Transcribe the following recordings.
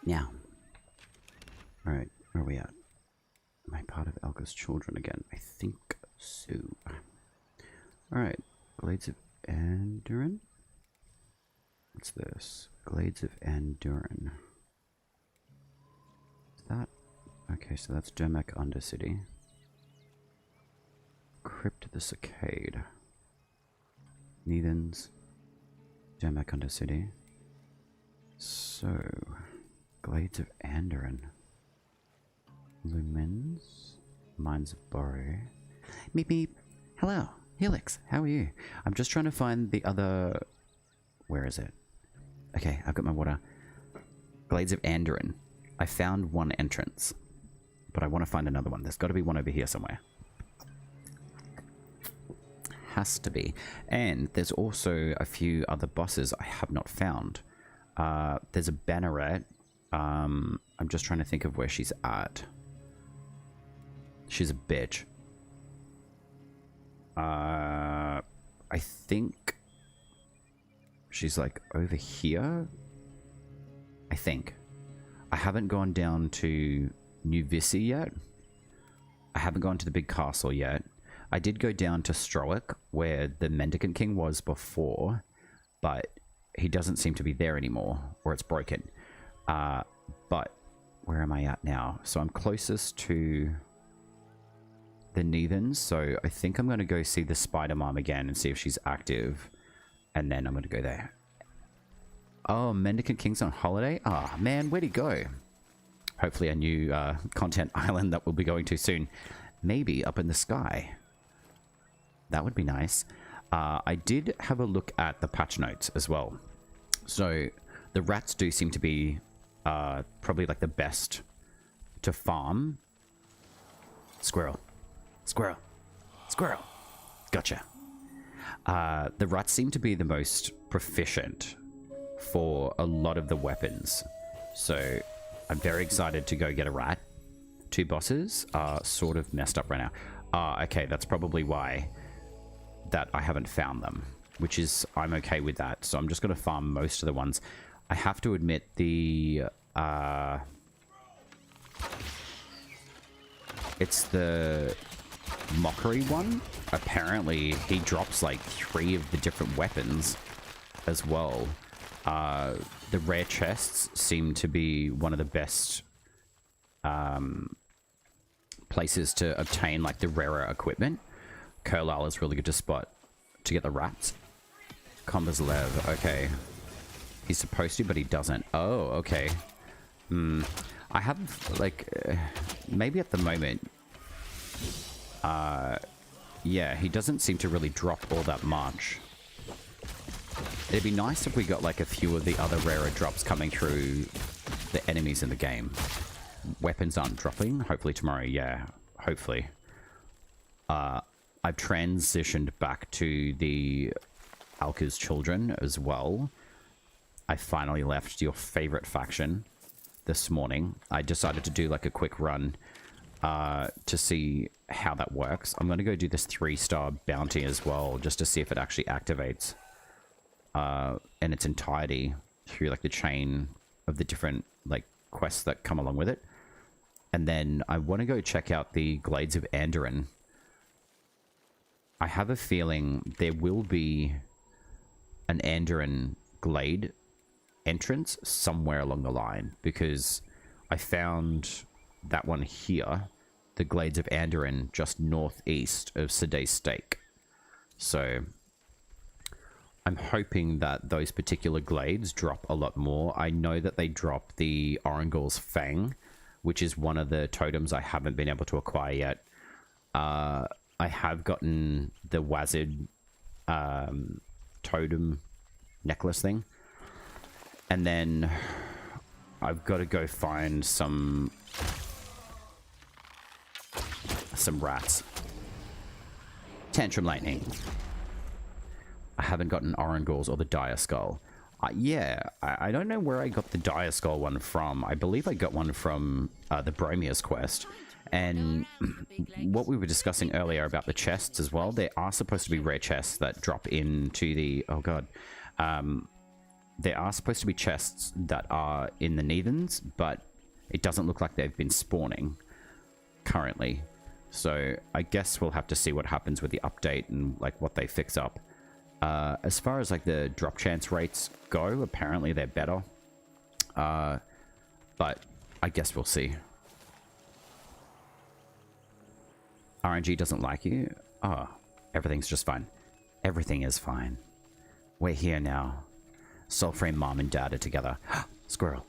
Now. Alright, where are we at? Am I part of Elga's children again? I think so. Alright, Glades of Anduran? What's this? Glades of Anduran. Is that? Okay, so that's Dermak Undercity. Crypt of the Cicade. Neathans. Dermak Undercity. So, Glades of Anduran. Lumens. Mines of Borrow. Meep meep. Hello, Helix. How are you? I'm just trying to find the other... Where is it? Okay, I've got my water. Glades of Anduran. I found one entrance. But I want to find another one. There's got to be one over here somewhere. Has to be. And there's also a few other bosses I have not found. There's a Banneret. I'm just trying to think of where she's at. She's a bitch. I think she's like over here. I think. I haven't gone down to New Vissi yet. I haven't gone to the big castle yet. I did go down to Stroic, where the Mendicant King was before, but he doesn't seem to be there anymore, or it's broken. But where am I at now? So I'm closest to the Neathans, so I think I'm going to go see the Spider Mom again and see if she's active, and then I'm going to go there. Oh, Mendicant King's on holiday? Ah, oh, man, where'd he go? Hopefully a new content island that we'll be going to soon. Maybe up in the sky. That would be nice. I did have a look at the patch notes as well. So the rats do seem to be probably like the best to farm. Squirrel. Squirrel. Squirrel. Gotcha. The rats seem to be the most proficient for a lot of the weapons. So I'm very excited to go get a rat. Two bosses are sort of messed up right now. Okay, that's probably why that I haven't found them, which is, I'm okay with that. So I'm just going to farm most of the ones. I have to admit the, it's the Mockery one. Apparently he drops like 3 of the different weapons as well. The rare chests seem to be one of the best places to obtain like the rarer equipment. Carlisle is really good to spot to get the rats. Combos Lev, okay. He's supposed to, but he doesn't. Oh, okay. I have like maybe at the moment. Yeah, he doesn't seem to really drop all that much. It'd be nice if we got like a few of the other rarer drops coming through the enemies in the game. Weapons aren't dropping. Hopefully tomorrow, yeah. Hopefully. I've transitioned back to the Alka's children as well. I finally left your favorite faction this morning. I decided to do like a quick run to see how that works. I'm going to go do this 3-star bounty as well, just to see if it actually activates in its entirety through like the chain of the different like quests that come along with it. And then I want to go check out the Glades of Anduran. I have a feeling there will be an Anduran Glade entrance somewhere along the line, because I found that one here, the Glades of Anduran, just northeast of Seday's Stake. So I'm hoping that those particular glades drop a lot more. I know that they drop the Orangle's Fang, which is one of the totems I haven't been able to acquire yet. I have gotten the Wazard totem necklace thing. And then I've got to go find some rats. Tantrum Lightning. I haven't gotten Orangles or the Dire Skull. Yeah, I don't know where I got the Dire Skull one from. I believe I got one from the Bromius quest. And what we were discussing earlier about the chests as well, there are supposed to be rare chests that drop into the... Oh god. there are supposed to be chests that are in the Neathens, but it doesn't look like they've been spawning currently. So I guess we'll have to see what happens with the update and like what they fix up. As far as like the drop chance rates go, apparently they're better. But I guess we'll see. RNG doesn't like you? Oh, everything's just fine. Everything is fine. We're here now. Soulframe mom and dad are together. Squirrel.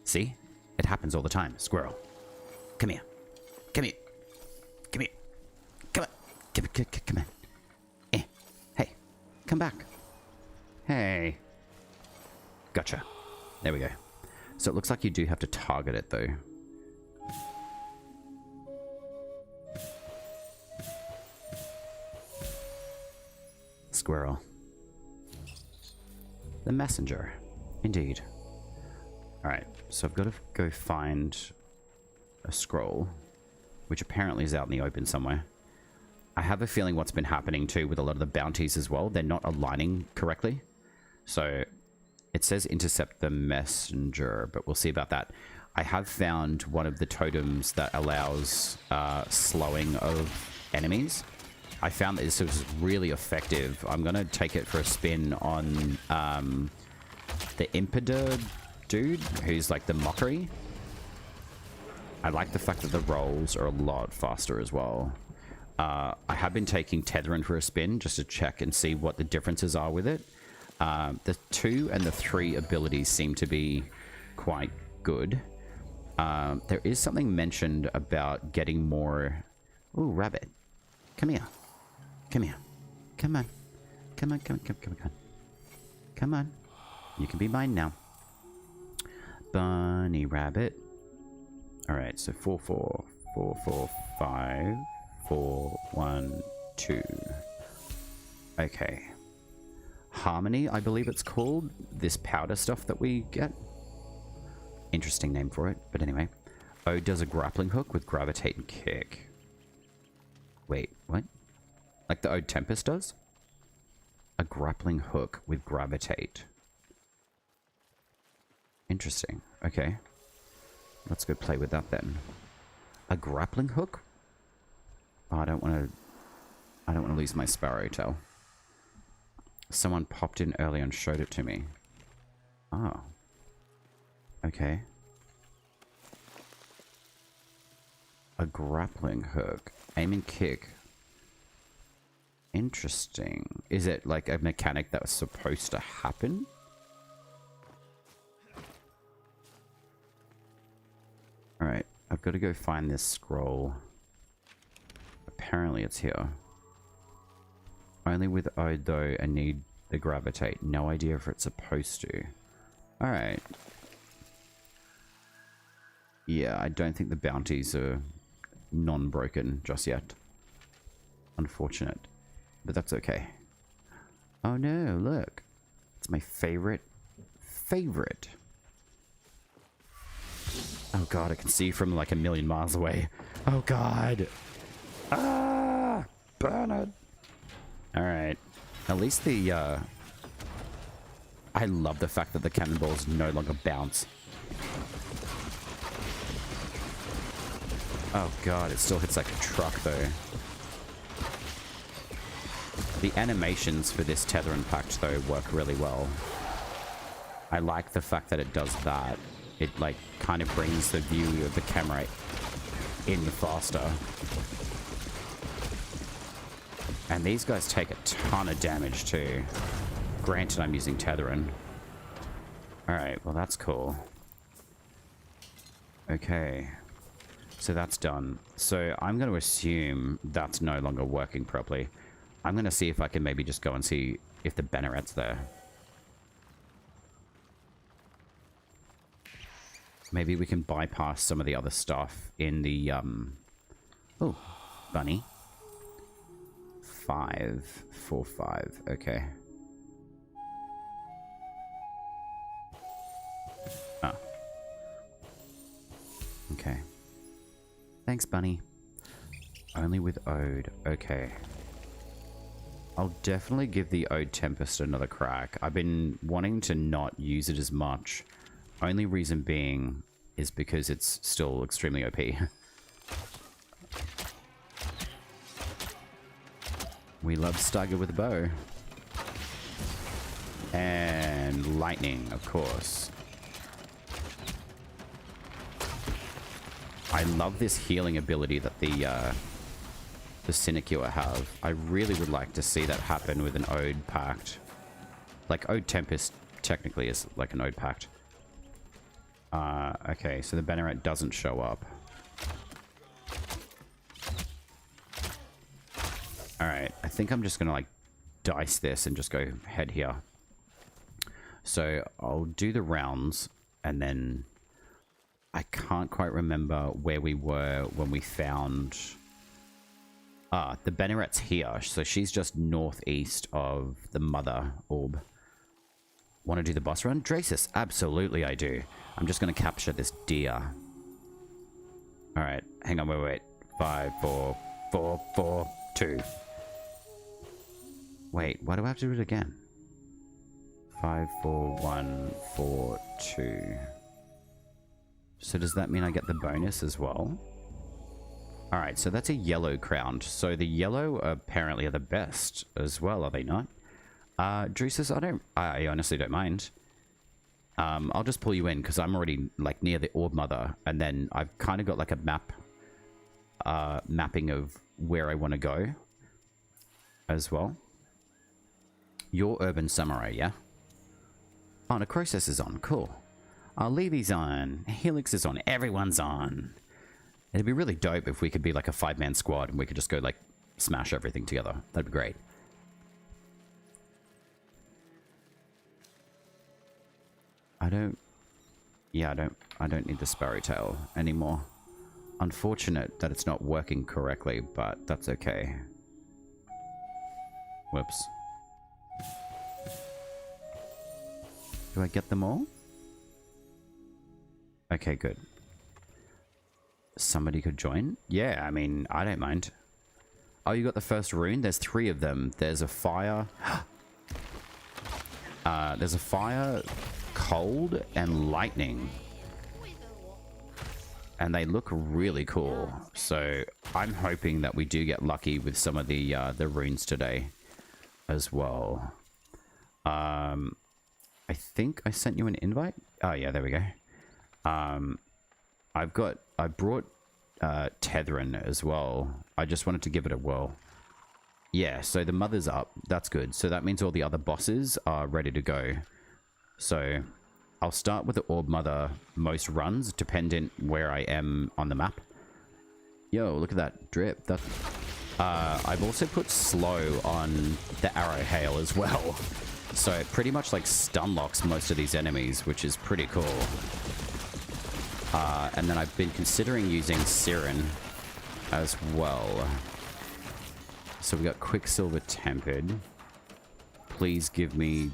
See? It happens all the time. Squirrel. Come here. Come here. Come here. Come on. Come on. Hey. Come back. Hey. Gotcha. There we go. So it looks like you do have to target it though. Squirrel. The messenger. Indeed. Alright, so I've got to go find a scroll, which apparently is out in the open somewhere. I have a feeling what's been happening too with a lot of the bounties as well, they're not aligning correctly. So it says intercept the messenger, but we'll see about that. I have found one of the totems that allows slowing of enemies. I found that this was really effective. I'm going to take it for a spin on the Impeder dude, who's like the mockery. I like the fact that the rolls are a lot faster as well. I have been taking Tetherin for a spin just to check and see what the differences are with it. The 2 and the 3 abilities seem to be quite good. There is something mentioned about getting more... Ooh, rabbit. Come here. Come here. Come on. Come on, come on, come on, come on. Come on. You can be mine now. Bunny rabbit. Alright, so 4, 4, 4, 4, 5, 4, 1, 2. Okay. Harmony, I believe it's called. This powder stuff that we get. Interesting name for it, but anyway. Ode does a grappling hook with gravitate and kick. Wait, what? Like the Ode Tempest does? A grappling hook with gravitate. Interesting. Okay. Let's go play with that then. A grappling hook? Oh, I don't want to lose my sparrow tail. Someone popped in early and showed it to me. Oh. Okay. A grappling hook. Aim and kick. Interesting. Is it like a mechanic that was supposed to happen? Alright, I've got to go find this scroll. Apparently it's here. Only with Ode though, I need the gravitate. No idea if it's supposed to. Alright. Yeah, I don't think the bounties are non-broken just yet. Unfortunate. But that's okay. Oh no, look. It's my favorite. Oh god, I can see from like a million miles away. Oh god. Ah! Burn it. Alright. At least the, I love the fact that the cannonballs no longer bounce. Oh god, it still hits like a truck though. The animations for this Tetherin Pact though work really well. I like the fact that it does that. It like kind of brings the view of the camera in faster. And these guys take a ton of damage too. Granted, I'm using Tetherin. Alright, well that's cool. Okay. So that's done. So I'm going to assume that's no longer working properly. I'm going to see if I can maybe just go and see if the banneret's there. Maybe we can bypass some of the other stuff in the, Oh, bunny. 5, 4, 5. Okay. Oh. Okay. Thanks, bunny. Only with Ode. Okay. I'll definitely give the Ode Tempest another crack. I've been wanting to not use it as much. Only reason being is because it's still extremely OP. We love stagger with a bow. And lightning, of course. I love this healing ability that the Sinecure have. I really would like to see that happen with an Ode Pact. Like, Ode Tempest technically is like an Ode Pact. Okay, so the Banneret doesn't show up. Alright, I think I'm just gonna, like, dice this and just go head here. So, I'll do the rounds, and then... I can't quite remember where we were when we found... the Banneret's here, so she's just northeast of the Mother Orb. Want to do the boss run? Dracis, absolutely I do. I'm just going to capture this deer. Alright, hang on, wait. 5, 4, 4, 4, 2. Wait, why do I have to do it again? 5, 4, 1, 4, 2. So does that mean I get the bonus as well? Alright, so that's a yellow crown. So the yellow apparently are the best as well, are they not? Drusus, I honestly don't mind. I'll just pull you in because I'm already like near the Orb Mother, and then I've kind of got like a mapping of where I want to go as well. You're Urban Samurai, yeah? Oh, Necrosis is on, cool. Levy's on, Helix is on, everyone's on. It'd be really dope if we could be like a 5-man squad and we could just go like smash everything together. That'd be great. I don't need the Sparrowtail anymore. Unfortunate that it's not working correctly, but that's okay. Whoops. Do I get them all? Okay, good. Somebody could join? Yeah, I mean, I don't mind. Oh, you got the first rune? There's 3 of them. There's a fire. There's a fire, cold, and lightning. And they look really cool. So I'm hoping that we do get lucky with some of the runes today as well. I think I sent you an invite. Oh yeah, there we go. I brought Tethrin as well. I just wanted to give it a whirl. Yeah, so the Mother's up. That's good. So that means all the other bosses are ready to go. So I'll start with the Orb Mother most runs, dependent where I am on the map. Yo, look at that drip. That I've also put slow on the Arrow Hail as well. So it pretty much like stun locks most of these enemies, which is pretty cool. And then I've been considering using Siren as well. So we got Quicksilver Tempered. Please give me...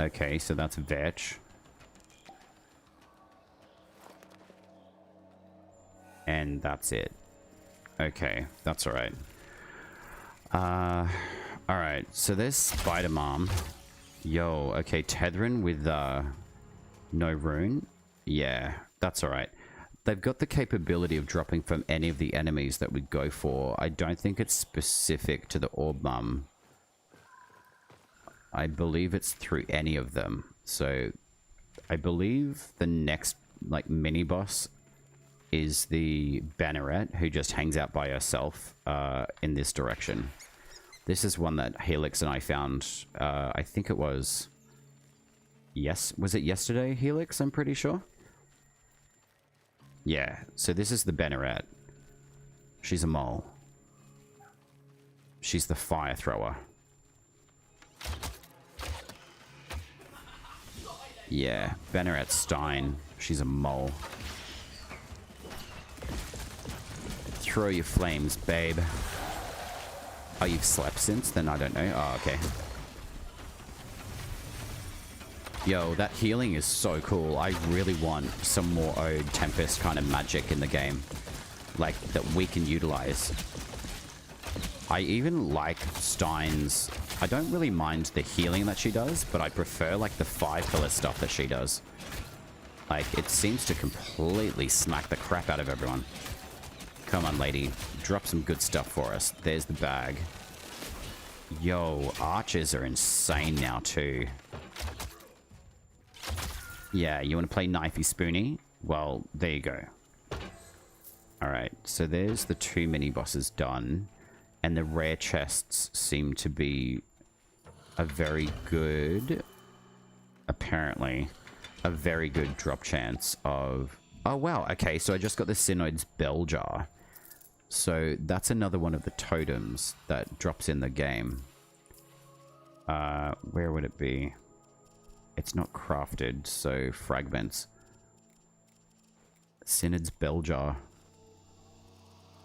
Okay, so that's Vetch. And that's it. Okay, that's alright. Alright, so there's Spider-Mom. Yo, okay, Tethrin with no rune. Yeah, that's alright. They've got the capability of dropping from any of the enemies that we go for. I don't think it's specific to the Orb Mum. I believe it's through any of them. So I believe the next like mini boss is the Banneret, who just hangs out by herself in this direction. This is one that Helix and I found. I think it was... Yes, was it yesterday, Helix? I'm pretty sure. Yeah, so this is the Banneret. She's a mole. She's the fire thrower. Yeah, Banneret Stein. She's a mole. Throw your flames, babe. Oh, you've slept since? Then I don't know. Oh, okay. Yo, that healing is so cool. I really want some more Ode Tempest kind of magic in the game. Like, that we can utilize. I even like Stein's... I don't really mind the healing that she does, but I prefer like the 5-pillar stuff that she does. Like, it seems to completely smack the crap out of everyone. Come on, lady. Drop some good stuff for us. There's the bag. Yo, archers are insane now too. Yeah, you want to play Knifey Spoony? Well, there you go. Alright, so there's the 2 mini-bosses done. And the rare chests seem to be a very good... Apparently, a very good drop chance of... Oh, wow. Okay, so I just got the Synod's Bell Jar. So that's another one of the totems that drops in the game. Where would it be? It's not crafted, so fragments. Synod's Bell Jar.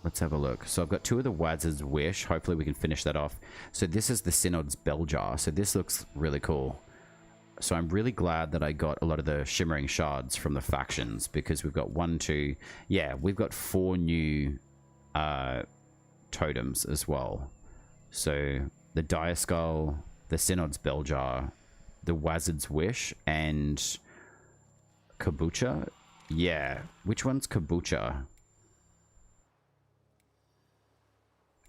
Let's have a look. So I've got 2 of the Waz's Wish. Hopefully we can finish that off. So this is the Synod's Bell Jar. So this looks really cool. So I'm really glad that I got a lot of the Shimmering Shards from the factions, because we've got 1, 2... Yeah, we've got 4 new totems as well. So the Dire Skull, the Synod's Bell Jar, the Wazard's Wish, and Kabucha. Yeah, which one's Kabucha?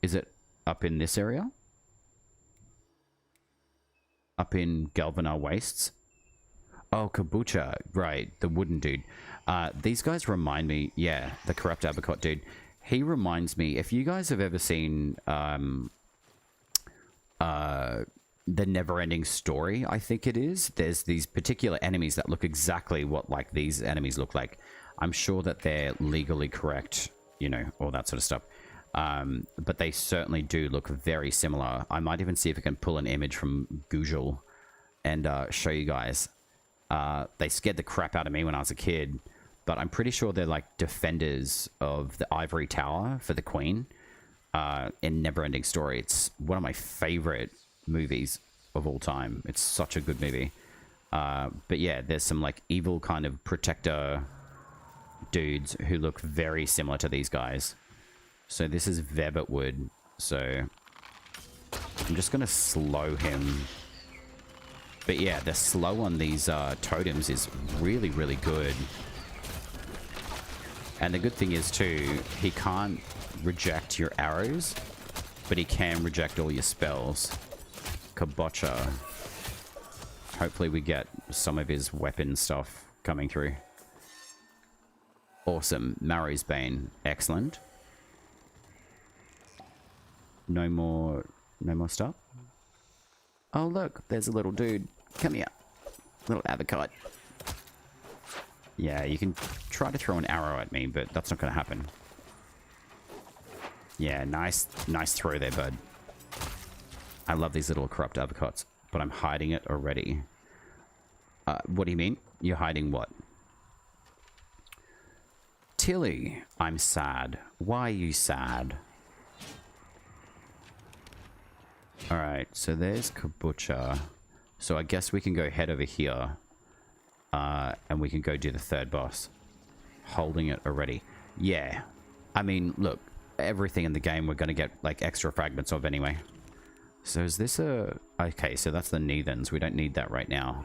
Is it up in this area? Up in Galvanar Wastes? Oh, Kabucha. Right, the wooden dude. These guys remind me... Yeah, the Corrupt Abercott dude. He reminds me... If you guys have ever seen... The Never-Ending Story, I think it is. There's these particular enemies that look exactly what like these enemies look like. I'm sure that they're legally correct, you know, all that sort of stuff. But they certainly do look very similar. I might even see if I can pull an image from Google and show you guys. They scared the crap out of me when I was a kid, but I'm pretty sure they're like defenders of the Ivory Tower for the Queen in Never-Ending Story. It's one of my favorite movies of all time. It's such a good movie. But yeah, there's some like evil kind of protector dudes who look very similar to these guys. So this is Vebertwood. So I'm just going to slow him. But yeah, the slow on these totems is really, really good. And the good thing is too, he can't reject your arrows, but he can reject all your spells. Kabocha. Hopefully we get some of his weapon stuff coming through. Awesome. Marrow's Bane. Excellent. No more stuff? Oh look, there's a little dude. Come here. Little avocado. Yeah, you can try to throw an arrow at me, but that's not going to happen. Yeah, nice throw there, bud. I love these little corrupt avocados, but I'm hiding it already. What do you mean? You're hiding what? Tilly, I'm sad. Why are you sad? Alright, so there's Kabucha. So I guess we can go head over here. And we can go do the 3rd boss. Holding it already. Yeah. I mean, look. Everything in the game we're going to get, like, extra fragments of anyway. So is this a... Okay, so that's the Neathans. We don't need that right now.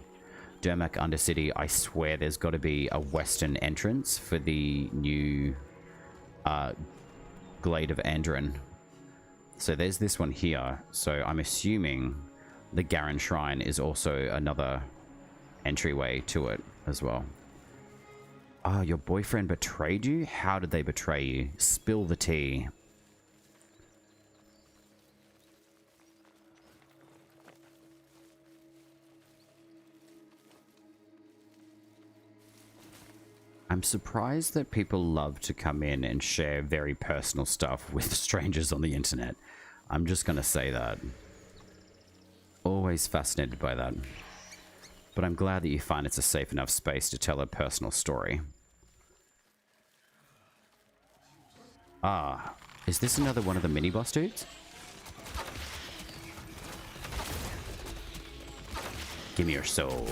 Dermak Undercity. I swear there's got to be a western entrance for the new Glade of Andren. So there's this one here. So I'm assuming the Garen Shrine is also another entryway to it as well. Oh, your boyfriend betrayed you? How did they betray you? Spill the tea. I'm surprised that people love to come in and share very personal stuff with strangers on the internet. I'm just going to say that. Always fascinated by that. But I'm glad that you find it's a safe enough space to tell a personal story. Ah, is this another one of the mini-boss dudes? Give me your soul.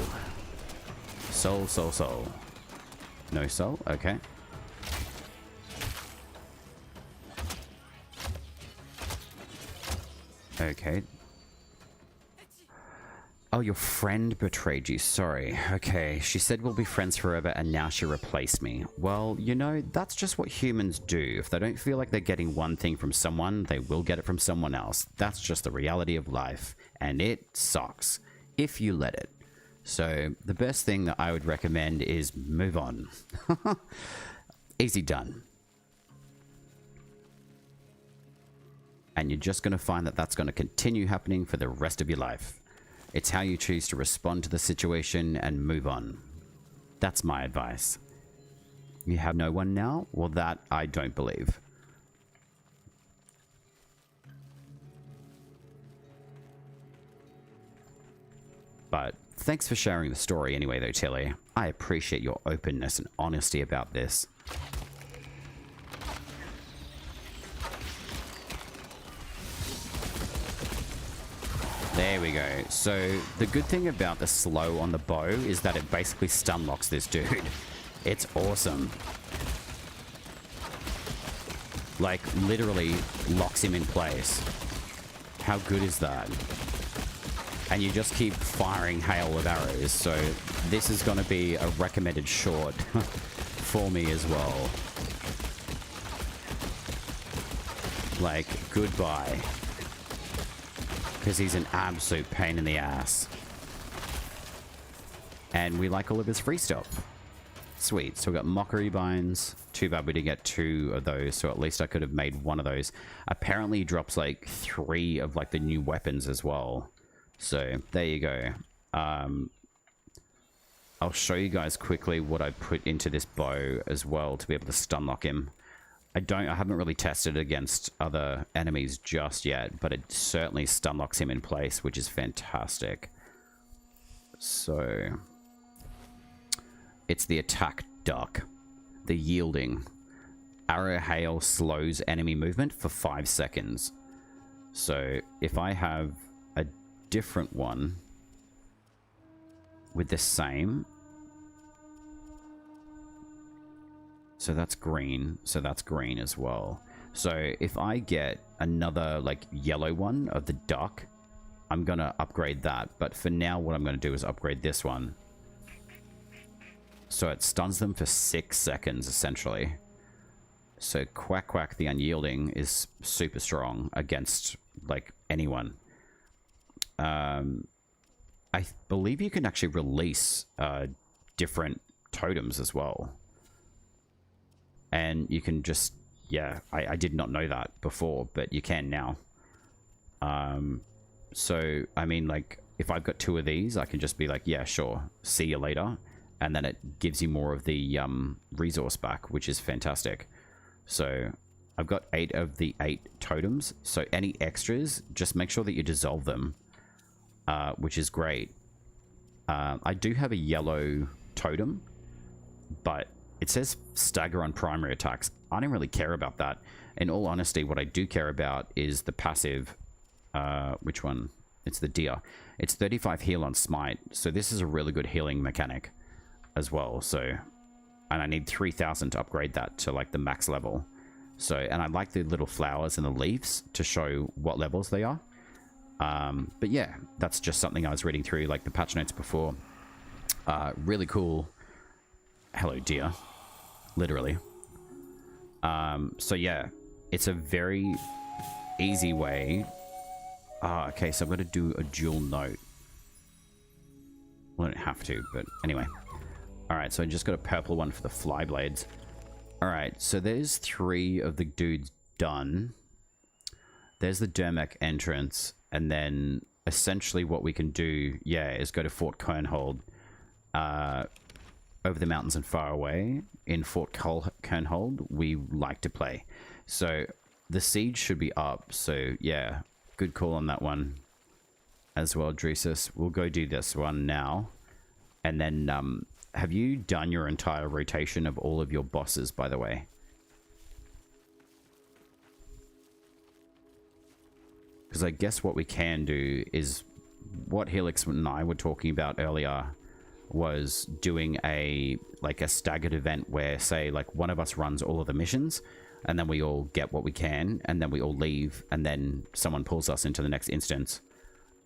Soul, soul, soul. No soul? Okay. Okay. Oh, your friend betrayed you. Sorry. Okay. She said we'll be friends forever and now she replaced me. Well, you know, that's just what humans do. If they don't feel like they're getting one thing from someone, they will get it from someone else. That's just the reality of life. And it sucks if you let it. So the best thing that I would recommend is move on. Easy done. And you're just going to find that that's going to continue happening for the rest of your life. It's how you choose to respond to the situation and move on. That's my advice. You have no one now? Well, that I don't believe. But thanks for sharing the story anyway, though, Tilly. I appreciate your openness and honesty about this. There we go. So the good thing about the slow on the bow is that it basically stun locks this dude. It's awesome. Like, literally locks him in place. How good is that? And you just keep firing hail of arrows. So this is going to be a recommended short for me as well. Like, goodbye. Because he's an absolute pain in the ass. And we like all of his free stuff. Sweet. So we got Mockery Binds. Too bad we didn't get 2 of those, so at least I could have made 1 of those. Apparently he drops like 3 of like the new weapons as well. So there you go. I'll show you guys quickly what I put into this bow as well to be able to stun lock him. I haven't really tested it against other enemies just yet, but it certainly stun locks him in place, which is fantastic. So it's the attack duck, the yielding. Arrow hail slows enemy movement for 5 seconds. So if I have a different one with the same, so that's green, so that's green as well. So if I get another like yellow one of the duck, I'm gonna upgrade that. But for now, what I'm gonna do is upgrade this one. So it stuns them for 6 seconds essentially. So Quack Quack the Unyielding is super strong against like anyone. I believe you can actually release different totems as well. And you can just, yeah, I did not know that before, but you can now. So, I mean, like, if I've got 2 of these, I can just be like, yeah, sure, see you later. And then it gives you more of the resource back, which is fantastic. So, I've got 8 of the 8 totems. So, any extras, just make sure that you dissolve them, which is great. I do have a yellow totem, but it says stagger on primary attacks. I don't really care about that. In all honesty, what I do care about is the passive. Which one? It's the deer. It's 35 heal on smite. So this is a really good healing mechanic as well. So, and I need 3,000 to upgrade that to like the max level. So, and I like the little flowers and the leaves to show what levels they are. But yeah, that's just something I was reading through like the patch notes before. Really cool. Hello, deer. Literally. So yeah, it's a very easy way. Okay, so I'm going to do a dual note. Well, I don't have to, but anyway. Alright, so I just got a purple one for the fly blades. Alright, so there's 3 of the dudes done. There's the Dermec entrance, and then essentially what we can do, yeah, is go to Fort Kernhold. Over the mountains and far away in Fort Kernhold, we like to play. So the siege should be up. So yeah, good call on that one as well, Drusus. We'll go do this one now. And then, have you done your entire rotation of all of your bosses, by the way? Because I guess what we can do is what Helix and I were talking about earlier was doing a like a staggered event where, say, like one of us runs all of the missions, and then we all get what we can, and then we all leave, and then someone pulls us into the next instance,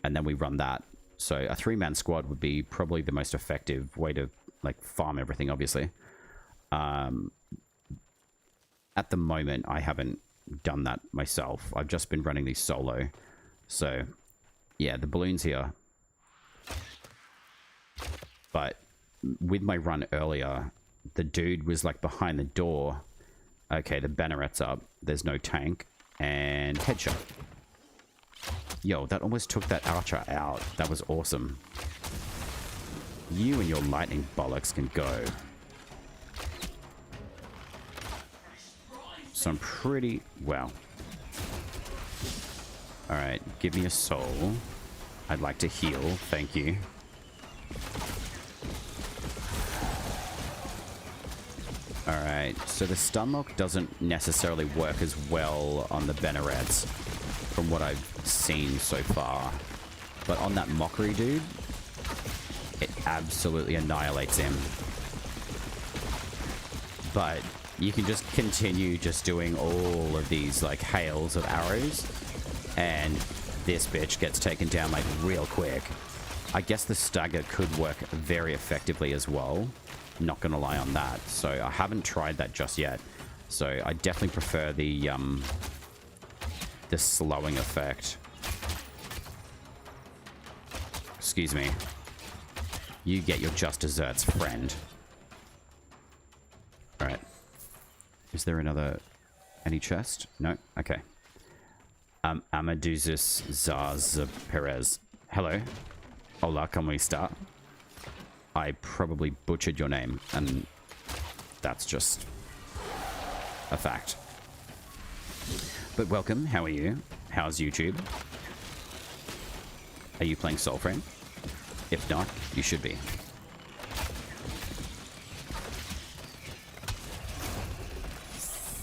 and then we run that. So a 3-man squad would be probably the most effective way to like farm everything, obviously. At the moment, I haven't done that myself. I've just been running these solo. So yeah, the balloon's here. But with my run earlier, the dude was like behind the door. Okay, the banneret's up. There's no tank. And headshot. Yo, that almost took that archer out. That was awesome. You and your lightning bollocks can go. So I'm pretty... well. Alright, give me a soul. I'd like to heal. Thank you. Alright, so the stun lock doesn't necessarily work as well on the bannerets from what I've seen so far. But on that mockery dude, it absolutely annihilates him. But you can just continue just doing all of these like hails of arrows, and this bitch gets taken down like real quick. I guess the stagger could work very effectively as well. Not gonna lie on that. So I haven't tried that just yet. So I definitely prefer the slowing effect. Excuse me. You get your just desserts, friend. Alright. Is there any chest? No? Okay. Amadusis Zaz Perez. Hello. Hola, can we start? I probably butchered your name, and that's just a fact. But welcome, how are you? How's YouTube? Are you playing Soulframe? If not, you should be.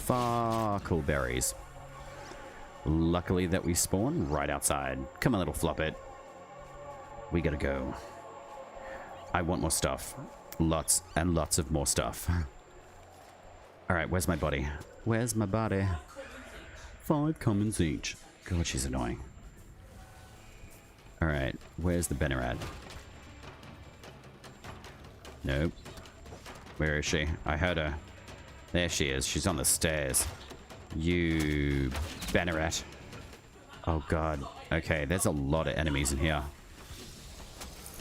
Farkle berries. Luckily that we spawn right outside. Come on, little floppet. We gotta go. I want more stuff. Lots and lots of more stuff. Alright, where's my body? Where's my body? 5 commons each. God, she's annoying. Alright, where's the Bennerad? Nope. Where is she? I heard her. There she is. She's on the stairs. You Banneret. Oh god. Okay, there's a lot of enemies in here.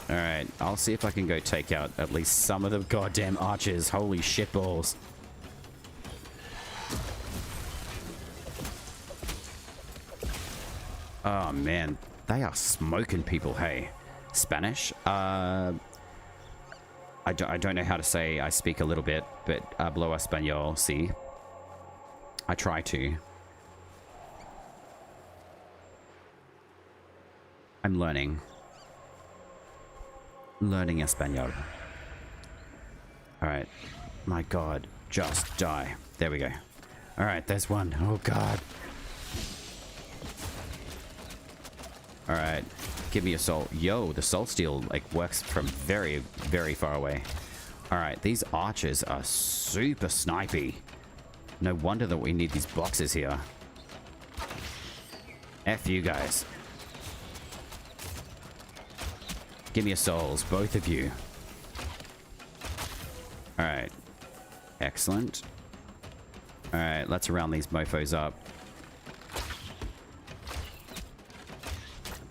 Alright, I'll see if I can go take out at least some of the goddamn archers. Holy shitballs. Oh man, they are smoking people, hey. Spanish? I don't know how to say I speak a little bit, but hablo español, sí. I try to. I'm learning. Learning español. Alright. My god. Just die. There we go. Alright, there's one. Oh god. Alright. Give me a soul. Yo, the soul steal like works from very, very far away. Alright, these archers are super snipey. No wonder that we need these boxes here. F you guys. Give me your souls, both of you. Alright. Excellent. Alright, let's round these mofos up.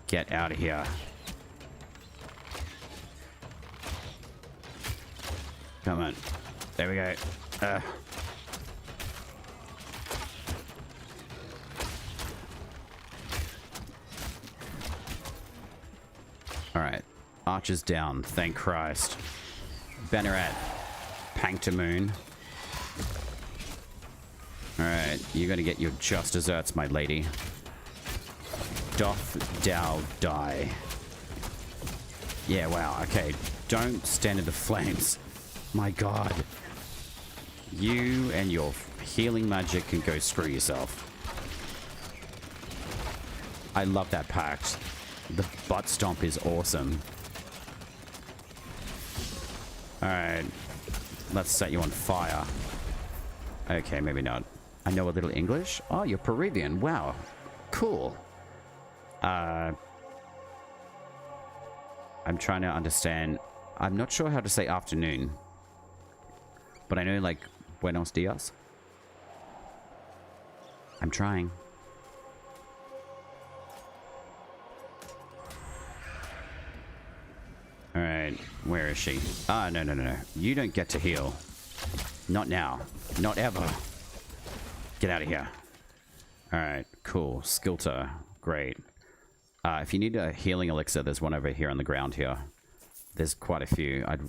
Get out of here. Come on. There we go. Alright. Archers down. Thank Christ. Banneret. Panctamoon. Alright. You're gonna get your just desserts, my lady. Doth thou die. Yeah, wow. Okay. Don't stand in the flames. My god. You and your healing magic can go screw yourself. I love that pact. The butt stomp is awesome. Alright. Let's set you on fire. Okay, maybe not. I know a little English. Oh, you're Peruvian. Wow. Cool. I'm trying to understand. I'm not sure how to say afternoon. But I know, like, buenos dias. I'm trying. Alright, where is she? Ah, no, no, no, no. You don't get to heal. Not now. Not ever. Get out of here. Alright, cool. Skilter. Great. If you need a healing elixir, there's one over here on the ground here. There's quite a few. I'd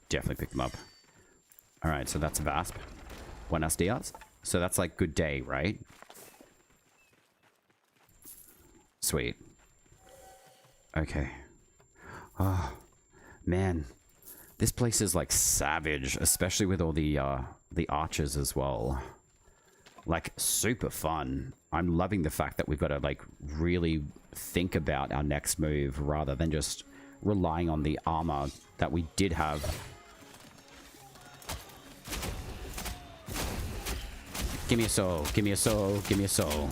definitely pick them up. Alright, so that's Vasp. Buenos dias. So that's like good day, right? Sweet. Okay. Oh, man. This place is like savage, especially with all the archers as well. Like, super fun. I'm loving the fact that we've got to, like, really think about our next move rather than just relying on the armor that we did have. Give me a soul, give me a soul, give me a soul.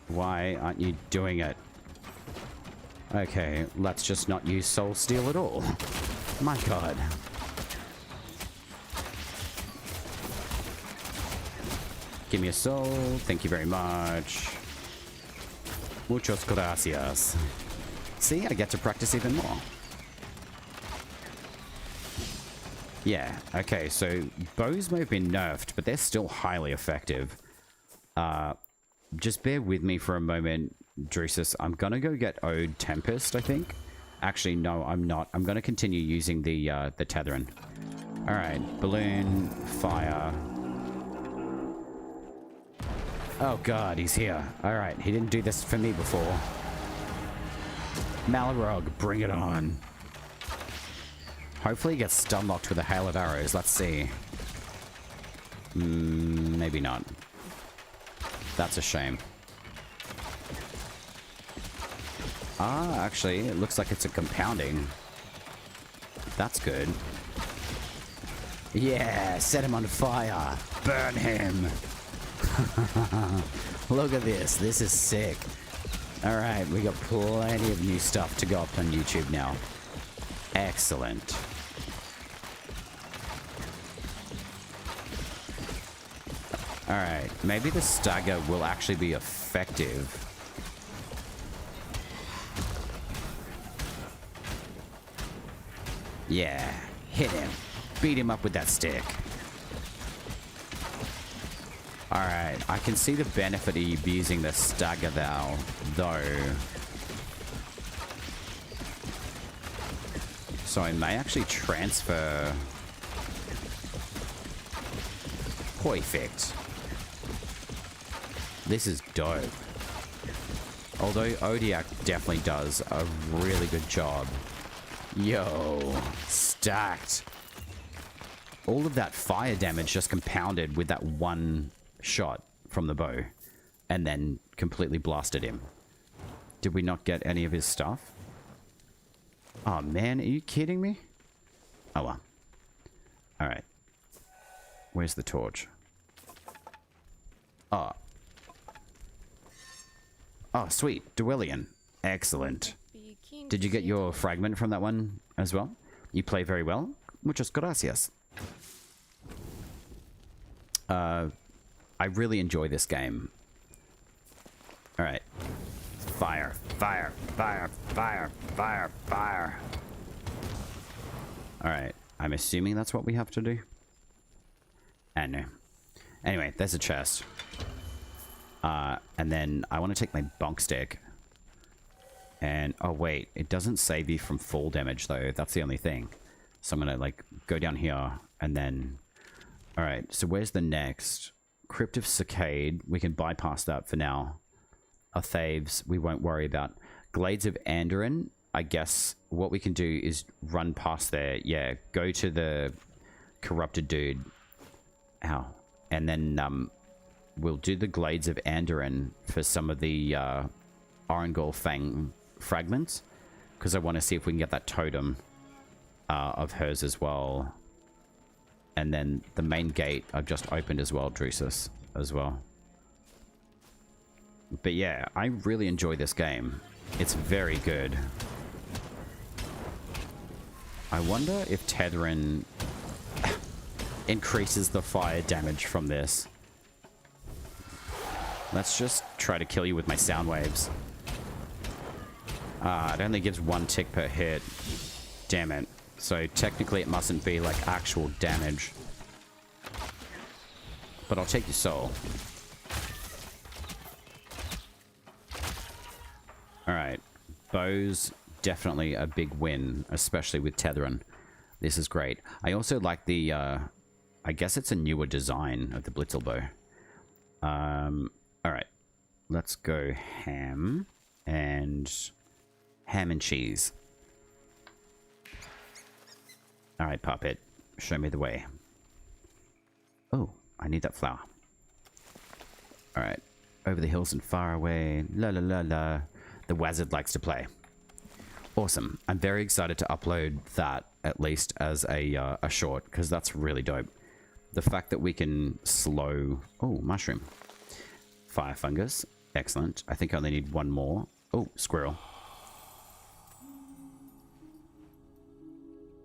Why aren't you doing it? Okay, let's just not use soul steal at all. My god. Give me a soul, thank you very much. Muchos gracias. See, I get to practice even more. Yeah, okay, so bows may have been nerfed, but they're still highly effective. Just bear with me for a moment, Drusus. I'm gonna go get Ode Tempest, I think. Actually, no, I'm not. I'm gonna continue using the Tetherin. Alright, balloon, fire. Oh god, he's here. Alright, he didn't do this for me before. Malarog, bring it on. Hopefully he gets stun locked with a hail of arrows. Let's see. Maybe not. That's a shame. Ah, actually, it looks like it's a compounding. That's good. Yeah, set him on fire. Burn him. Look at this. This is sick. Alright, we got plenty of new stuff to go up on YouTube now. Excellent. Alright, maybe the stagger will actually be effective. Yeah, hit him. Beat him up with that stick. Alright, I can see the benefit of using the stagger though. So I may actually transfer... Perfect. This is dope. Although Odiak definitely does a really good job. Yo, stacked. All of that fire damage just compounded with that one shot from the bow. And then completely blasted him. Did we not get any of his stuff? Oh man, are you kidding me? Oh well. Alright. Where's the torch? Oh. Oh, sweet. Duelian. Excellent. Did you get your fragment from that one as well? You play very well. Muchas gracias. I really enjoy this game. Alright. Fire, fire, fire, fire, fire, fire. Alright. I'm assuming that's what we have to do. And no. Anyway, there's a chest. And then I want to take my bonk stick. And, oh wait, it doesn't save you from fall damage though. That's the only thing. So I'm going to like go down here and then... Alright, so where's the next? Crypt of Cicade. We can bypass that for now. Athaves, we won't worry about. Glades of Andoran. I guess what we can do is run past there. Yeah, go to the corrupted dude. Ow. And then we'll do the Glades of Andoran for some of the Orangol Fang fragments. Because I want to see if we can get that totem of hers as well. And then the main gate I've just opened as well, Drusus, as well. But yeah, I really enjoy this game. It's very good. I wonder if tethering increases the fire damage from this. Let's just try to kill you with my sound waves. It only gives 1 tick per hit. Damn it. So technically it mustn't be like actual damage. But I'll take your soul. Alright. Bows, definitely a big win, especially with tethering. This is great. I also like the, I guess it's a newer design of the Blitzel bow. Alright. Let's go ham and cheese. Alright, puppet. Show me the way. Oh, I need that flower. Alright. Over the hills and far away. La la la la. The wizard likes to play. Awesome. I'm very excited to upload that, at least as a short, because that's really dope. The fact that we can slow... Oh, mushroom. Fire fungus. Excellent. I think I only need 1 more. Oh, squirrel.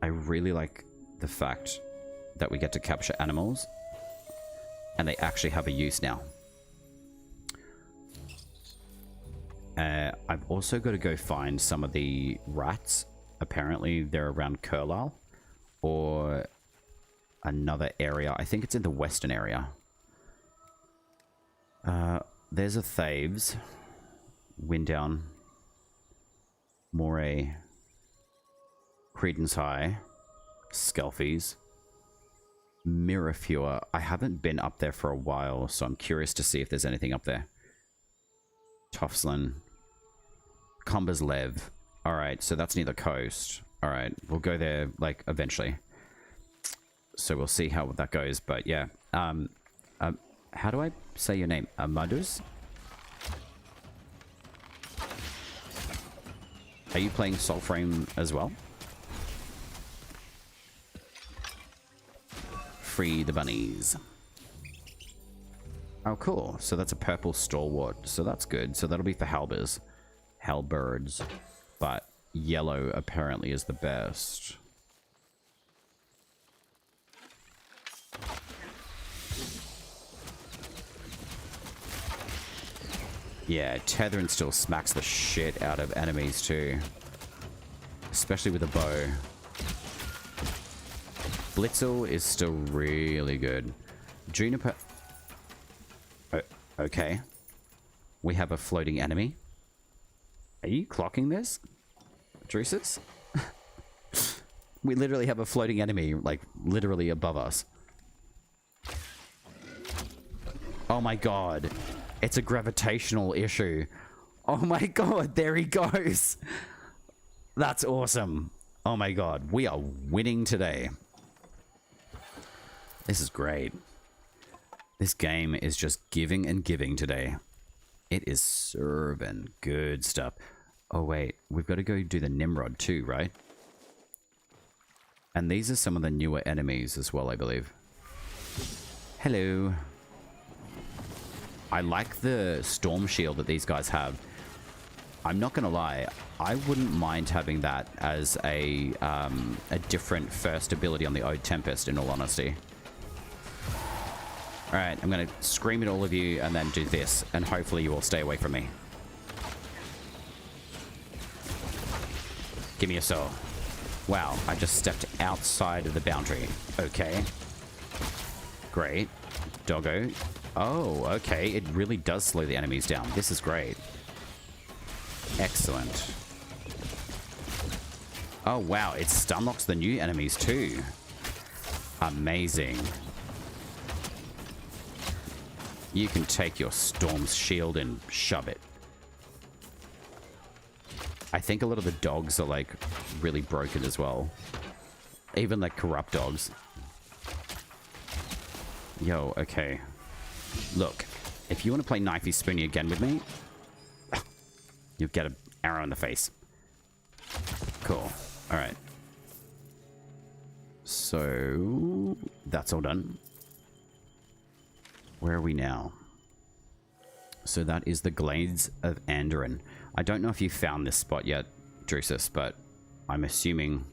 I really like the fact that we get to capture animals and they actually have a use now. I've also got to go find some of the rats. Apparently they're around Curlisle or another area. I think it's in the western area. There's a Thaves, Windown, Moray, Credence High, Skelfies, Mirrorfewer. I haven't been up there for a while, so I'm curious to see if there's anything up there. Tofslin, Combers Lev. Alright, so that's near the coast. Alright, we'll go there, like, eventually. So we'll see how that goes, but yeah. How do I say your name? Amadus? Are you playing Soulframe as well? Free the bunnies. Oh, cool. So that's a purple stalwart. So that's good. So that'll be for halberds. But yellow apparently is the best. Yeah, tethering still smacks the shit out of enemies too. Especially with a bow. Blitzel is still really good. Juniper... Oh, okay. We have a floating enemy. Are you clocking this? Drusus? We literally have a floating enemy, like, literally above us. Oh my god. It's a gravitational issue. Oh my god, there he goes. That's awesome. Oh my god, we are winning today. This is great. This game is just giving and giving today. It is serving good stuff. Oh wait, we've got to go do the Nimrod too, right? And these are some of the newer enemies as well, I believe. Hello. I like the storm shield that these guys have. I'm not gonna lie, I wouldn't mind having that as a different first ability on the Ode Tempest, in all honesty. Alright, I'm gonna scream at all of you and then do this, and hopefully you all stay away from me. Give me a soul. Wow, I just stepped outside of the boundary. Okay. Great. Doggo. Oh, okay. It really does slow the enemies down. This is great. Excellent. Oh, wow. It stun locks the new enemies too. Amazing. You can take your Storm's shield and shove it. I think a lot of the dogs are, like, really broken as well. Even, like, corrupt dogs. Yo, okay. Look, if you want to play Knifey Spoony again with me, you'll get an arrow in the face. Cool. Alright. So, Cool. That's all done. Where are we now? So that is the Glades of Andoran. I don't know if you found this spot yet, Drusus, but I'm assuming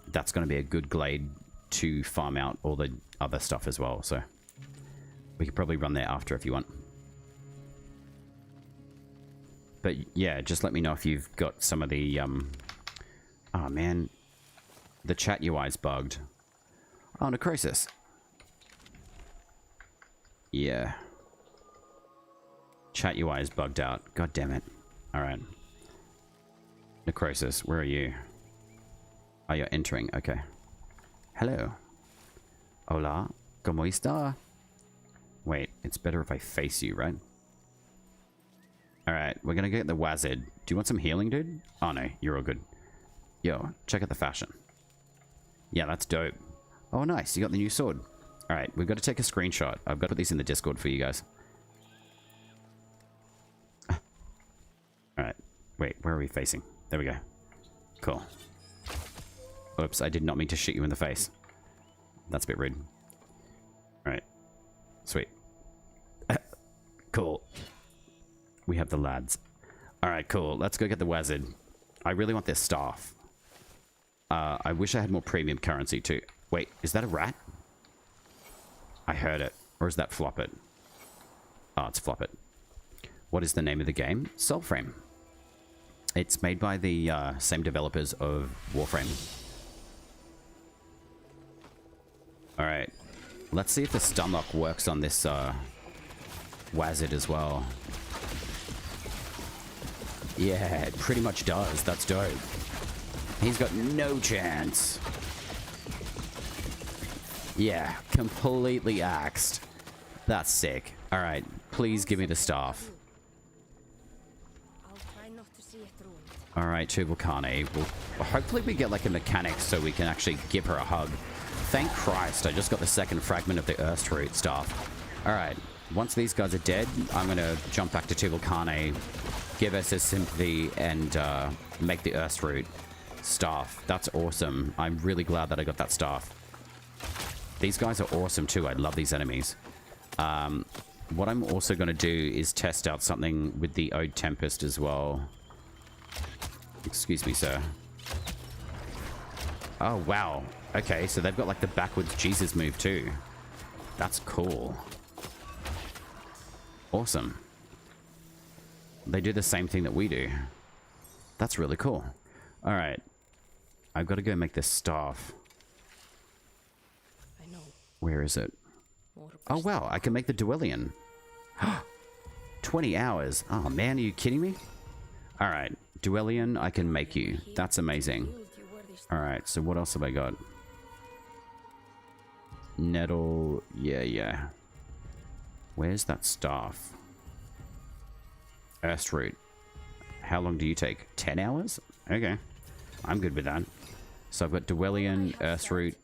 that's going to be a good glade to farm out all the other stuff as well. So we could probably run there after if you want. But yeah, just let me know if you've got some of the... Oh man, the chat UI's bugged. Oh, Necrosis. Yeah. Chat UI is bugged out. God damn it. Alright. Necrosis, where are you? Oh, you're entering. Okay. Hello. Hola. ¿Cómo está? Wait, it's better if I face you, right? Alright, we're gonna get the Wazid. Do you want some healing, dude? Oh no, you're all good. Yo, check out the fashion. Yeah, that's dope. Oh, nice. You got the new sword. Alright, we've got to take a screenshot. I've got to put these in the Discord for you guys. Alright. Wait, where are we facing? There we go. Cool. Oops, I did not mean to shoot you in the face. That's a bit rude. Alright. Sweet. Cool. We have the lads. Alright, cool. Let's go get the Wazid. I really want this staff. I wish I had more premium currency too. Wait, is that a rat? I heard it. Or is that Floppet? Oh, it's Floppet. What is the name of the game? Soulframe. It's made by the same developers of Warframe. Alright. Let's see if the stun lock works on this Wazid as well. Yeah, it pretty much does. That's dope. He's got no chance. Yeah, completely axed. That's sick. Alright, please give me the staff. Alright, Tubalcane. Well, hopefully we get like a mechanic so we can actually give her a hug. Thank Christ, I just got the second fragment of the Erst Root staff. Alright, once these guys are dead, I'm going to jump back to Tubalcane, give us a sympathy, and make the Erst Root staff. That's awesome. I'm really glad that I got that staff. These guys are awesome too. I love these enemies. What I'm also going to do is test out something with the Ode Tempest as well. Excuse me, sir. Oh, wow. Okay, so they've got like the backwards Jesus move too. That's cool. Awesome. They do the same thing that we do. That's really cool. All right. I've got to go make this staff. I know. Where is it? Oh, wow. I can make the Duelian. 20 hours. Oh, man. Are you kidding me? All right. Duelian, I can make you. That's amazing. All right. So what else have I got? Nettle. Yeah. Where's that staff? Erst Root. How long do you take? 10 hours? Okay. I'm good with that. So I've got Duelian, Erst Root.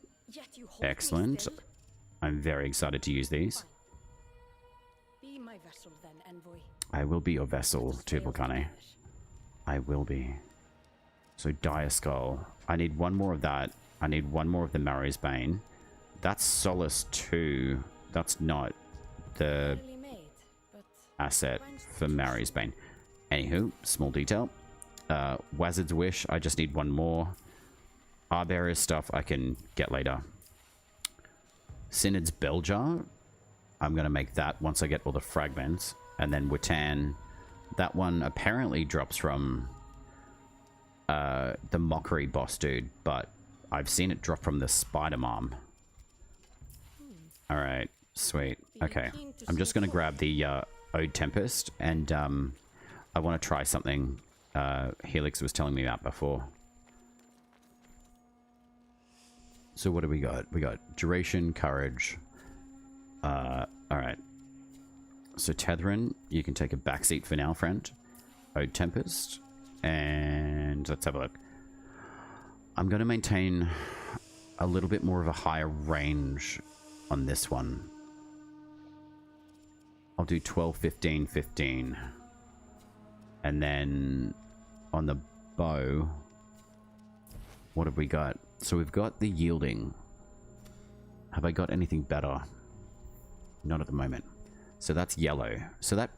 Excellent. I'm very excited to use these. Be my vessel then, envoy. I will be your vessel, Tubalcane. I will be. So Dire Skull. I need one more of that. I need one more of the Marrow's Bane. That's Solace 2. That's not the asset for Marrow's Bane. Anywho, small detail. Wazard's Wish, I just need one more. Arbarier's stuff I can get later. Synod's Belljar, I'm going to make that once I get all the fragments. And then Witan, that one apparently drops from the Mockery boss dude, but I've seen it drop from the Spider Mom. Alright, sweet. Okay, I'm just going to grab the Ode Tempest, and I want to try something Helix was telling me about before. So what do we got? We got Duration, Courage. Alright. So Tethrin, you can take a backseat for now, friend. Ode Tempest. And let's have a look. I'm going to maintain a little bit more of a higher range on this one. I'll do 12, 15, 15. And then on the bow, what have we got? So we've got the Yielding. Have I got anything better? Not at the moment. So that's yellow. So that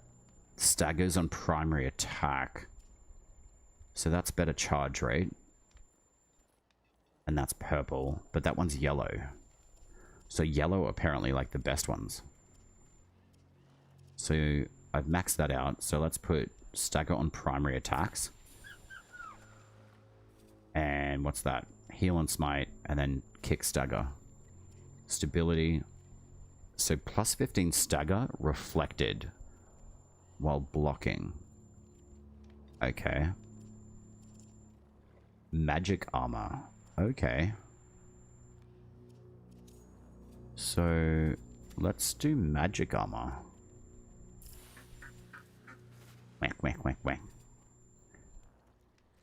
staggers on primary attack. So that's better charge rate. And that's purple, but that one's yellow. So yellow apparently like the best ones. So I've maxed that out. So let's put stagger on primary attacks. And what's that? Heal and smite, and then kick stagger. Stability. So plus 15 stagger reflected while blocking. Okay. Magic armor. Okay. So let's do magic armor. Whack, whack, whack, whack.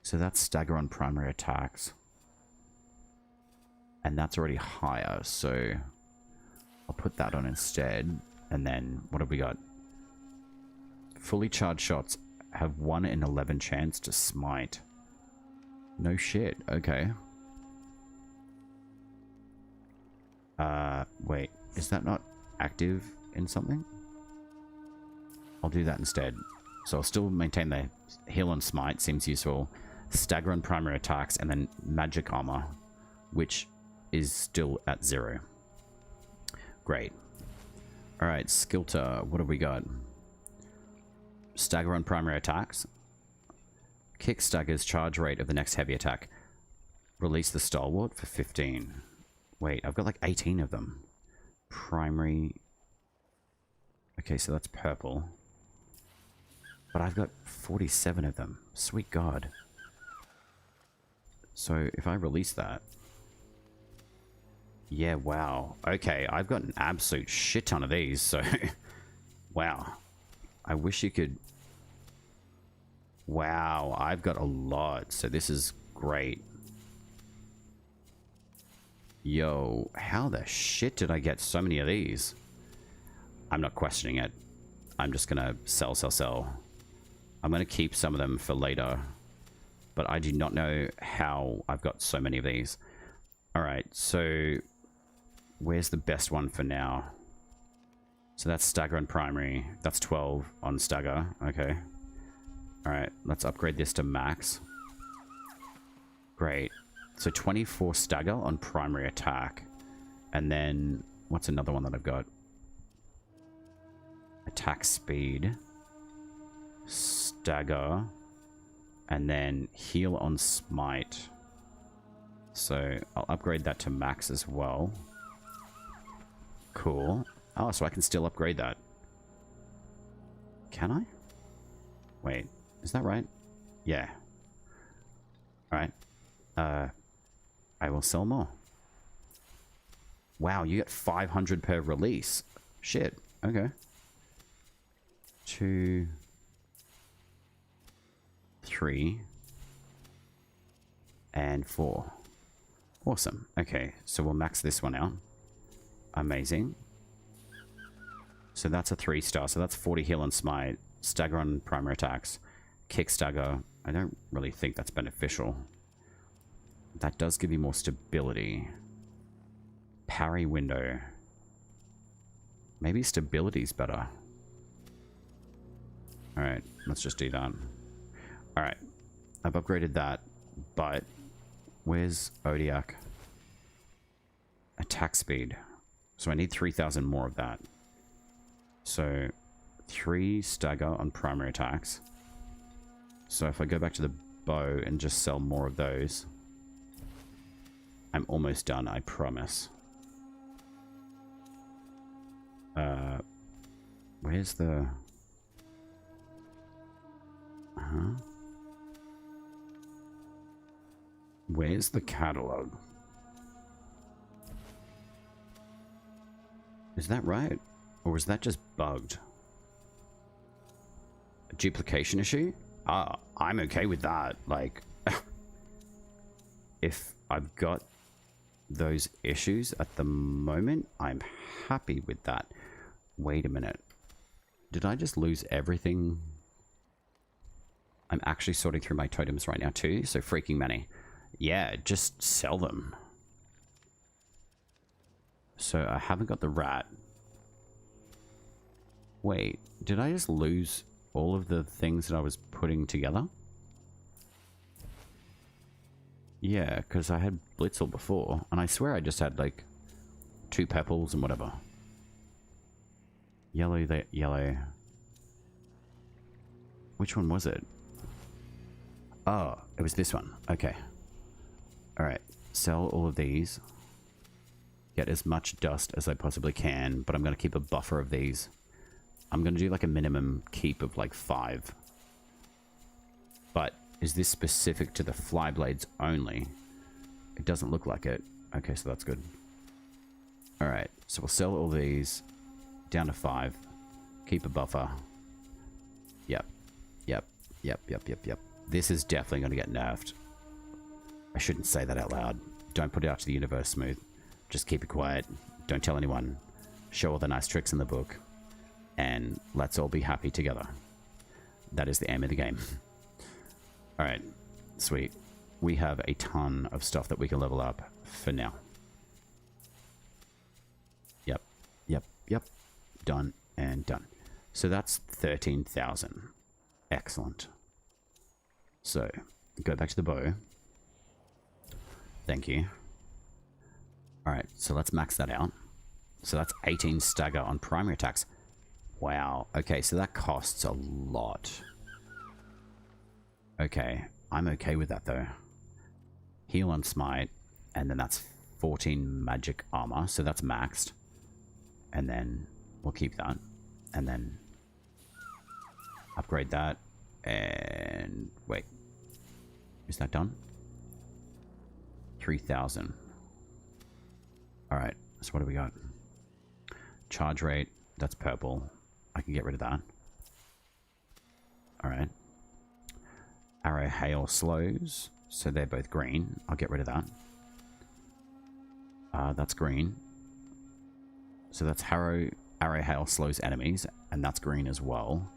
So that's stagger on primary attacks. And that's already higher, so I'll put that on instead. And then what have we got? Fully charged shots have 1 in 11 chance to smite. No shit. Okay. Wait, is that not active in something? I'll do that instead. So I'll still maintain the heal and smite, seems useful. Stagger on primary attacks, and then magic armor, which is still at 0. Great. Alright, Skilter, what have we got? Stagger on primary attacks. Kick staggers charge rate of the next heavy attack. Release the stalwart for 15. Wait, I've got like 18 of them. Primary. Okay, so that's purple. But I've got 47 of them. Sweet God. So if I release that. Yeah, wow. Okay, I've got an absolute shit ton of these, so... wow. I wish you could... Wow, I've got a lot, so this is great. Yo, how the shit did I get so many of these? I'm not questioning it. I'm just gonna sell, sell, sell. I'm gonna keep some of them for later. But I do not know how I've got so many of these. Alright, so... where's the best one for now? So that's stagger on primary. That's 12 on stagger. Okay. Alright, let's upgrade this to max. Great. So 24 stagger on primary attack. And then, what's another one that I've got? Attack speed. Stagger. And then heal on smite. So I'll upgrade that to max as well. Cool. Oh, so I can still upgrade that. Can I? Wait, is that right? Yeah. Alright. I will sell more. Wow, you get 500 per release. Shit. Okay. 2, 3, and 4. Awesome. Okay, so we'll max this one out. Amazing. So that's a 3-star. So that's 40 heal and smite. Stagger on primary attacks. Kick stagger. I don't really think that's beneficial. That does give you more stability. Parry window. Maybe stability's better. Alright, let's just do that. Alright, I've upgraded that, but where's Odiak? Attack speed. So I need 3,000 more of that. So 3 stagger on primary attacks. So if I go back to the bow and just sell more of those, I'm almost done, I promise. Where's the... Where's the catalog? Is that right? Or is that just bugged? A duplication issue? Ah, I'm okay with that. Like, if I've got those issues at the moment, I'm happy with that. Wait a minute. Did I just lose everything? I'm actually sorting through my totems right now too, so freaking many. Yeah, just sell them. So I haven't got the rat. Wait, did I just lose all of the things that I was putting together? Yeah, because I had Blitzel before, and I swear I just had like 2 purples and whatever. Yellow, yellow. Which one was it? Oh, it was this one. Okay. Alright, sell all of these. Get as much dust as I possibly can, but I'm going to keep a buffer of these. I'm going to do like a minimum keep of like 5. But is this specific to the fly blades only? It doesn't look like it. Okay, so that's good. Alright, so we'll sell all these down to 5. Keep a buffer. Yep. Yep. Yep, yep, yep, yep. This is definitely going to get nerfed. I shouldn't say that out loud. Don't put it out to the universe, Smooth. Just keep it quiet. Don't tell anyone. Show all the nice tricks in the book. And let's all be happy together. That is the aim of the game. Alright, sweet. We have a ton of stuff that we can level up for now. Yep, yep, yep. Done and done. So that's 13,000. Excellent. So, go back to the bow. Thank you. Alright, so let's max that out. So that's 18 stagger on primary attacks. Wow. Okay, so that costs a lot. Okay, I'm okay with that though. Heal on smite, and then that's 14 magic armor, so that's maxed. And then we'll keep that. And then upgrade that. And wait. Is that done? 3,000. Alright, so what do we got? Charge rate, that's purple. I can get rid of that. Alright. Arrow hail slows, so they're both green. I'll get rid of that. That's green. So that's arrow hail slows enemies, and that's green as well.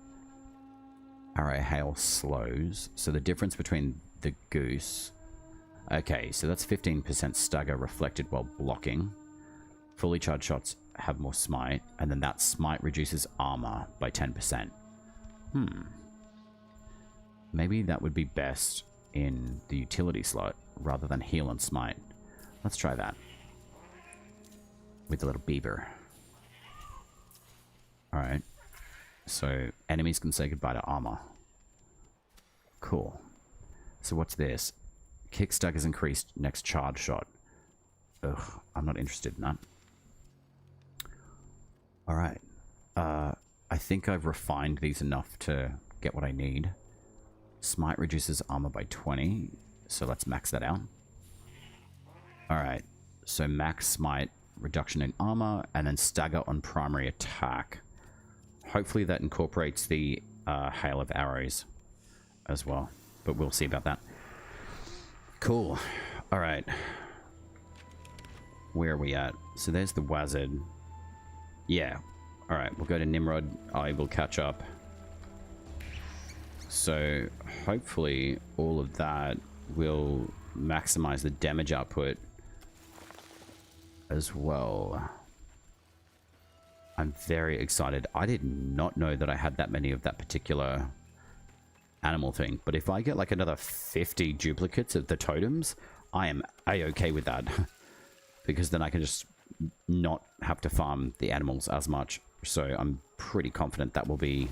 Arrow hail slows. So the difference between the goose... Okay, so that's 15% stagger reflected while blocking. Fully charged shots have more smite, and then that smite reduces armor by 10%. Maybe that would be best in the utility slot rather than heal and smite. Let's try that. With the little beaver. Alright. So, enemies can say goodbye to armor. Cool. So what's this? Kick staggers increased next charge shot. Ugh, I'm not interested in that. Alright. I think I've refined these enough to get what I need. Smite reduces armor by 20, so let's max that out. Alright, so max smite, reduction in armor, and then stagger on primary attack. Hopefully that incorporates the hail of arrows as well, but we'll see about that. Cool. Alright. Where are we at? So there's the wizard. Yeah. Alright, we'll go to Nimrod. I will catch up. So hopefully all of that will maximize the damage output as well. I'm very excited. I did not know that I had that many of that particular animal thing, but if I get like another 50 duplicates of the totems, I am a-okay with that. Because then I can just not have to farm the animals as much. So I'm pretty confident that will be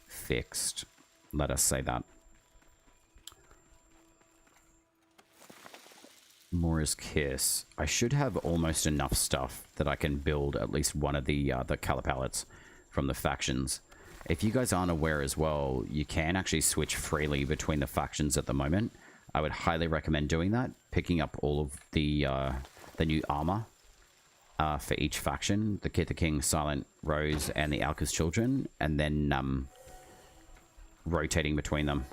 fixed. Let us say that. Mora's Kiss. I should have almost enough stuff that I can build at least one of the color palettes from the factions. If you guys aren't aware as well, you can actually switch freely between the factions at the moment. I would highly recommend doing that. Picking up all of the new armor for each faction. The Kith the King, Silent Rose, and the Alka's Children. And then rotating between them.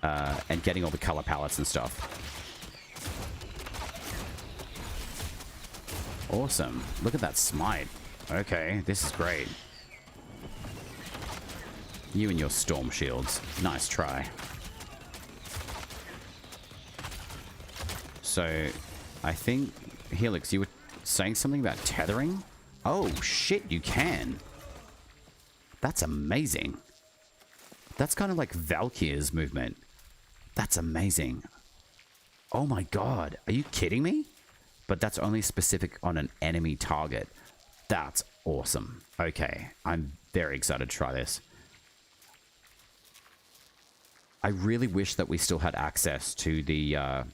And getting all the color palettes and stuff. Awesome. Look at that smite. Okay, this is great. You and your storm shields. Nice try. So, I think, Helix, you were saying something about tethering? Oh, shit, you can. That's amazing. That's kind of like Valkyr's movement. That's amazing. Oh my god, are you kidding me? But that's only specific on an enemy target. That's awesome. Okay, I'm very excited to try this. I really wish that we still had access to the...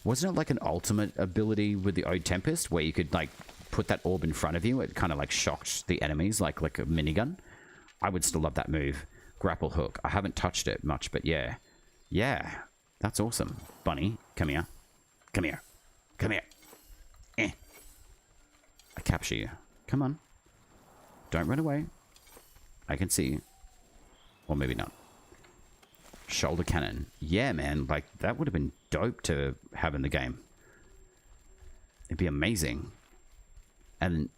wasn't it like an ultimate ability with the Ode Tempest where you could like put that orb in front of you? It kind of like shocked the enemies like a minigun. I would still love that move. Grapple hook. I haven't touched it much, but yeah. Yeah, that's awesome. Bunny, come here. Come here. Come here. Eh. I capture you. Come on. Don't run away. I can see you. Or maybe not. Shoulder cannon. Yeah, man. Like, that would have been dope to have in the game. It'd be amazing. And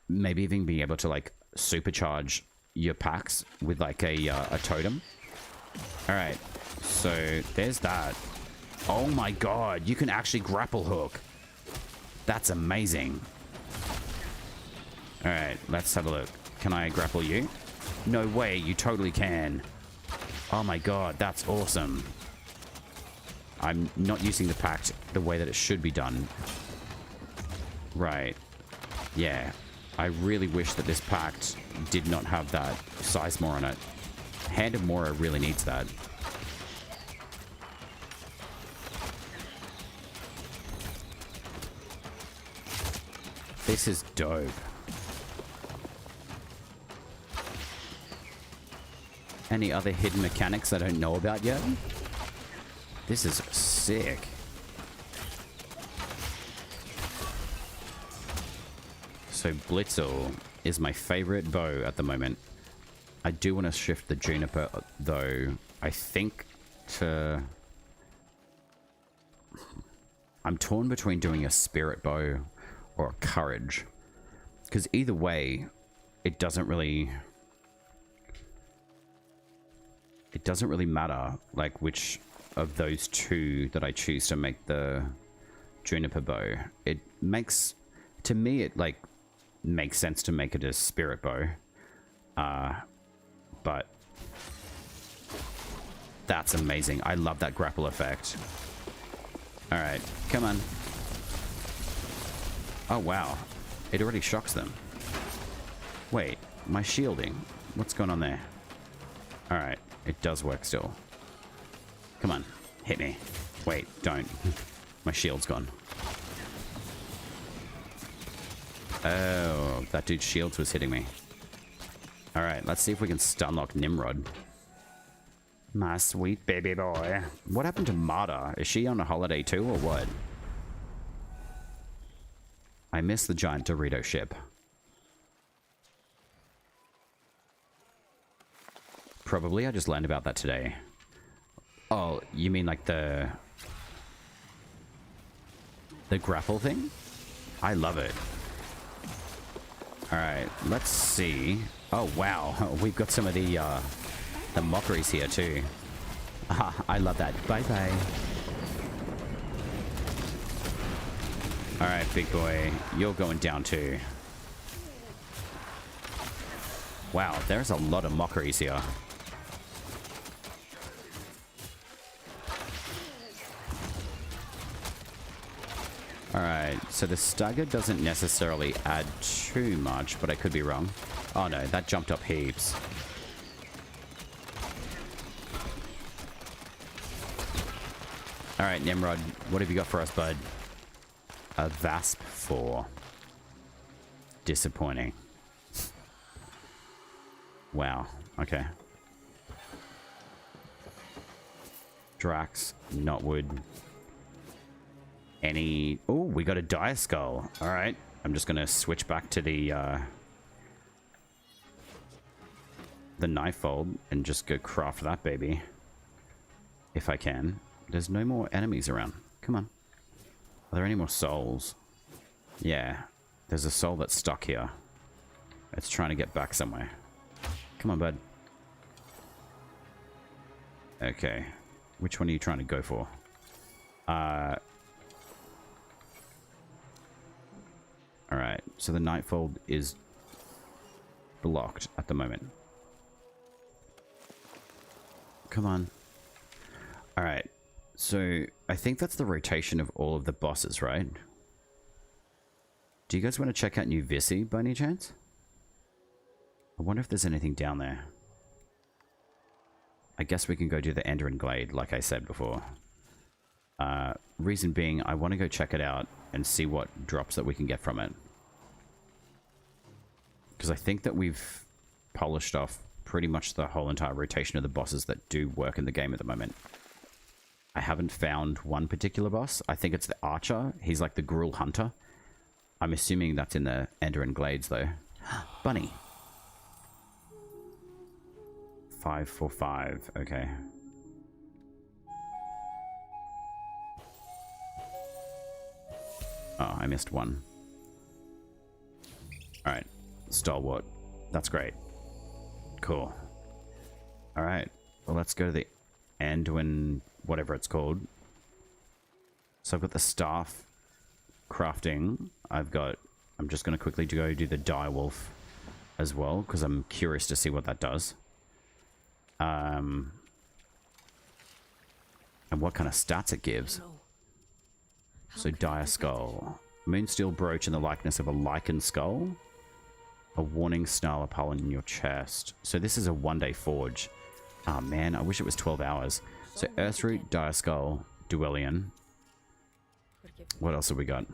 maybe even being able to, like, supercharge your packs with, like, a totem. Alright. So, there's that. Oh my god. You can actually grapple hook. That's amazing. Alright. Let's have a look. Can I grapple you? No way. You totally can. Oh my god, that's awesome. I'm not using the pact the way that it should be done. Right. Yeah. I really wish that this pact did not have that Sizemore on it. Hand of Mora really needs that. This is dope. Any other hidden mechanics I don't know about yet? This is sick. So Blitzel is my favorite bow at the moment. I do want to shift the Juniper though. I think to... I'm torn between doing a Spirit bow or a Courage. Because either way, it doesn't really matter, like, which of those two that I choose to make the Juniper bow. It makes, to me, it, like, makes sense to make it a Spirit bow. But that's amazing. I love that grapple effect. Alright, come on. Oh, wow. It already shocks them. Wait, my shielding. What's going on there? Alright. It does work still. Come on. Hit me. Wait, don't. My shield's gone. Oh, that dude's shields was hitting me. Alright, let's see if we can stunlock Nimrod. My sweet baby boy. What happened to Marta? Is she on a holiday too, or what? I miss the giant Dorito ship. Probably. I just learned about that today. Oh, you mean like the grapple thing? I love it. Alright, let's see. Oh, wow. We've got some of the mockeries here, too. I love that. Bye-bye. Alright, big boy. You're going down, too. Wow, there's a lot of mockeries here. Alright, so the stagger doesn't necessarily add too much, but I could be wrong. Oh no, that jumped up heaps. Alright, Nimrod, what have you got for us, bud? A Vasp 4. Disappointing. Wow, okay. Drax, not wood. Any... Oh, we got a Dire Skull. Alright, I'm just gonna switch back to the knife fold and just go craft that baby. If I can. There's no more enemies around. Come on. Are there any more souls? Yeah. There's a soul that's stuck here. It's trying to get back somewhere. Come on, bud. Okay. Which one are you trying to go for? Alright, so the Nightfold is blocked at the moment. Come on. Alright, so I think that's the rotation of all of the bosses, right? Do you guys want to check out New Visi by any chance? I wonder if there's anything down there. I guess we can go do the Enderin Glade, like I said before. Reason being, I want to go check it out and see what drops that we can get from it. Because I think that we've polished off pretty much the whole entire rotation of the bosses that do work in the game at the moment. I haven't found one particular boss. I think it's the Archer. He's like the Gruul Hunter. I'm assuming that's in the Enderin Glades, though. Bunny. 545. Okay. Oh, I missed one. Alright. Stalwart. That's great. Cool. Alright. Well, let's go to the Anduin, whatever it's called. So I've got the staff crafting. I'm just going to quickly go do the direwolf as well, because I'm curious to see what that does. And what kind of stats it gives. So dire skull. Moonsteel brooch in the likeness of a lichen skull. A warning snarl upon in your chest. So this is a one-day forge. Oh man, I wish it was 12 hours. So Earthroot, dire skull, Duelian. What else have we got?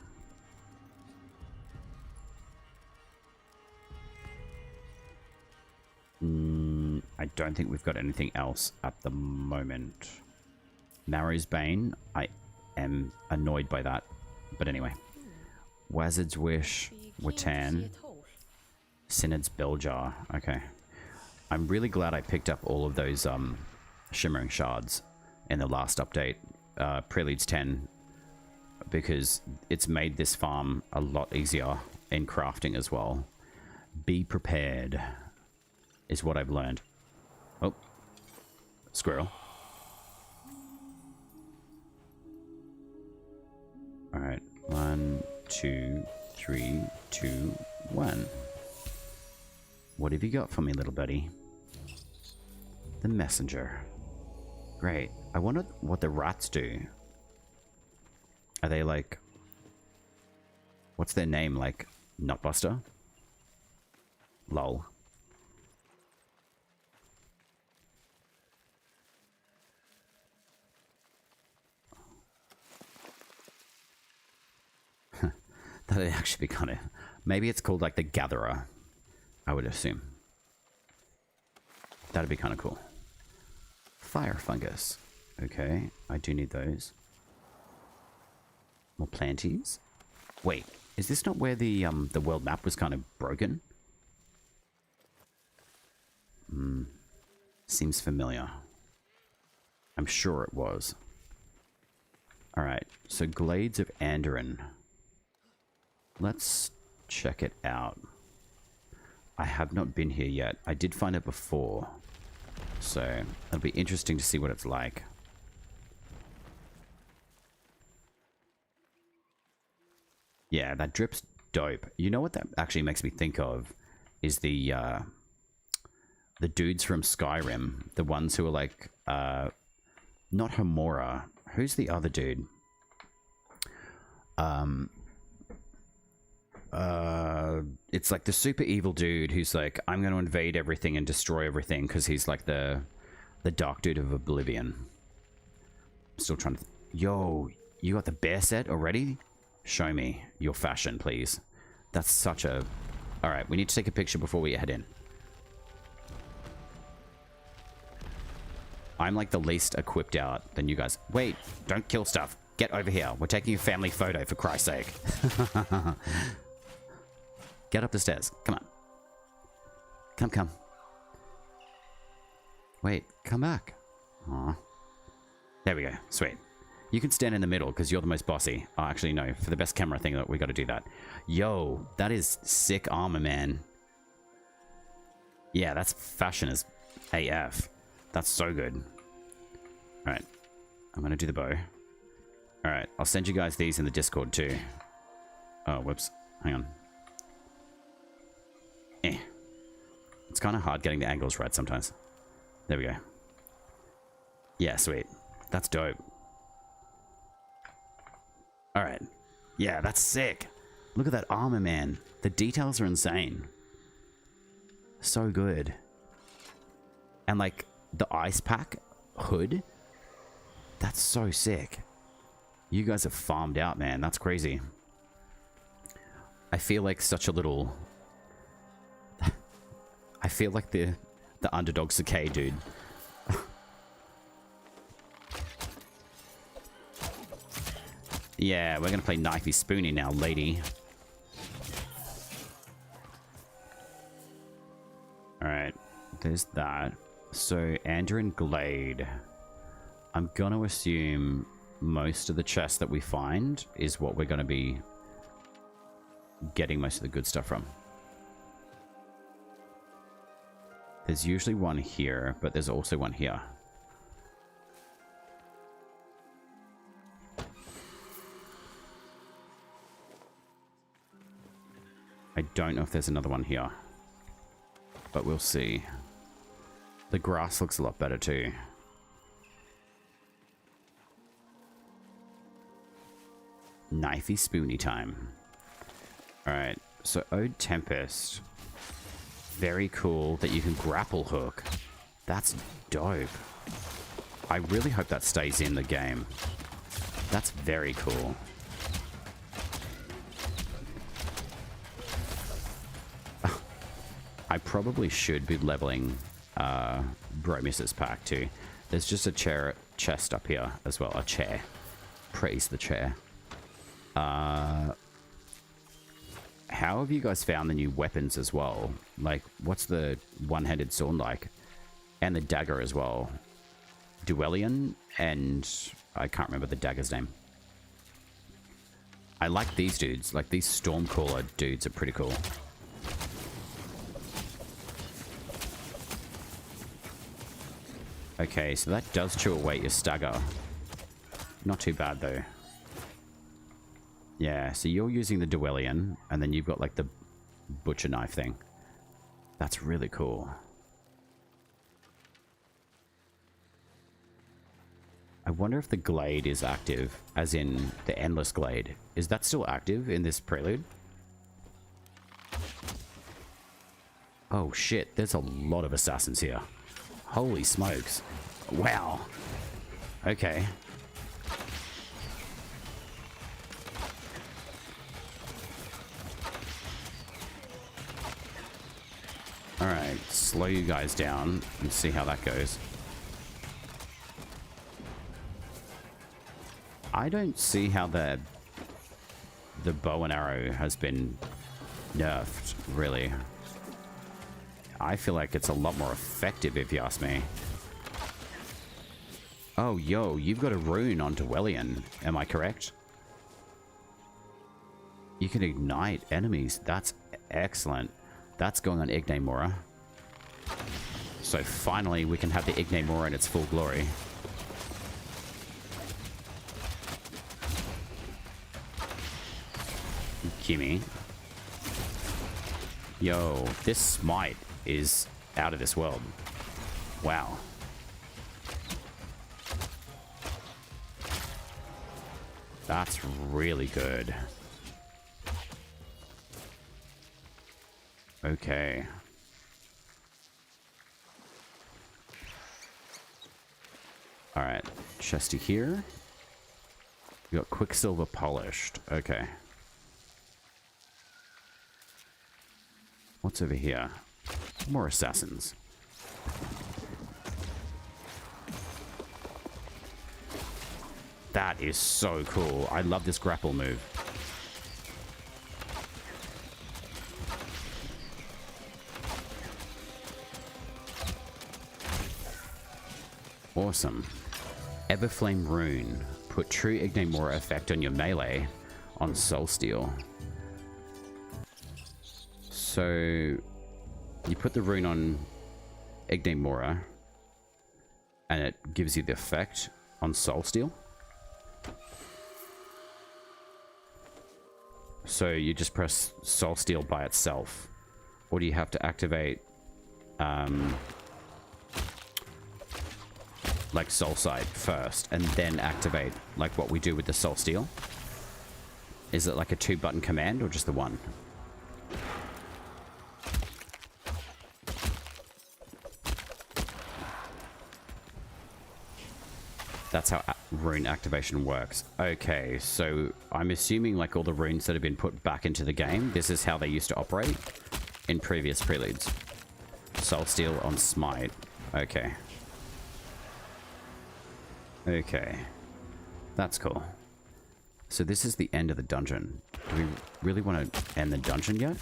I don't think we've got anything else at the moment. Marrow's Bane, I am annoyed by that. But anyway. Wazard's Wish, Watan. Synod's Belljar. Okay. I'm really glad I picked up all of those Shimmering Shards in the last update. Preludes 10. Because it's made this farm a lot easier in crafting as well. Be prepared is what I've learned. Oh. Squirrel. Alright. 1, 2, 3, 2, 1. What have you got for me, little buddy? The messenger. Great. I wonder what the rats do. Are they like... What's their name? Like, Nutbuster? Lol. That'd actually be kind of... Maybe it's called like the Gatherer, I would assume. That'd be kind of cool. Fire fungus. Okay, I do need those. More planties. Wait, is this not where the world map was kind of broken? Seems familiar. I'm sure it was. Alright, so Glades of Anderin. Let's check it out. I have not been here yet. I did find it before. So, it'll be interesting to see what it's like. Yeah, that drip's dope. You know what that actually makes me think of? Is the dudes from Skyrim. The ones who are like, not Homura. Who's the other dude? It's like the super evil dude who's like, I'm going to invade everything and destroy everything because he's like the dark dude of Oblivion. I'm still trying to... Yo, you got the bear set already? Show me your fashion, please. That's such a... Alright, we need to take a picture before we head in. I'm like the least equipped out than you guys. Wait, don't kill stuff. Get over here. We're taking a family photo, for Christ's sake. Get up the stairs. Come on. Come. Wait, come back. Aw. There we go. Sweet. You can stand in the middle because you're the most bossy. Oh, actually, no. For the best camera thing, we got to do that. Yo, that is sick armor, man. Yeah, that's fashion as AF. That's so good. Alright. I'm going to do the bow. Alright, I'll send you guys these in the Discord too. Oh, whoops. Hang on. It's kind of hard getting the angles right sometimes. There we go. Yeah, sweet. That's dope. Alright. Yeah, that's sick. Look at that armor, man. The details are insane. So good. And like the ice pack hood. That's so sick. You guys have farmed out, man. That's crazy. I feel like such a little... I feel like the underdog Sakei, dude. Yeah, we're gonna play Knifey Spoony now, lady. Alright, there's that. So, Andrin Glade. I'm gonna assume most of the chests that we find is what we're gonna be getting most of the good stuff from. There's usually one here, but there's also one here. I don't know if there's another one here, but we'll see. The grass looks a lot better too. Knifey Spoony time. Alright, so Ode Tempest. Very cool that you can grapple hook. That's dope. I really hope that stays in the game. That's very cool. I probably should be leveling Bromius Pact too. There's just a chest up here as well. A chair. Praise the chair. How have you guys found the new weapons as well? Like, what's the one-handed sword like? And the dagger as well. Duelian, and I can't remember the dagger's name. I like these dudes. Like, these Stormcaller dudes are pretty cool. Okay, so that does chew away your stagger. Not too bad, though. Yeah, so you're using the Duelian, and then you've got, like, the butcher knife thing. That's really cool. I wonder if the Glade is active, as in the Endless Glade. Is that still active in this Prelude? Oh, shit, there's a lot of assassins here. Holy smokes. Wow. Okay. Alright, slow you guys down and see how that goes. I don't see how the bow and arrow has been nerfed, really. I feel like it's a lot more effective, if you ask me. Oh, yo, you've got a rune on Duelian. Am I correct? You can ignite enemies. That's excellent. That's going on Igne Mora. So finally, we can have the Igne Mora in its full glory. Gimme. Yo, this smite is out of this world. Wow. That's really good. Okay. Alright, chesty here. We got Quicksilver polished. Okay. What's over here? More assassins. That is so cool. I love this grapple move. Awesome. Everflame Rune. Put true Igne Mora effect on your melee on Soulsteel. So you put the rune on Igne Mora and it gives you the effect on Soulsteel. So you just press Soulsteel by itself, or do you have to activate like Soul Sight first, and then activate like what we do with the Soul Steel? Is it like a 2-button command or just the one? That's how rune activation works. Okay, so I'm assuming like all the runes that have been put back into the game, this is how they used to operate in previous Preludes. Soul Steel on Smite. Okay. Okay. That's cool. So this is the end of the dungeon. Do we really want to end the dungeon yet?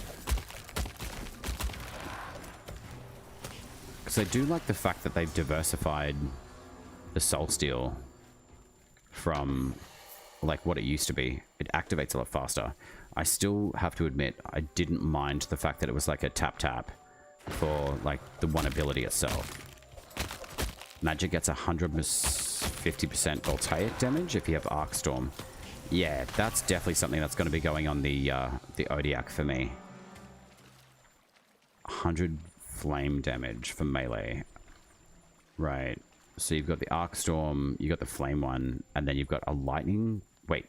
Because I do like the fact that they've diversified the Soul Steel from like what it used to be. It activates a lot faster. I still have to admit I didn't mind the fact that it was like a tap for like the one ability itself. Magic gets 150% voltaic damage if you have Arc Storm. Yeah, that's definitely something that's going to be going on the Odiac for me. 100 flame damage for melee. Right. So you've got the Arc Storm, you've got the flame one, and then you've got a lightning... Wait.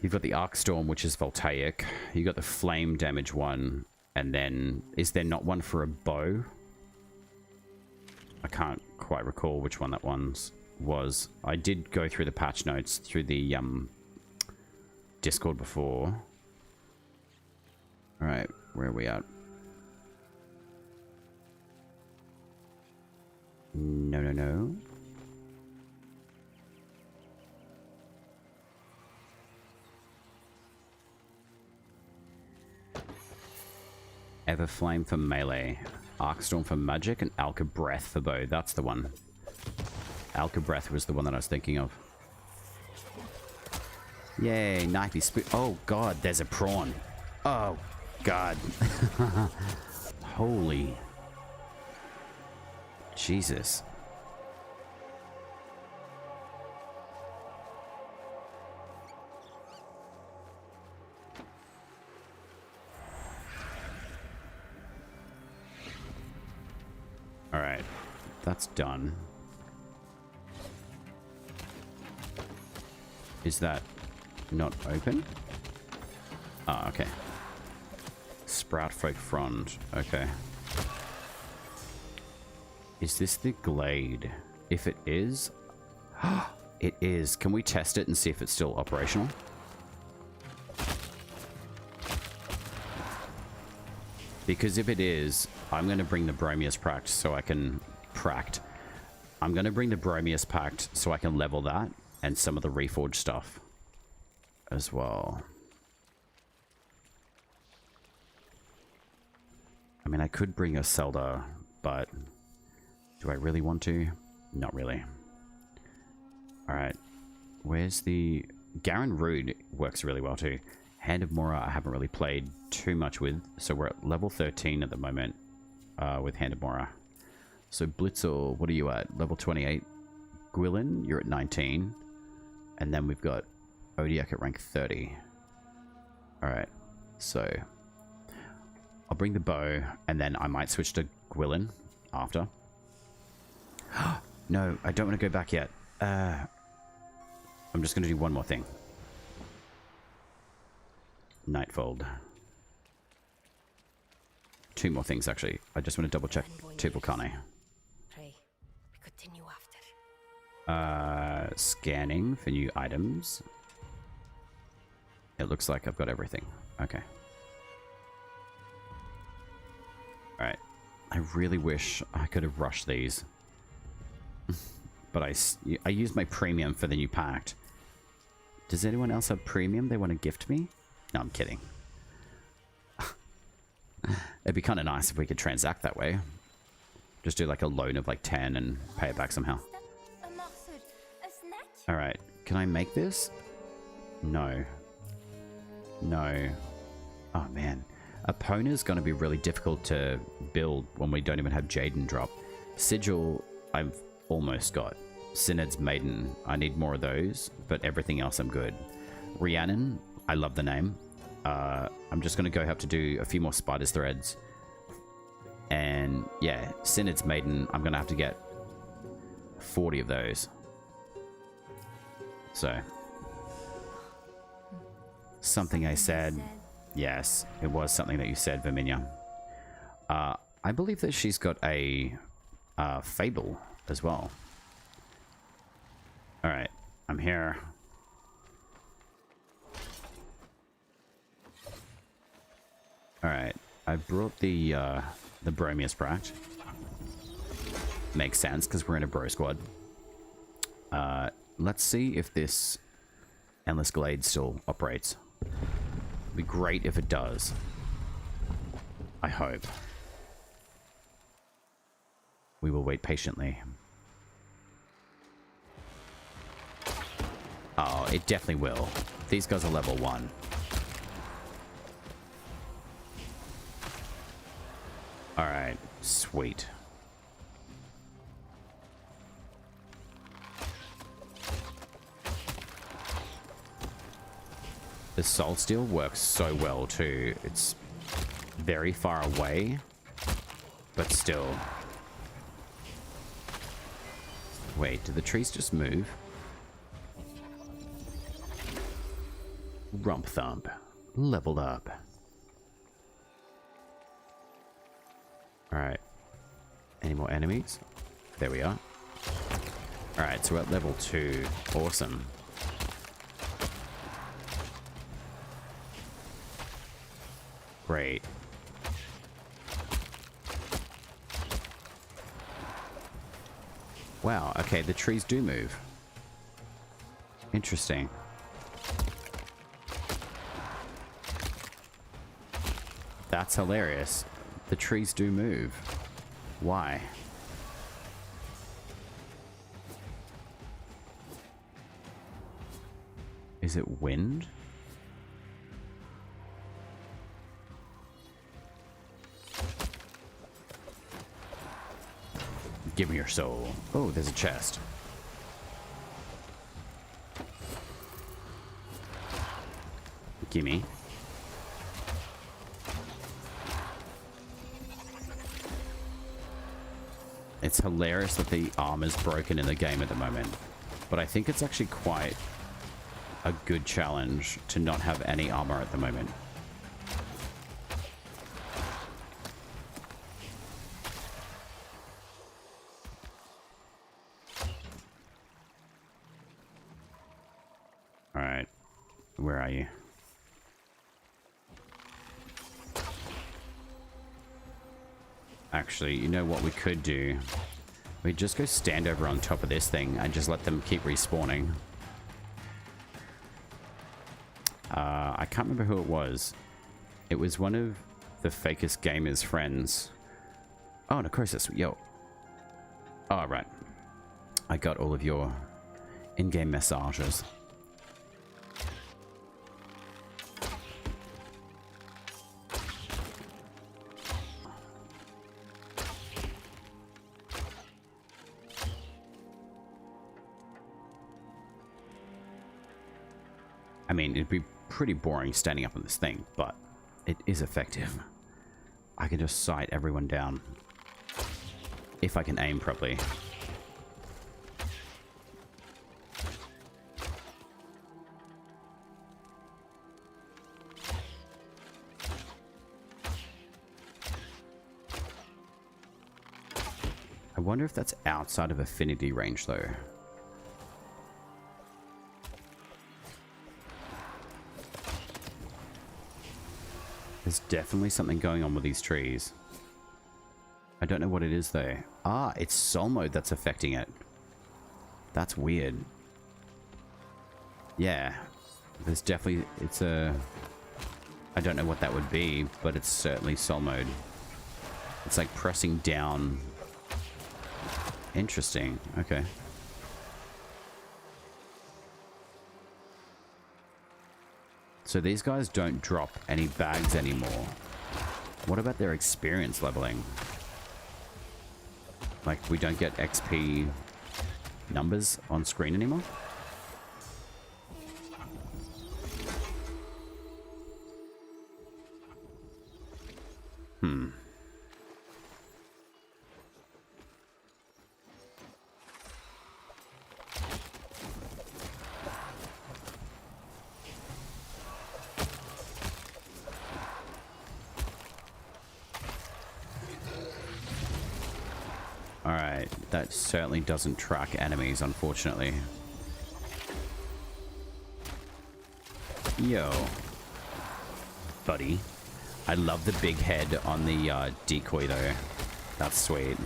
You've got the Arc Storm, which is voltaic. You've got the flame damage one, and then... Is there not one for a bow? I can't quite recall which one that was. I did go through the patch notes through the Discord before. Alright, where are we at? No. Everflame for melee, Arcstorm for magic, and Alka Breath for bow. That's the one. Alka Breath was the one that I was thinking of. Yay, knifey spoon. Oh god, there's a prawn. Oh god. Holy. Jesus. Alright, that's done. Is that not open? Ah, okay. Sprout Folk Frond, okay. Is this the Glade? If it is... it is. Can we test it and see if it's still operational? Because if it is, I'm going to bring the Bromius Pact so I can... I'm going to bring the Bromius Pact so I can level that and some of the Reforged stuff as well. I mean, I could bring a Zelda, but... Do I really want to? Not really. Alright. Where's the... Garen Rude works really well too. Hand of Mora I haven't really played too much with. So we're at level 13 at the moment with Hand of Mora. So Blitzel, what are you at? Level 28. Gwilyn, you're at 19. And then we've got Odiak at rank 30. Alright. So I'll bring the bow and then I might switch to Gwilyn after. No, I don't want to go back yet. I'm just going to do one more thing. Nightfold. Two more things, actually. I just want to double check two Volcani. Pray, we continue after. Scanning for new items. It looks like I've got everything. Okay. Alright. I really wish I could have rushed these. But I used my premium for the new pact. Does anyone else have premium they want to gift me? No, I'm kidding. It'd be kind of nice if we could transact that way. Just do like a loan of like 10 and pay it back somehow. Alright, can I make this? No. No. Oh man. Epona's going to be really difficult to build when we don't even have Jaden drop. Sigil, I've almost got. Synod's Maiden, I need more of those, but everything else I'm good. Rhiannon, I love the name. I'm just going to go have to do a few more Spider's Threads And yeah, Synod's Maiden, I'm gonna have to get 40 of those. So, something I said. Yes, it was something that you said, Verminia. I believe that she's got a Fable as well. Alright, I'm here. Alright, I brought the Bromius Pact. Makes sense, because we're in a bro squad. Let's see if this Endless Glade still operates. It'd be great if it does. I hope. We will wait patiently. Oh, it definitely will. These guys are level 1. Alright, sweet. The Soul Steel works so well too. It's very far away, but still. Wait, do the trees just move? Rump Thump. Leveled up. Alright. Any more enemies? There we are. Alright, so we're at level 2. Awesome. Great. Wow, okay, the trees do move. Interesting. That's hilarious. The trees do move. Why? Is it wind? Give me your soul. Oh, there's a chest. Gimme. It's hilarious that the armor's broken in the game at the moment, but I think it's actually quite a good challenge to not have any armor at the moment. Alright, where are you? Actually, you know what we could do? We just go stand over on top of this thing and just let them keep respawning. I can't remember who it was. It was one of the Fakest Gamer's friends. Oh, Necrosis, yo. Oh, right. I got all of your in-game messages. I mean, it'd be pretty boring standing up on this thing, but it is effective. I can just sight everyone down. If I can aim properly. I wonder if that's outside of affinity range, though. There's definitely something going on with these trees. I don't know what it is, though. Ah, it's soul mode that's affecting it. That's weird. Yeah. There's definitely... It's a... I don't know what that would be, but it's certainly soul mode. It's like pressing down. Interesting. Okay. So these guys don't drop any bags anymore. What about their experience leveling? Like, we don't get XP numbers on screen anymore? that certainly doesn't track enemies, unfortunately. Yo. Buddy. I love the big head on the decoy, though. That's sweet.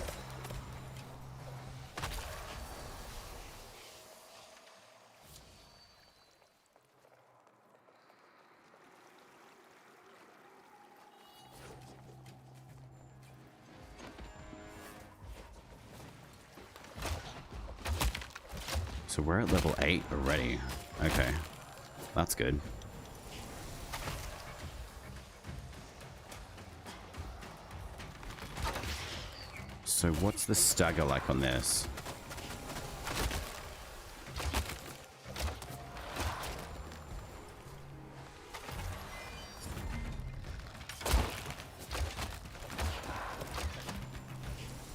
So we're at level 8 already. Okay. That's good. So what's the stagger like on this?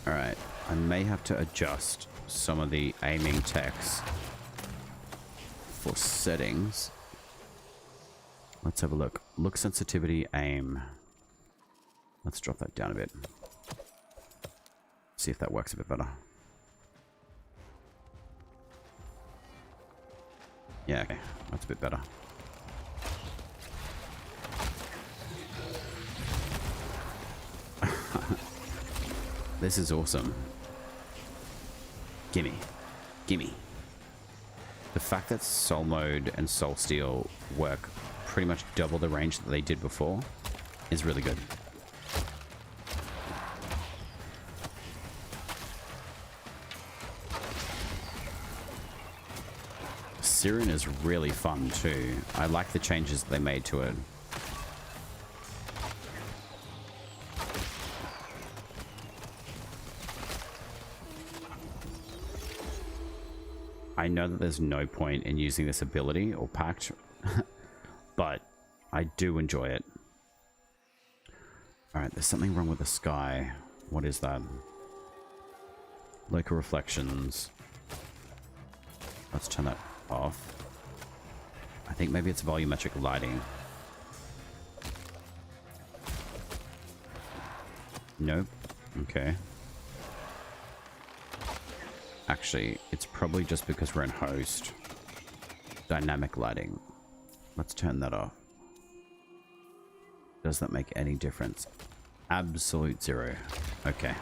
Alright, I may have to adjust some of the aiming text for settings. Let's have a look. Look sensitivity, aim. Let's drop that down a bit. See if that works a bit better. Yeah, okay. That's a bit better. This is awesome. Gimme. Gimme. The fact that Soul Mode and Soul Steel work pretty much double the range that they did before is really good. Siren is really fun too. I like the changes that they made to it. I know that there's no point in using this ability or pact, but I do enjoy it. Alright, there's something wrong with the sky. What is that? Local reflections. Let's turn that off. I think maybe it's volumetric lighting. Nope. Okay. Actually, it's probably just because we're in host. Dynamic lighting. Let's turn that off. Does that make any difference? Absolute zero. Okay.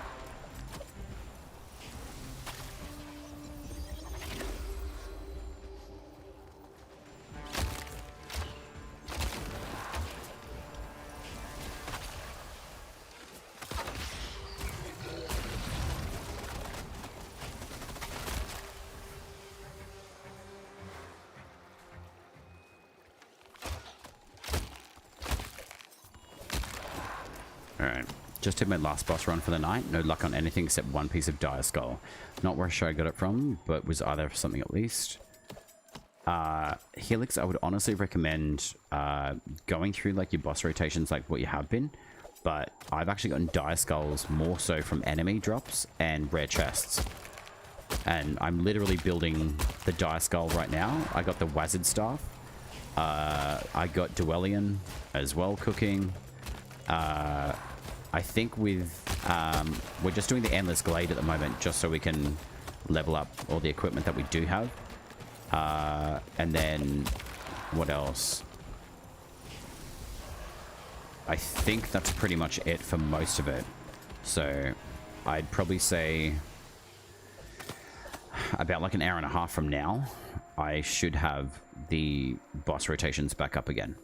Alright, just did my last boss run for the night. No luck on anything except one piece of Dire Skull. Not where sure I got it from, but was either something at least. Helix, I would honestly recommend going through like your boss rotations like what you have been. But I've actually gotten Dire Skulls more so from enemy drops and rare chests. And I'm literally building the Dire Skull right now. I got the Wazard Staff. I got Duelian as well cooking. I think with we're just doing the Endless Glade at the moment just so we can level up all the equipment that we do have. And then what else? I think that's pretty much it for most of it. So I'd probably say about like an hour and a half from now, I should have the boss rotations back up again,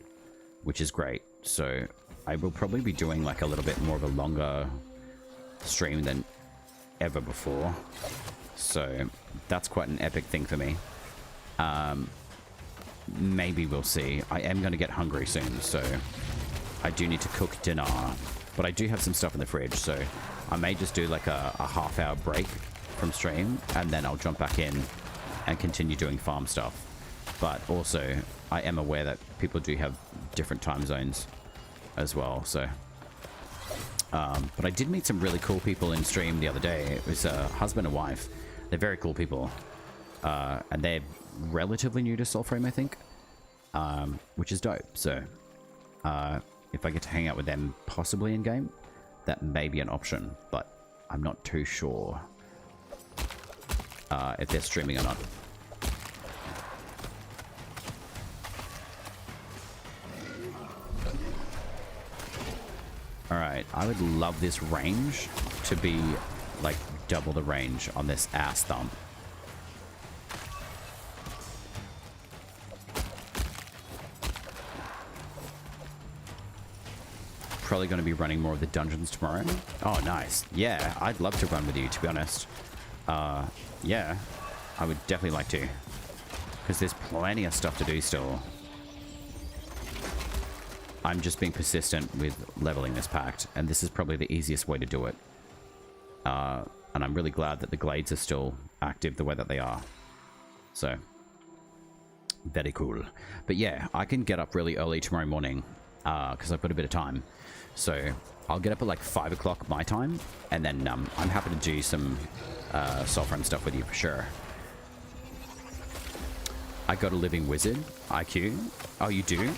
which is great. So I will probably be doing like a little bit more of a longer stream than ever before. So that's quite an epic thing for me. Maybe we'll see. I am going to get hungry soon, so I do need to cook dinner. But I do have some stuff in the fridge, so I may just do like a half-hour break from stream, and then I'll jump back in and continue doing farm stuff. But also, I am aware that people do have different time zones as well, so but I did meet some really cool people in stream the other day. It was a husband and wife. They're very cool people, and they're relatively new to Soulframe, I think, which is dope. So if I get to hang out with them possibly in game, that may be an option, but I'm not too sure. if they're streaming or not. Alright, I would love this range to be like double the range on this ass thump. Probably going to be running more of the dungeons tomorrow. Oh, nice. Yeah, I'd love to run with you, to be honest. Yeah, I would definitely like to. Because there's plenty of stuff to do still. I'm just being persistent with leveling this pact, and this is probably the easiest way to do it. And I'm really glad that the glades are still active the way that they are. So, very cool. But yeah, I can get up really early tomorrow morning, because I've got a bit of time. So, I'll get up at like 5 o'clock my time, and then I'm happy to do some Soulframe stuff with you for sure. I got a living wizard, IQ. Oh, you do?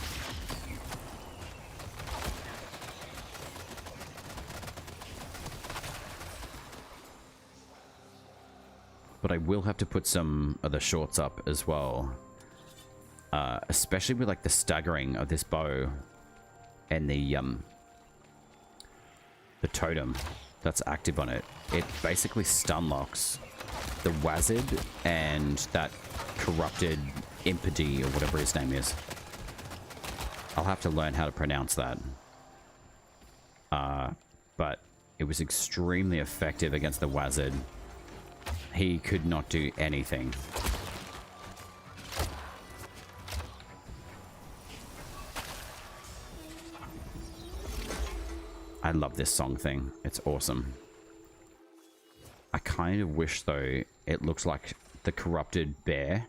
But I will have to put some of the shorts up as well. Especially with like the staggering of this bow and the totem that's active on it. It basically stun locks the wizard and that corrupted impedy or whatever his name is. I'll have to learn how to pronounce that. But it was extremely effective against the wizard. He could not do anything. I love this song thing. It's awesome. I kind of wish, though, it looks like the corrupted bear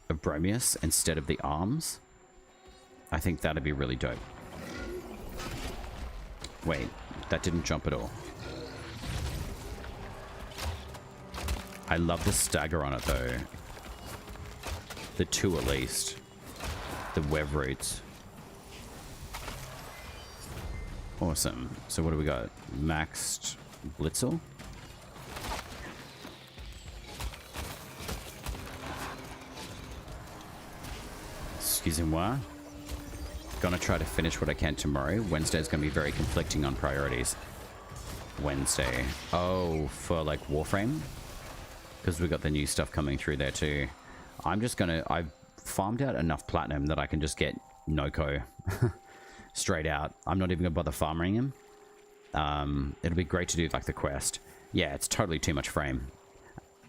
of Bromius instead of the arms. I think that'd be really dope. Wait, that didn't jump at all. I love the stagger on it, though. The two, at least. The web roots. Awesome. So what do we got? Maxed Blitzel. Excusez-moi. Gonna try to finish what I can tomorrow. Wednesday's gonna be very conflicting on priorities. Wednesday. Oh, for like Warframe? Because we got the new stuff coming through there too. I've farmed out enough platinum that I can just get Noko straight out. I'm not even gonna bother farming him. It'll be great to do like the quest. Yeah, it's totally too much frame.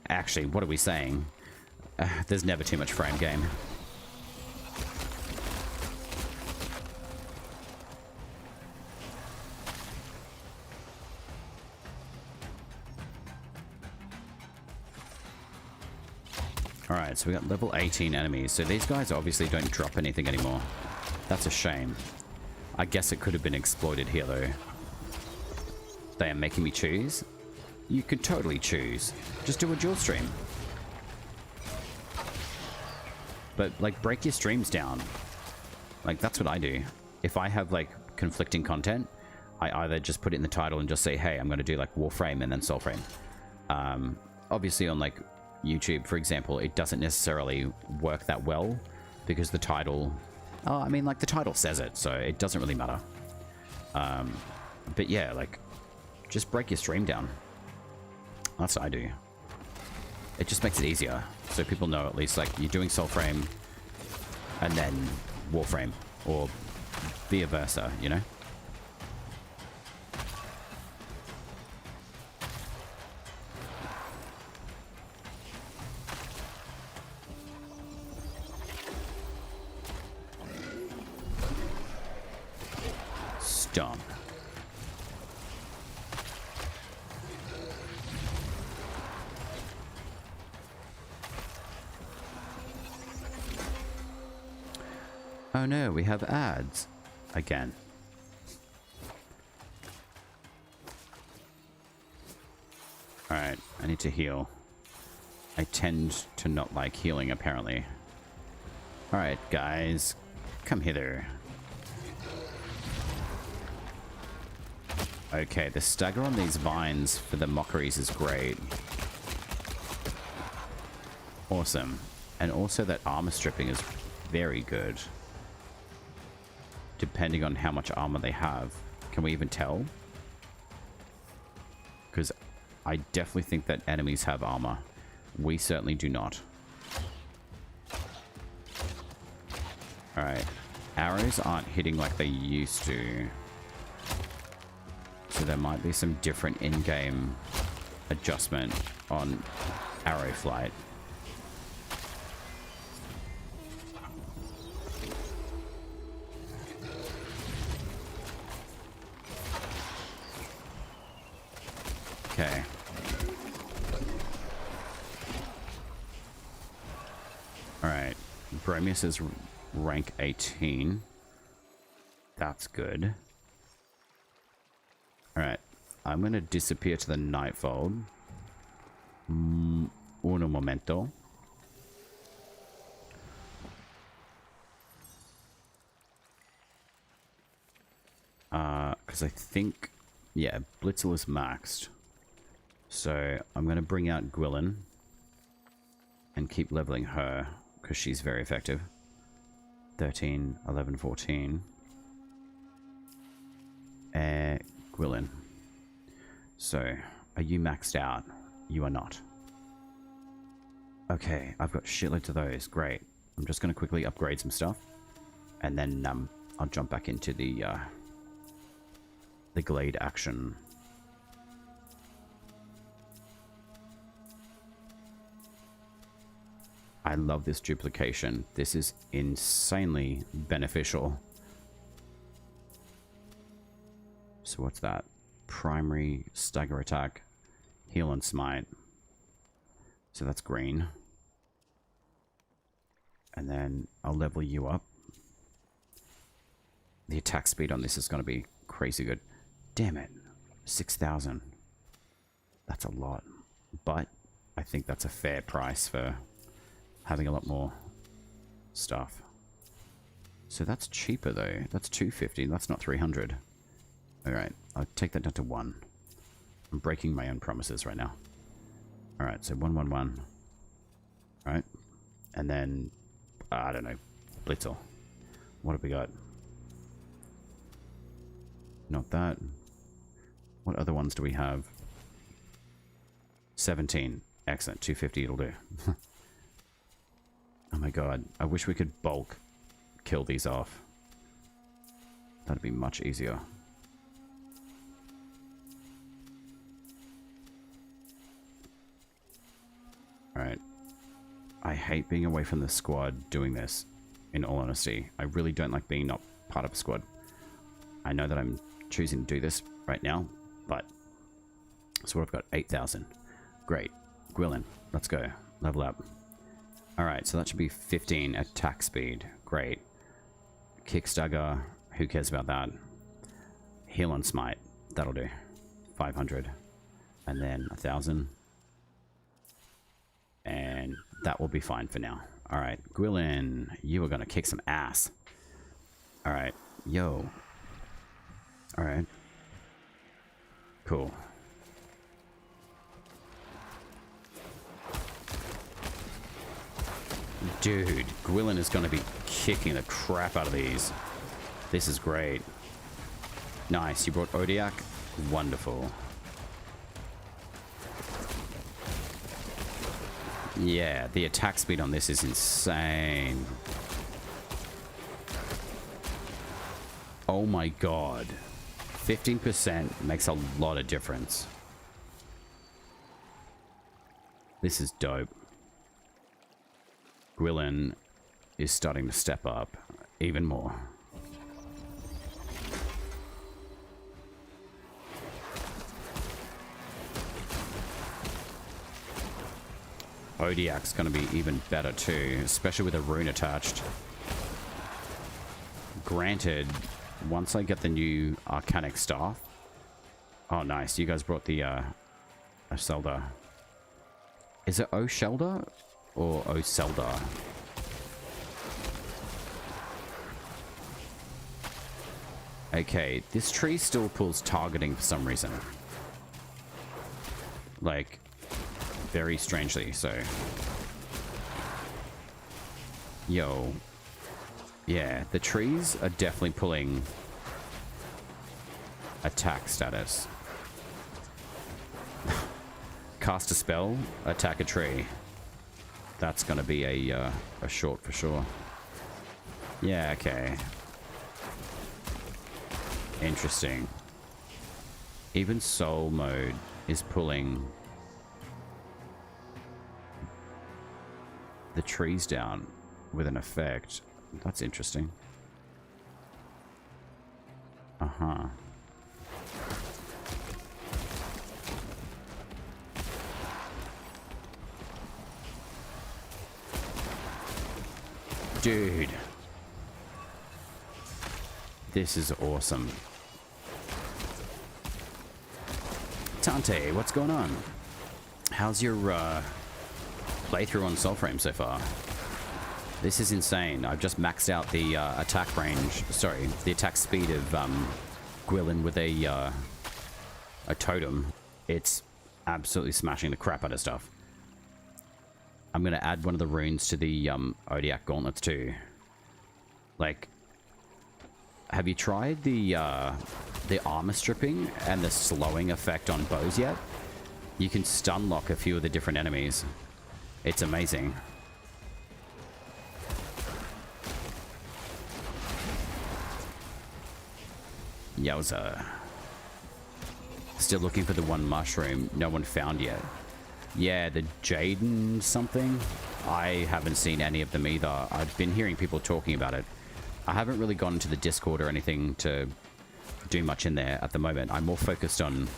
Actually, what are we saying? There's never too much frame game. Alright, so we got level 18 enemies. So these guys obviously don't drop anything anymore. That's a shame. I guess it could have been exploited here, though. They are making me choose. You could totally choose. Just do a dual stream. But, like, break your streams down. Like, that's what I do. If I have, like, conflicting content, I either just put it in the title and just say, hey, I'm going to do, like, Warframe and then Soulframe. Obviously on, like, YouTube, for example, it doesn't necessarily work that well because the title... Oh, I mean, like, the title says it, so it doesn't really matter. But yeah, like, just break your stream down. That's what I do. It just makes it easier, so people know at least, like, you're doing Soulframe and then Warframe, or vice versa, you know? Stomp. Oh no, we have ads again. Alright, I need to heal. I tend to not like healing, apparently. Alright, guys, come hither. Okay, the stagger on these vines for the mockeries is great. Awesome. And also that armor stripping is very good. Depending on how much armor they have. Can we even tell? Because I definitely think that enemies have armor. We certainly do not. Alright. Arrows aren't hitting like they used to. So there might be some different in-game adjustment on arrow flight. Okay. Alright. Bromius is rank 18. That's good. Alright. I'm going to disappear to the Nightfold. Uno momento. Because I think... Yeah, Blitzel is maxed. So I'm going to bring out Gwillin. And keep leveling her. Because she's very effective. 13, 11, 14. Gwillin. So, are you maxed out? You are not. Okay, I've got shitloads of those. Great. I'm just going to quickly upgrade some stuff. And then I'll jump back into the Glade action. I love this duplication. This is insanely beneficial. So what's that? Primary, stagger attack, heal and smite. So that's green. And then I'll level you up. The attack speed on this is going to be crazy good. Damn it. 6,000. That's a lot. But I think that's a fair price for having a lot more stuff. So that's cheaper though. That's 250. That's not 300. Alright, I'll take that down to 1. I'm breaking my own promises right now. Alright, so 111. Alright. And then, I don't know, Blitzel. What have we got? Not that. What other ones do we have? 17. Excellent. 250 it'll do. Oh my god. I wish we could bulk kill these off. That'd be much easier. Alright. I hate being away from the squad doing this, in all honesty. I really don't like being not part of a squad. I know that I'm choosing to do this right now, but... So what I've got? 8,000. Great. Gwillin, let's go. Level up. Alright, so that should be 15 attack speed. Great. Kick stagger. Who cares about that? Heal and smite. That'll do. 500. And then 1,000. And that will be fine for now. Alright, Gwillin, you are going to kick some ass. Alright, yo. Alright. Cool. Dude, Gwillin is going to be kicking the crap out of these. This is great. Nice, you brought Odiak. Wonderful. Yeah, the attack speed on this is insane. Oh my god. 15% makes a lot of difference. This is dope. Gwillin is starting to step up even more. Odiak's going to be even better too, especially with a rune attached. Granted, once I get the new Arcanic Staff... Oh, nice. You guys brought the Oselda. Is it Oshelda or Oselda? Okay, this tree still pulls targeting for some reason. Like... very strangely, so Yo. Yeah, the trees are definitely pulling attack status. Cast a spell, attack a tree. That's gonna be a short for sure. Yeah, okay. Interesting. Even soul mode is pulling the trees down with an effect. That's interesting. Uh-huh. Dude. This is awesome. Tante, what's going on? How's your playthrough on Soulframe so far? This is insane. I've just maxed out the attack range, sorry, the attack speed of Gwillin with a totem. It's absolutely smashing the crap out of stuff. I'm going to add one of the runes to the Odiac gauntlets too. Like, have you tried the armor stripping and the slowing effect on bows yet? You can stun lock a few of the different enemies. It's amazing. Yowza. Still looking for the one mushroom no one found yet. Yeah, the Jaden something. I haven't seen any of them either. I've been hearing people talking about it. I haven't really gone into the Discord or anything to do much in there at the moment. I'm more focused on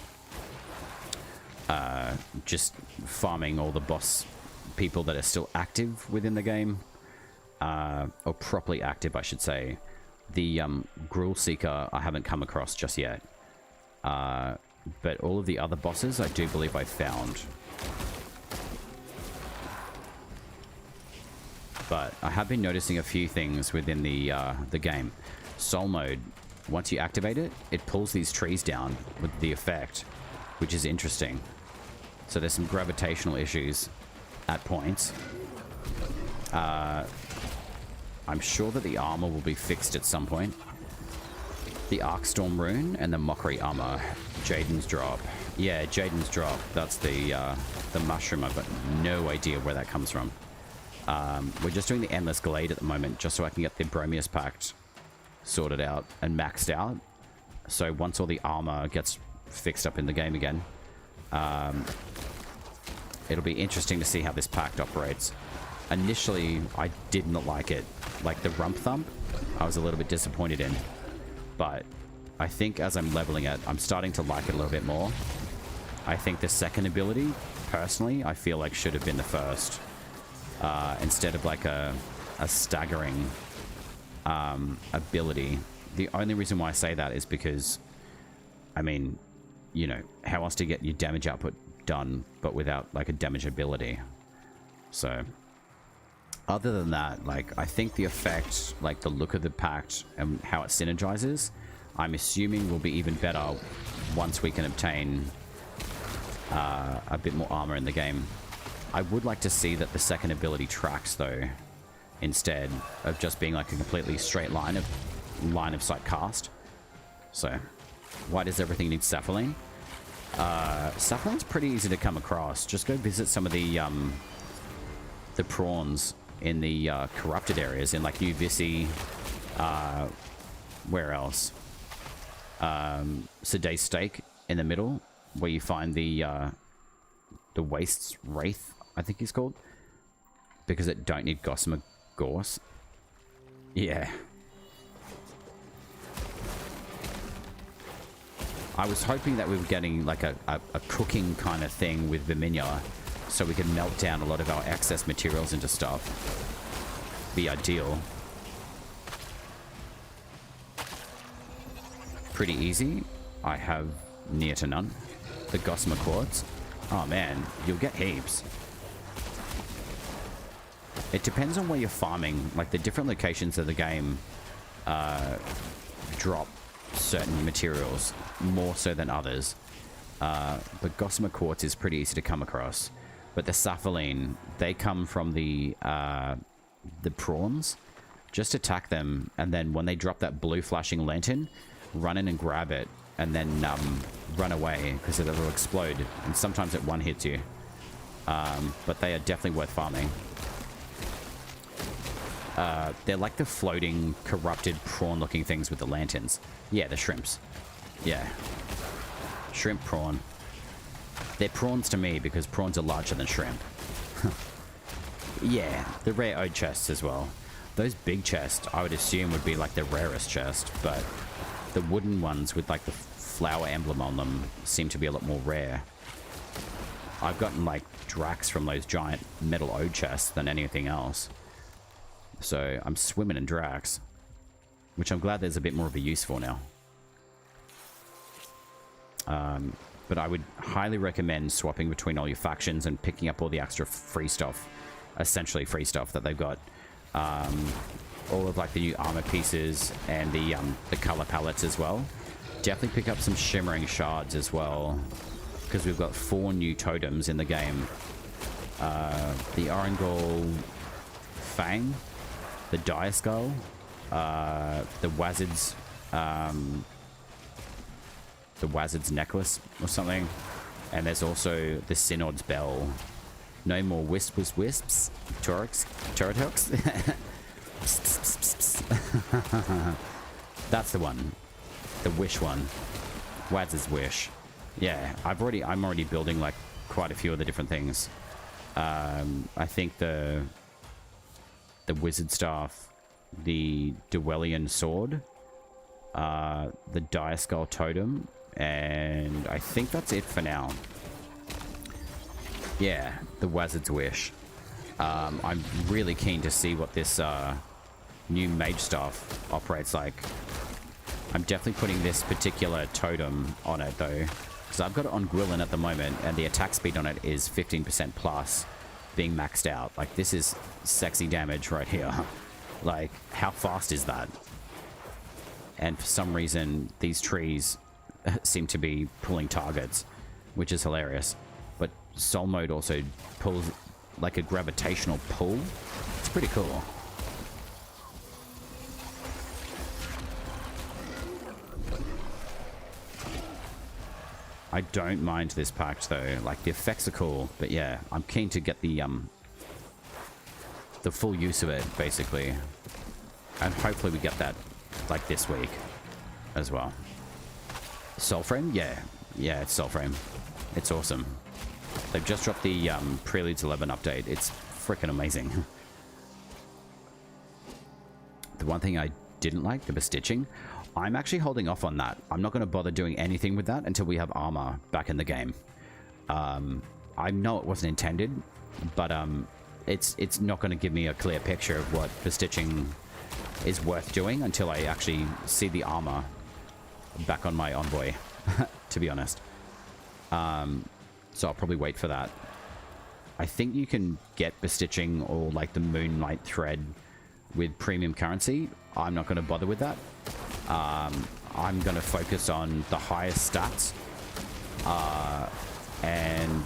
just farming all the boss people that are still active within the game. Or properly active, I should say. The Gruel Seeker I haven't come across just yet. But all of the other bosses I do believe I found. But I have been noticing a few things within the game. Soul mode, once you activate it, it pulls these trees down with the effect, which is interesting. So there's some gravitational issues at points. I'm sure that the armor will be fixed at some point. The Arcstorm rune and the Mockery armor. Jaden's drop. Yeah, Jaden's drop. That's the mushroom. I've got no idea where that comes from. We're just doing the Endless Glade at the moment, just so I can get the Bromius Pact sorted out and maxed out. So once all the armor gets fixed up in the game again, it'll be interesting to see how this pact operates. Initially, I did not like it. Like the Rump Thump, I was a little bit disappointed in. But I think as I'm leveling it, I'm starting to like it a little bit more. I think the second ability, personally, I feel like should have been the first. Instead of like a staggering ability. The only reason why I say that is because, I mean, you know, how else to get your damage output done but without like a damage ability? So other than that, like, I think the effect, like the look of the pact and how it synergizes, I'm assuming will be even better once we can obtain a bit more armor in the game. I would like to see that the second ability tracks though, instead of just being like a completely straight line of sight cast. So why does everything need Sapphirine? Sapphirine's pretty easy to come across. Just go visit some of the prawns in the corrupted areas in like New Vissi. Where else? Seday's Stake in the middle, where you find the Waste's Wraith, I think he's called, because it don't need Gossamer Gorse. Yeah. I was hoping that we were getting like a cooking kind of thing with Verminia, so we could melt down a lot of our excess materials into stuff. Be ideal. Pretty easy. I have near to none. The Gossamer Quartz. Oh man, you'll get heaps. It depends on where you're farming. Like the different locations of the game drop certain materials more so than others. But Gossamer Quartz is pretty easy to come across. But the Sapphirine, they come from the the prawns, just attack them, and then when they drop that blue flashing lantern, run in and grab it, and then run away, because it will explode, and sometimes it one-hits you. But they are definitely worth farming. They're like the floating, corrupted prawn-looking things with the lanterns. Yeah, the shrimps. Yeah. Shrimp prawn. They're prawns to me because prawns are larger than shrimp. Yeah, the rare ode chests as well. Those big chests, I would assume, would be like the rarest chest, but the wooden ones with like the flower emblem on them seem to be a lot more rare. I've gotten like Drax from those giant metal ode chests than anything else. So I'm swimming in Drax, which I'm glad there's a bit more of a use for now. But I would highly recommend swapping between all your factions and picking up all the extra free stuff, essentially free stuff that they've got. All of like the new armor pieces and the color palettes as well. Definitely pick up some shimmering shards as well, because we've got 4 new totems in the game. The Orangol Fang, the Dire Skull, the Wazard's necklace or something, and there's also the Synod's bell. No more wisps, turret hooks. That's the one, the wish one, Wazard's wish. Yeah, I'm already building like quite a few of the different things. I think the wizard staff, the Dwellian sword, the Dire Skull totem, and I think that's it for now. Yeah, the Wazard's wish. I'm really keen to see what this new mage staff operates like. I'm definitely putting this particular totem on it though, because I've got it on Gwillin at the moment, and the attack speed on it is 15% plus, being maxed out. Like, this is sexy damage right here. Like, how fast is that? And for some reason, these trees seem to be pulling targets, which is hilarious. But Soul Mode also pulls like a gravitational pull. It's pretty cool. I don't mind this pact though. Like, the effects are cool, but yeah, I'm keen to get the full use of it basically, and hopefully we get that like this week as well. Soulframe, yeah, it's Soulframe. It's awesome. They've just dropped the Preludes 11 update. It's freaking amazing. The one thing I didn't like, the bestitching, I'm actually holding off on that. I'm not going to bother doing anything with that until we have armor back in the game. I know it wasn't intended, but it's not going to give me a clear picture of what bestitching is worth doing until I actually see the armor back on my envoy, to be honest. So I'll probably wait for that. I think you can get bestitching or like the Moonlight thread with premium currency. I'm not going to bother with that. I'm going to focus on the highest stats, and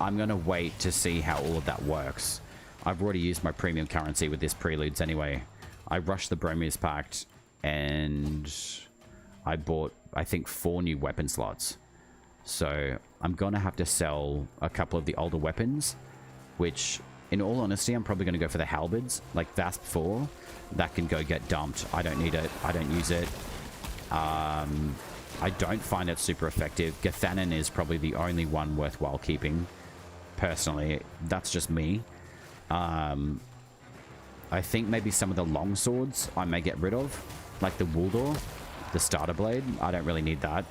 I'm going to wait to see how all of that works. I've already used my premium currency with this Preludes anyway. I rushed the Bromius Pact, and I bought, I think, 4 new weapon slots. So I'm going to have to sell a couple of the older weapons, which, in all honesty, I'm probably going to go for the halberds, like VASP 4. That can go get dumped. I don't need it. I don't use it. I don't find it super effective. Gathanan is probably the only one worthwhile keeping. Personally, that's just me. I think maybe some of the long swords I may get rid of, like the Wuldor, the starter blade. I don't really need that.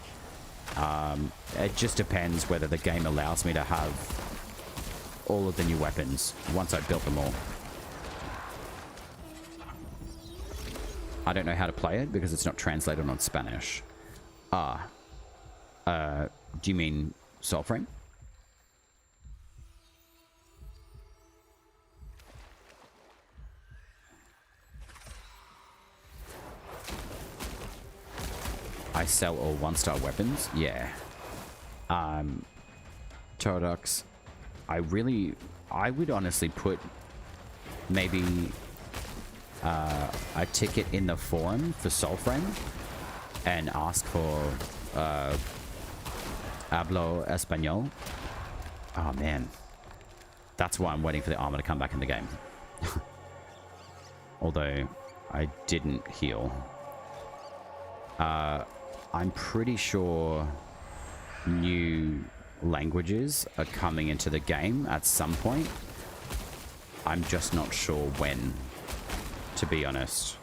It just depends whether the game allows me to have all of the new weapons once I've built them all. I don't know how to play it because it's not translated on Spanish. Do you mean Soulframe? I sell all 1-star weapons? Yeah. Totems. I would honestly put maybe a ticket in the forum for Soulframe and ask for Hablo Español. Oh man, that's why I'm waiting for the armor to come back in the game. Although I didn't heal. I'm pretty sure new languages are coming into the game at some point. I'm just not sure when, to be honest.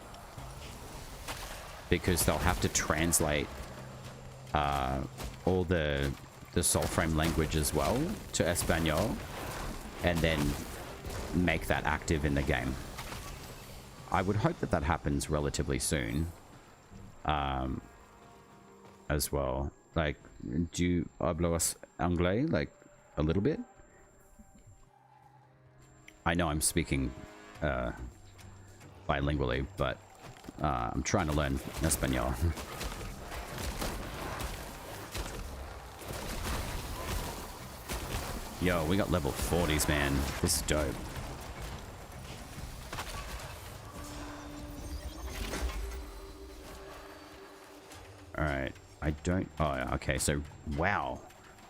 Because they'll have to translate all the Soulframe language as well to Espanol and then make that active in the game. I would hope that that happens relatively soon as well. Like, do you hablas anglais, like, a little bit? I know I'm speaking bilingually, but I'm trying to learn Espanol. Yo, we got level 40s, man. This is dope. Alright, I don't... Oh, okay, so... Wow.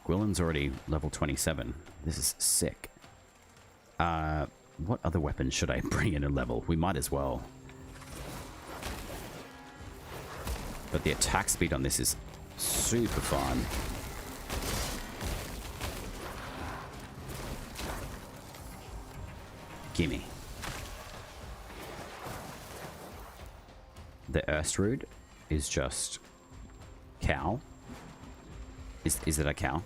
Gwilyn's already level 27. This is sick. What other weapons should I bring in a level? We might as well. But the attack speed on this is super fun. Gimme. The Erstrud is just... cow. Is it a cow?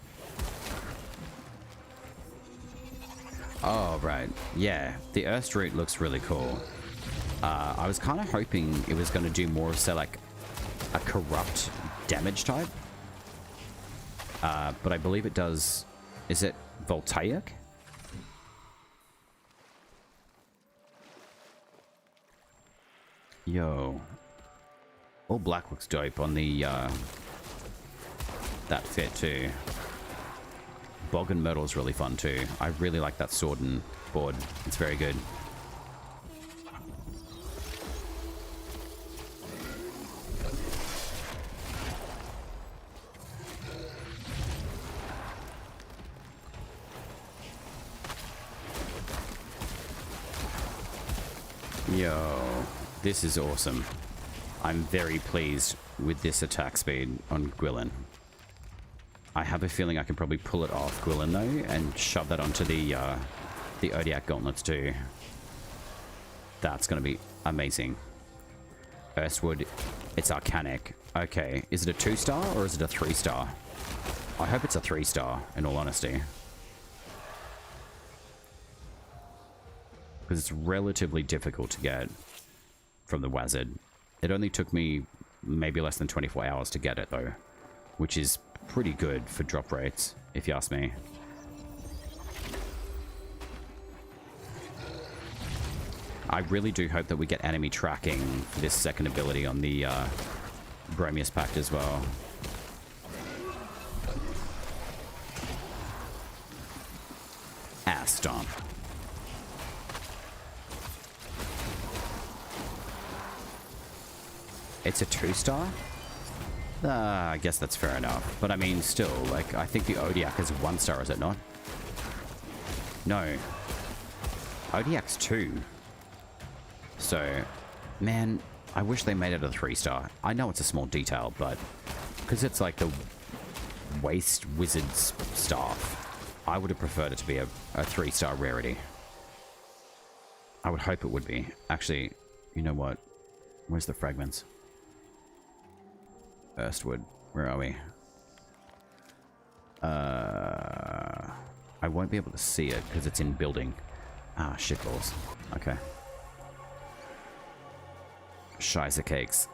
Oh, right. Yeah, the Erstrud looks really cool. I was kind of hoping it was going to do more of, say, like, a corrupt damage type. But I believe it does... Is it voltaic? Yo. All black looks dope on the, that fit too. Bog and Myrtle is really fun too. I really like that sword and board. It's very good. Yo, this is awesome. I'm very pleased with this attack speed on Gwilyn. I have a feeling I can probably pull it off Gwilyn though and shove that onto the Odiak gauntlets too. That's going to be amazing. Earthwood, it's Arcanic. Okay, is it a 2-star or is it a 3-star? I hope it's a 3-star, in all honesty. Because it's relatively difficult to get from the Wazard. It only took me maybe less than 24 hours to get it though, which is pretty good for drop rates, if you ask me. I really do hope that we get enemy tracking for this second ability on the Bromius Pact as well. Ass stomp. It's a 2-star? I guess that's fair enough. But I mean, still, like, I think the Odiak is 1-star, is it not? No. Odiak's 2. So, man, I wish they made it a 3-star. I know it's a small detail, but because it's like the Waste Wizard's staff, I would have preferred it to be a 3-star rarity. I would hope it would be. Actually, you know what? Where's the fragments? Erstwood, where are we? I won't be able to see it because it's in building. Ah, shitballs. Okay. Shiza cakes.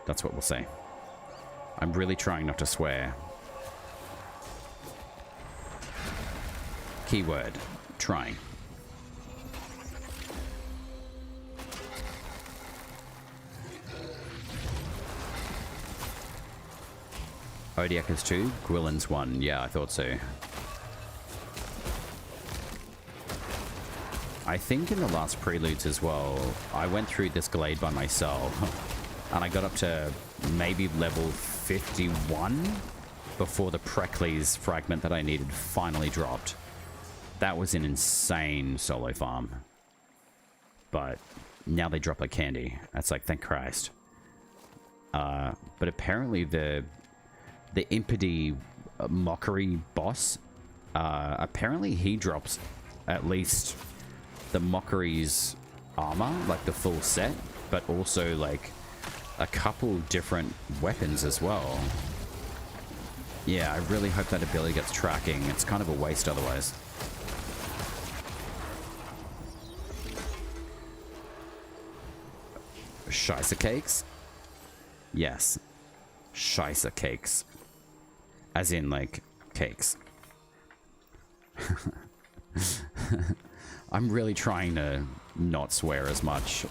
That's what we'll say. I'm really trying not to swear. Keyword. Trying. Odiak is 2, Gwilyn's 1. Yeah, I thought so. I think in the last Preludes as well, I went through this glade by myself, and I got up to maybe level 51 before the Preludes fragment that I needed finally dropped. That was an insane solo farm. But now they drop like candy. That's like, thank Christ. But apparently the Impedy Mockery boss, apparently he drops at least the Mockery's armor, like the full set, but also like a couple different weapons as well. Yeah, I really hope that ability gets tracking. It's kind of a waste otherwise. Scheisse cakes? Yes. Scheisse cakes. As in, like, cakes. I'm really trying to not swear as much.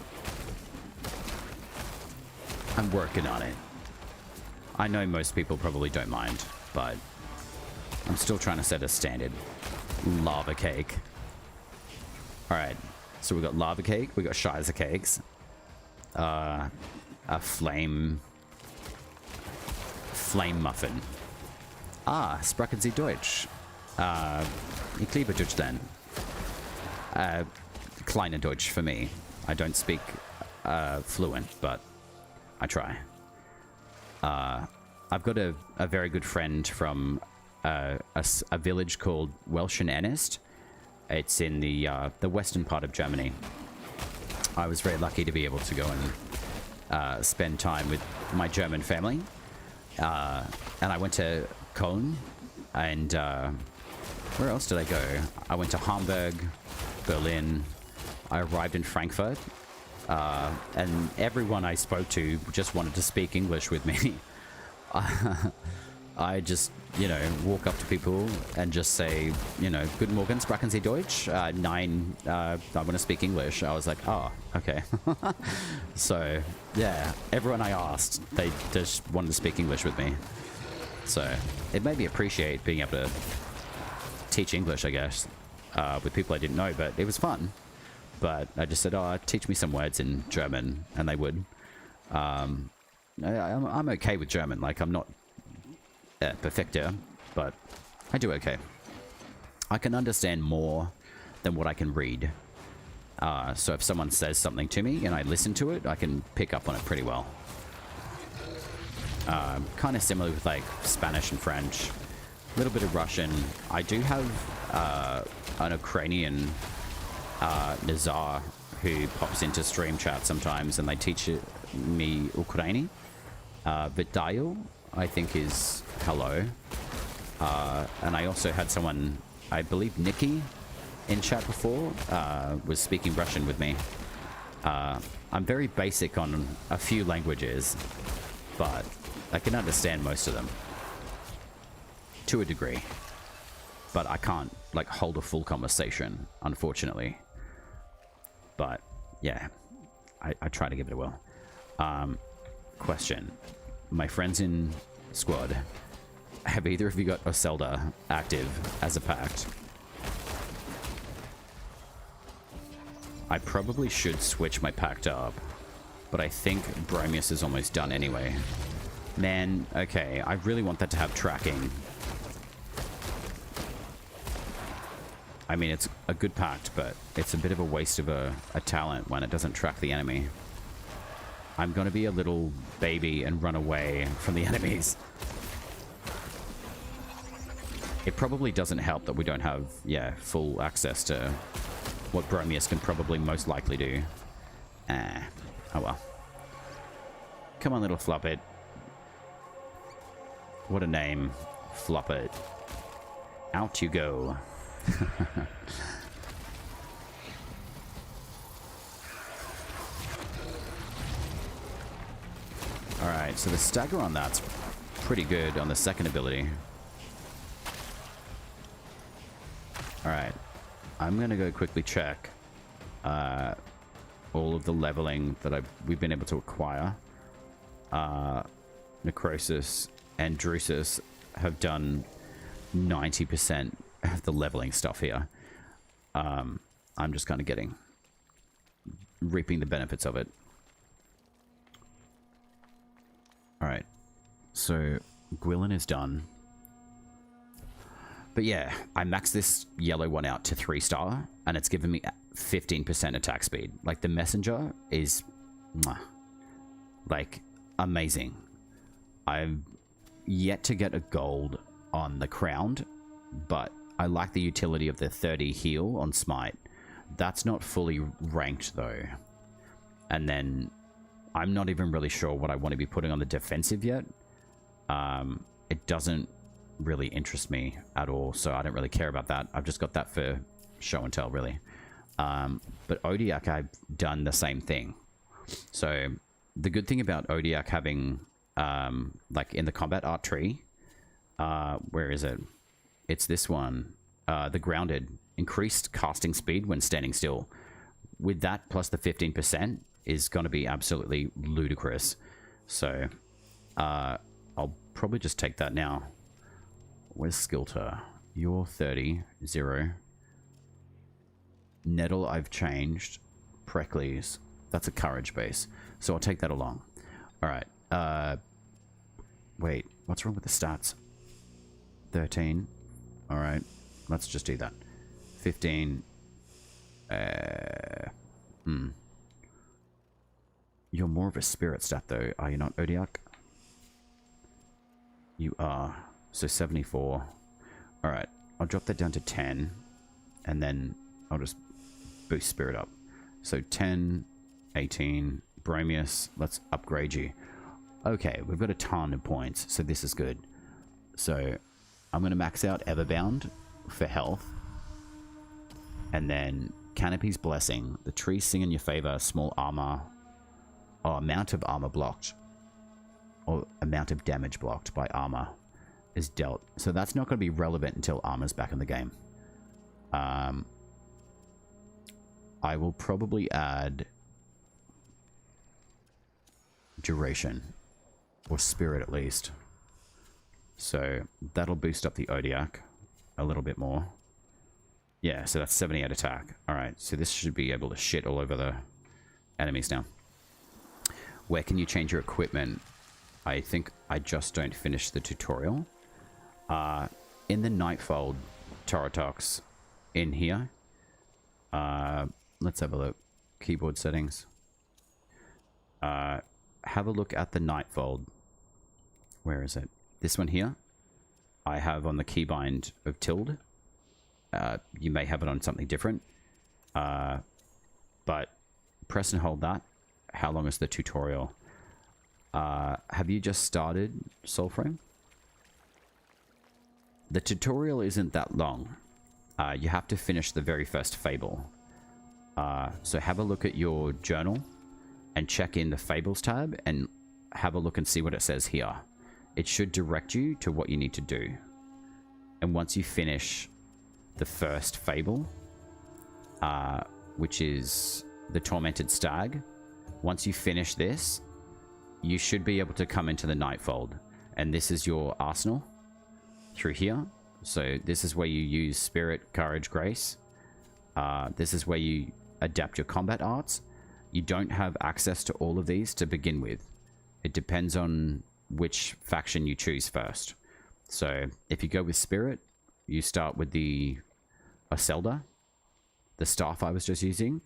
I'm working on it. I know most people probably don't mind, but I'm still trying to set a standard. Lava cake. Alright, so we got lava cake, we got Scheisse cakes. A flame muffin. Ah, sprechen Sie Deutsch? Ich liebe Deutsch then. Kleiner Deutsch for me. I don't speak fluent, but I try. I've got a very good friend from a village called Welschen AEST. It's in the western part of Germany. I was very lucky to be able to go and spend time with my German family. And I went to Cologne, and where else did I go? I went to Hamburg, Berlin. I arrived in Frankfurt, and everyone I spoke to just wanted to speak English with me. I just, you know, walk up to people and just say, you know, Guten Morgen, sprechen Sie Deutsch? Nein, I want to speak English. I was like, oh, okay. So, yeah, everyone I asked, they just wanted to speak English with me. So, it made me appreciate being able to teach English, I guess, with people I didn't know, but it was fun. But I just said, oh, teach me some words in German, and they would. I'm okay with German, like, I'm not perfecter, but I do okay. I can understand more than what I can read. So if someone says something to me and I listen to it, I can pick up on it pretty well. Kind of similar with like Spanish and French. A little bit of Russian. I do have an Ukrainian Nazar who pops into stream chat sometimes, and they teach me Ukraini. Vitayo, I think, is hello. And I also had someone, I believe Nikki, in chat before, was speaking Russian with me. I'm very basic on a few languages, but I can understand most of them. To a degree. But I can't, like, hold a full conversation, unfortunately. But, yeah, I try to give it a whirl. Question. My friends in squad, have either of you got Oselda active as a pact? I probably should switch my pact up, but I think Bromius is almost done anyway. Man, okay, I really want that to have tracking. I mean, it's a good pact, but it's a bit of a waste of a talent when it doesn't track the enemy. I'm gonna be a little baby and run away from the enemies. It probably doesn't help that we don't have, yeah, full access to what Bromius can probably most likely do. Oh well. Come on, little Floppet. What a name. Floppet. Out you go. Alright, so the stagger on that's pretty good on the second ability. Alright, I'm going to go quickly check all of the leveling that we've been able to acquire. Necrosis and Drusus have done 90% of the leveling stuff here. I'm just kind of reaping the benefits of it. Alright, so Gwilyn is done. But yeah, I maxed this yellow one out to 3-star, and it's given me 15% attack speed. Like, the messenger is, like, amazing. I've yet to get a gold on the crowned, but I like the utility of the 30 heal on smite. That's not fully ranked, though. And then I'm not even really sure what I want to be putting on the defensive yet. It doesn't really interest me at all, so I don't really care about that. I've just got that for show and tell, really. But Odiak, I've done the same thing. So the good thing about Odiak having, like in the combat art tree, where is it? It's this one, the grounded, increased casting speed when standing still. With that plus the 15% is going to be absolutely ludicrous. So I'll probably just take that now. Where's Skilter? You're 30, 0. Nettle I've changed. Precles, that's a courage base. So I'll take that along. Alright. Wait, what's wrong with the stats? 13. Alright, let's just do that. 15. You're more of a spirit stat though, are you not, Odiak? You are. So 74. Alright, I'll drop that down to 10. And then I'll just boost spirit up. So 10, 18, Bromius, let's upgrade you. Okay, we've got a ton of points, so this is good. So I'm going to max out Everbound for health. And then Canopy's Blessing. The trees sing in your favor, small armor, or amount of armor blocked, or amount of damage blocked by armor is dealt. So that's not going to be relevant until armor's back in the game. I will probably add duration, or spirit at least. So that'll boost up the Odiak a little bit more. Yeah, so that's 78 attack. Alright, so this should be able to shit all over the enemies now. Where can you change your equipment? I think I just don't finish the tutorial. In the Nightfold Torotox in here. Let's have a look. Keyboard settings. Have a look at the Nightfold. Where is it? This one here. I have on the keybind of tilde. You may have it on something different. But press and hold that. How long is the tutorial? Have you just started Soulframe? The tutorial isn't that long. You have to finish the very first fable. So have a look at your journal and check in the Fables tab and have a look and see what it says here. It should direct you to what you need to do. And once you finish the first fable, which is the Tormented Stag, once you finish this, you should be able to come into the Nightfold. And this is your arsenal through here. So this is where you use Spirit, Courage, Grace. This is where you adapt your combat arts. You don't have access to all of these to begin with. It depends on which faction you choose first. So if you go with Spirit, you start with the Aselda, the staff I was just using.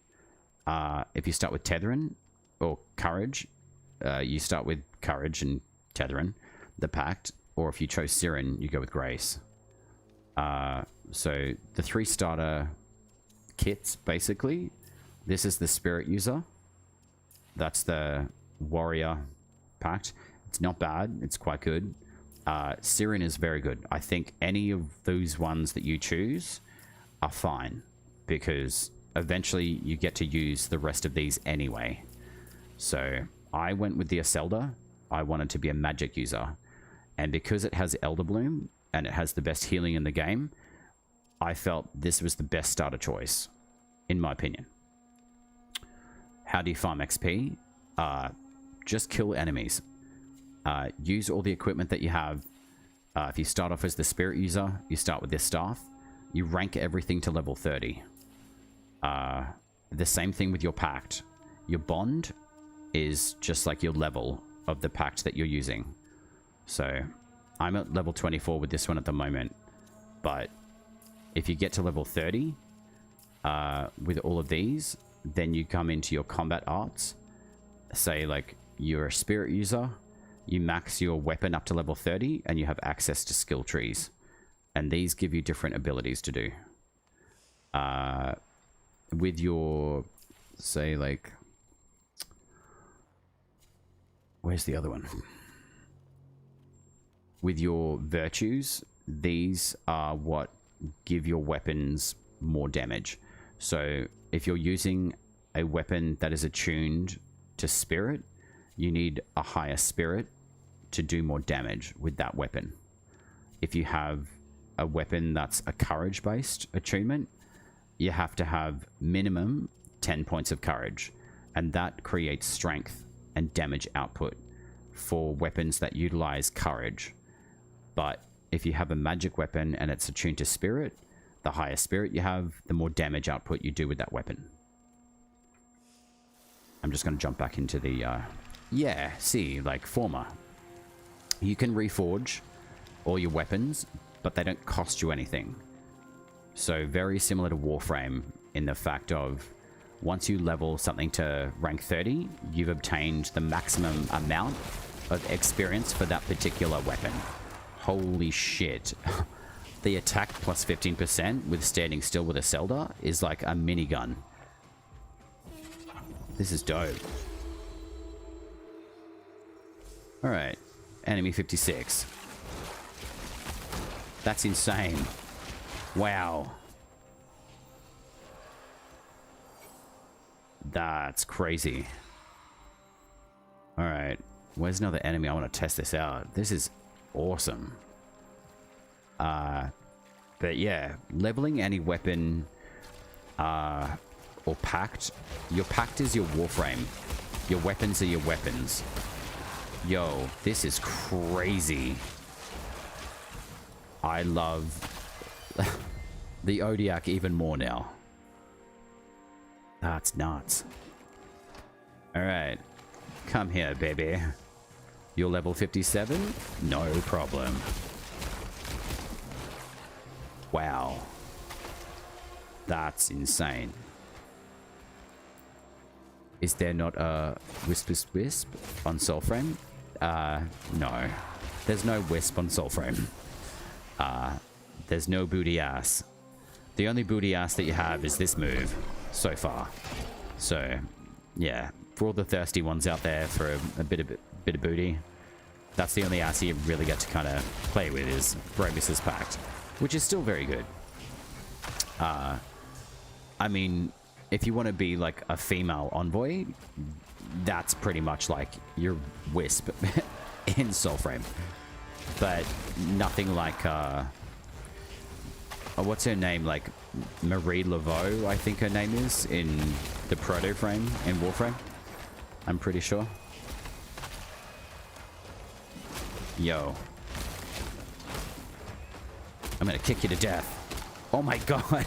If you start with Tetherin or Courage, you start with Courage and Tetherin, the Pact. Or if you chose Siren, you go with Grace. So the 3 starter kits, basically. This is the Spirit user. That's the Warrior Pact. It's not bad. It's quite good. Siren is very good. I think any of those ones that you choose are fine, because eventually you get to use the rest of these anyway. So I went with the Aselda. I wanted to be a magic user. And because it has Elder Bloom and it has the best healing in the game, I felt this was the best starter choice, in my opinion. How do you farm XP? Just kill enemies. Use all the equipment that you have. If you start off as the Spirit user, you start with this staff. You rank everything to level 30. The same thing with your pact. Your bond is just like your level of the pact that you're using. So I'm at level 24 with this one at the moment, but if you get to level 30 with all of these, then you come into your combat arts. Say like you're a spirit user, you max your weapon up to level 30 and you have access to skill trees, and these give you different abilities to do. With your, say like, where's the other one? With your virtues, these are what give your weapons more damage. So if you're using a weapon that is attuned to spirit, you need a higher spirit to do more damage with that weapon. If you have a weapon that's a courage based attunement, you have to have minimum 10 points of courage, and that creates strength and damage output for weapons that utilize courage. But if you have a magic weapon and it's attuned to spirit, the higher spirit you have, the more damage output you do with that weapon. I'm just going to jump back into the yeah, see, like former. You can reforge all your weapons, but they don't cost you anything. So very similar to Warframe in the fact of once you level something to rank 30, you've obtained the maximum amount of experience for that particular weapon. Holy shit. The attack plus 15% with standing still with a Zelda is like a minigun. This is dope. Alright, enemy 56. That's insane. Wow. That's crazy. Alright, where's another enemy? I want to test this out. This is awesome. But yeah, leveling any weapon or pact. Your pact is your Warframe. Your weapons are your weapons. Yo, this is crazy. I love the Odiak even more now. That's nuts. Alright. Come here, baby. You're level 57? No problem. Wow. That's insane. Is there not a wisp on Soulframe? No. There's no wisp on Soulframe. There's no booty ass. The only booty ass that you have is this move so far. So, yeah, for all the thirsty ones out there for a bit of booty, that's the only ass you really get to kind of play with is Bromius Pact, which is still very good. I mean, if you want to be like a female envoy, that's pretty much like your wisp in Soulframe. But nothing like, what's her name? Like Marie Laveau, I think her name is, in the proto frame in Warframe. I'm pretty sure. Yo. I'm gonna kick you to death. Oh my god.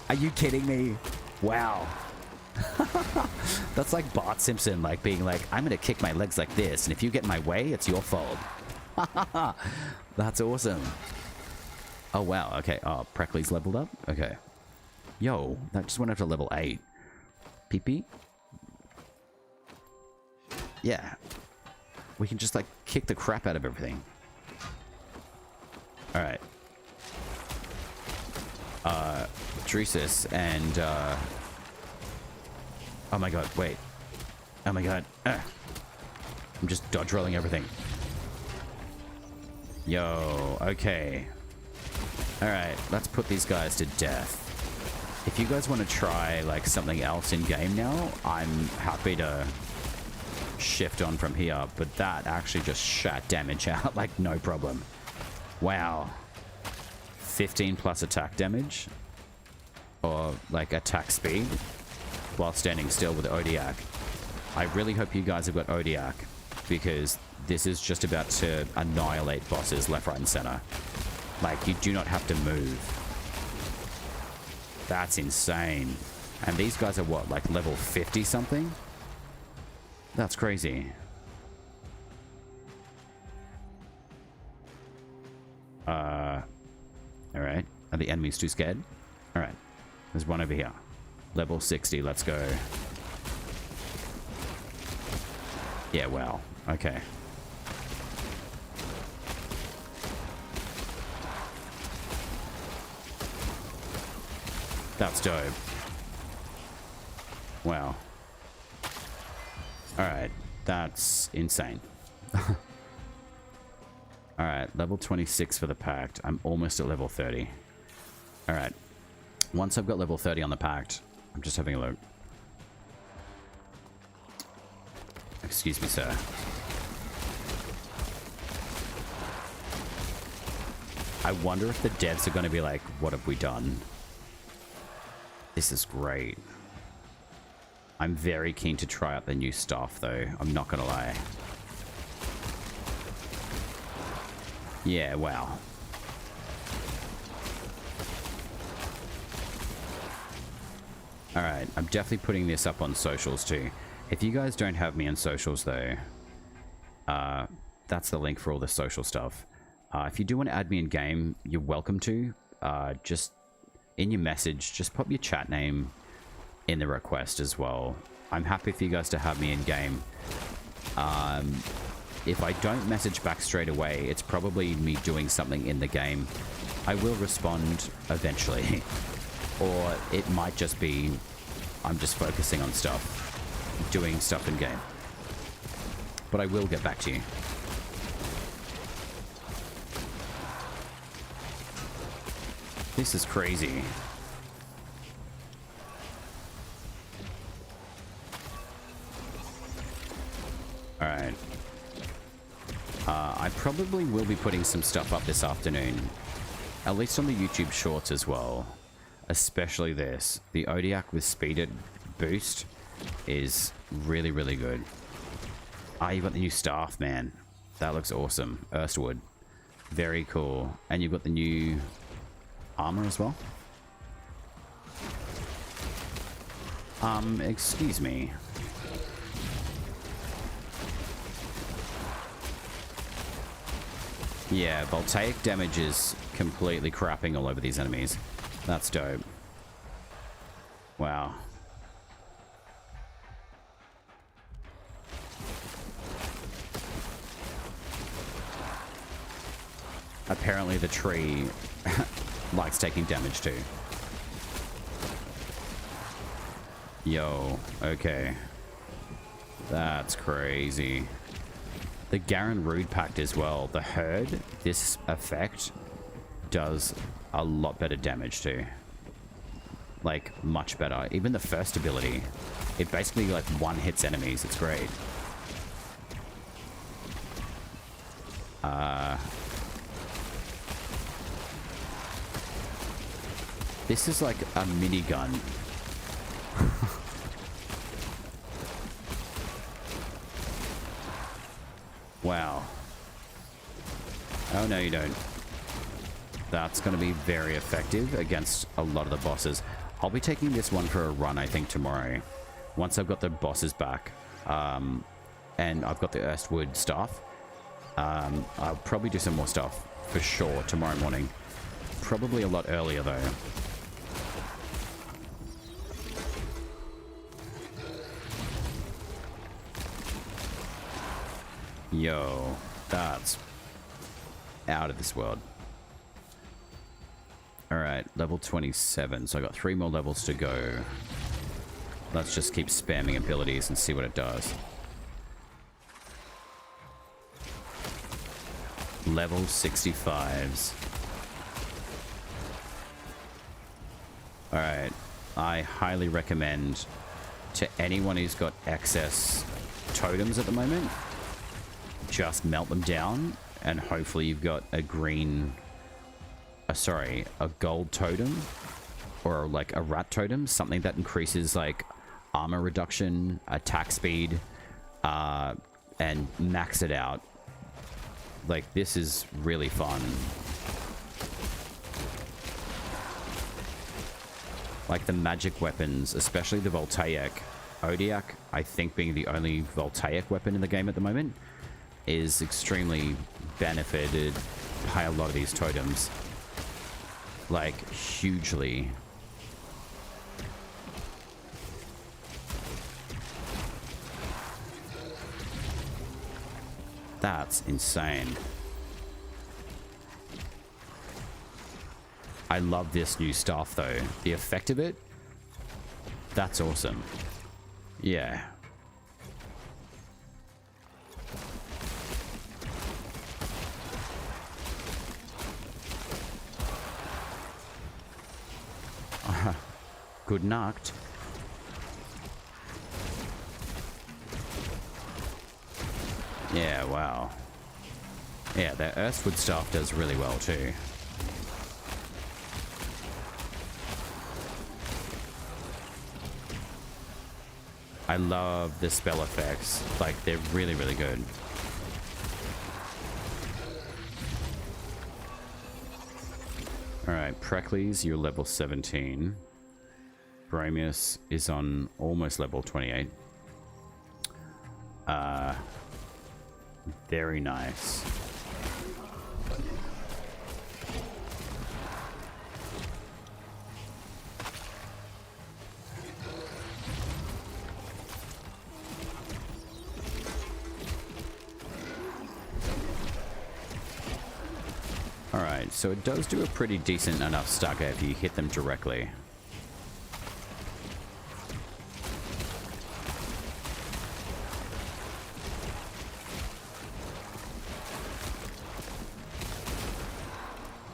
Are you kidding me? Wow. That's like Bart Simpson, like being like, I'm gonna kick my legs like this, and if you get in my way, it's your fault. That's awesome. Oh wow, okay. Oh, Preckley's leveled up? Okay. Yo, that just went up to level 8. Pee-pee? Yeah. We can just like kick the crap out of everything. Alright. Drusus and oh my god, wait. Oh my god. I'm just dodge rolling everything. Yo, okay. Alright, let's put these guys to death. If you guys want to try like something else in game now, I'm happy to shift on from here, but that actually just shat damage out like no problem. Wow. 15 plus attack damage, or like attack speed while standing still with Odiak. I really hope you guys have got Odiak, because this is just about to annihilate bosses left, right, and center. Like, you do not have to move. That's insane. And these guys are what, like level 50 something? That's crazy. Alright. Are the enemies too scared? Alright. There's one over here. Level 60, let's go. Yeah, wow. Okay. That's dope. Wow. Alright. That's insane. Alright, level 26 for the Pact. I'm almost at level 30. Alright. Once I've got level 30 on the Pact, I'm just having a look. Excuse me, sir. I wonder if the devs are going to be like, what have we done? This is great. I'm very keen to try out the new stuff, though. I'm not going to lie. Yeah, wow. Alright, I'm definitely putting this up on socials, too. If you guys don't have me on socials, though, that's the link for all the social stuff. If you do want to add me in game, you're welcome to. Just in your message, just pop your chat name in the request as well. I'm happy for you guys to have me in game. If I don't message back straight away, it's probably me doing something in the game. I will respond eventually. Or it might just be I'm just focusing on stuff, doing stuff in game. But I will get back to you. This is crazy. Alright. I probably will be putting some stuff up this afternoon. At least on the YouTube Shorts as well. Especially this. The Odiac with speeded boost is really, really good. Ah, you've got the new staff, man. That looks awesome. Erstwood. Very cool. And you've got the new armor as well. Excuse me. Yeah, voltaic damage is completely crapping all over these enemies. That's dope. Wow. Apparently the tree likes taking damage too. Yo, okay. That's crazy. The Garen Rude Pact as well. The Herd, this effect does a lot better damage too. Like, much better. Even the first ability, it basically like one hits enemies. It's great. This is like a minigun. Wow. Oh, no, you don't. That's going to be very effective against a lot of the bosses. I'll be taking this one for a run, I think, tomorrow. Once I've got the bosses back. And I've got the Erstwood staff. I'll probably do some more stuff for sure tomorrow morning. Probably a lot earlier, though. Yo, that's out of this world. Alright, level 27. So I got 3 more levels to go. Let's just keep spamming abilities and see what it does. Level 65s. Alright, I highly recommend to anyone who's got excess totems at the moment, just melt them down, and hopefully you've got a green, a gold totem, or like a rat totem, something that increases like armor reduction, attack speed, and max it out. Like, this is really fun. like the magic weapons, especially the voltaic. Odiak, I think being the only voltaic weapon in the game at the moment, is extremely benefited by a lot of these totems. Like, hugely. That's insane. I love this new stuff though. The effect of it, that's awesome. Yeah. Good knocked. Yeah, wow. Yeah, the Earthwood staff does really well too. I love the spell effects. Like, they're really, really good. Alright, Preludes, you're level 17. Bromius is on almost level 28. Very nice. Alright, so it does do a pretty decent enough stagger if you hit them directly.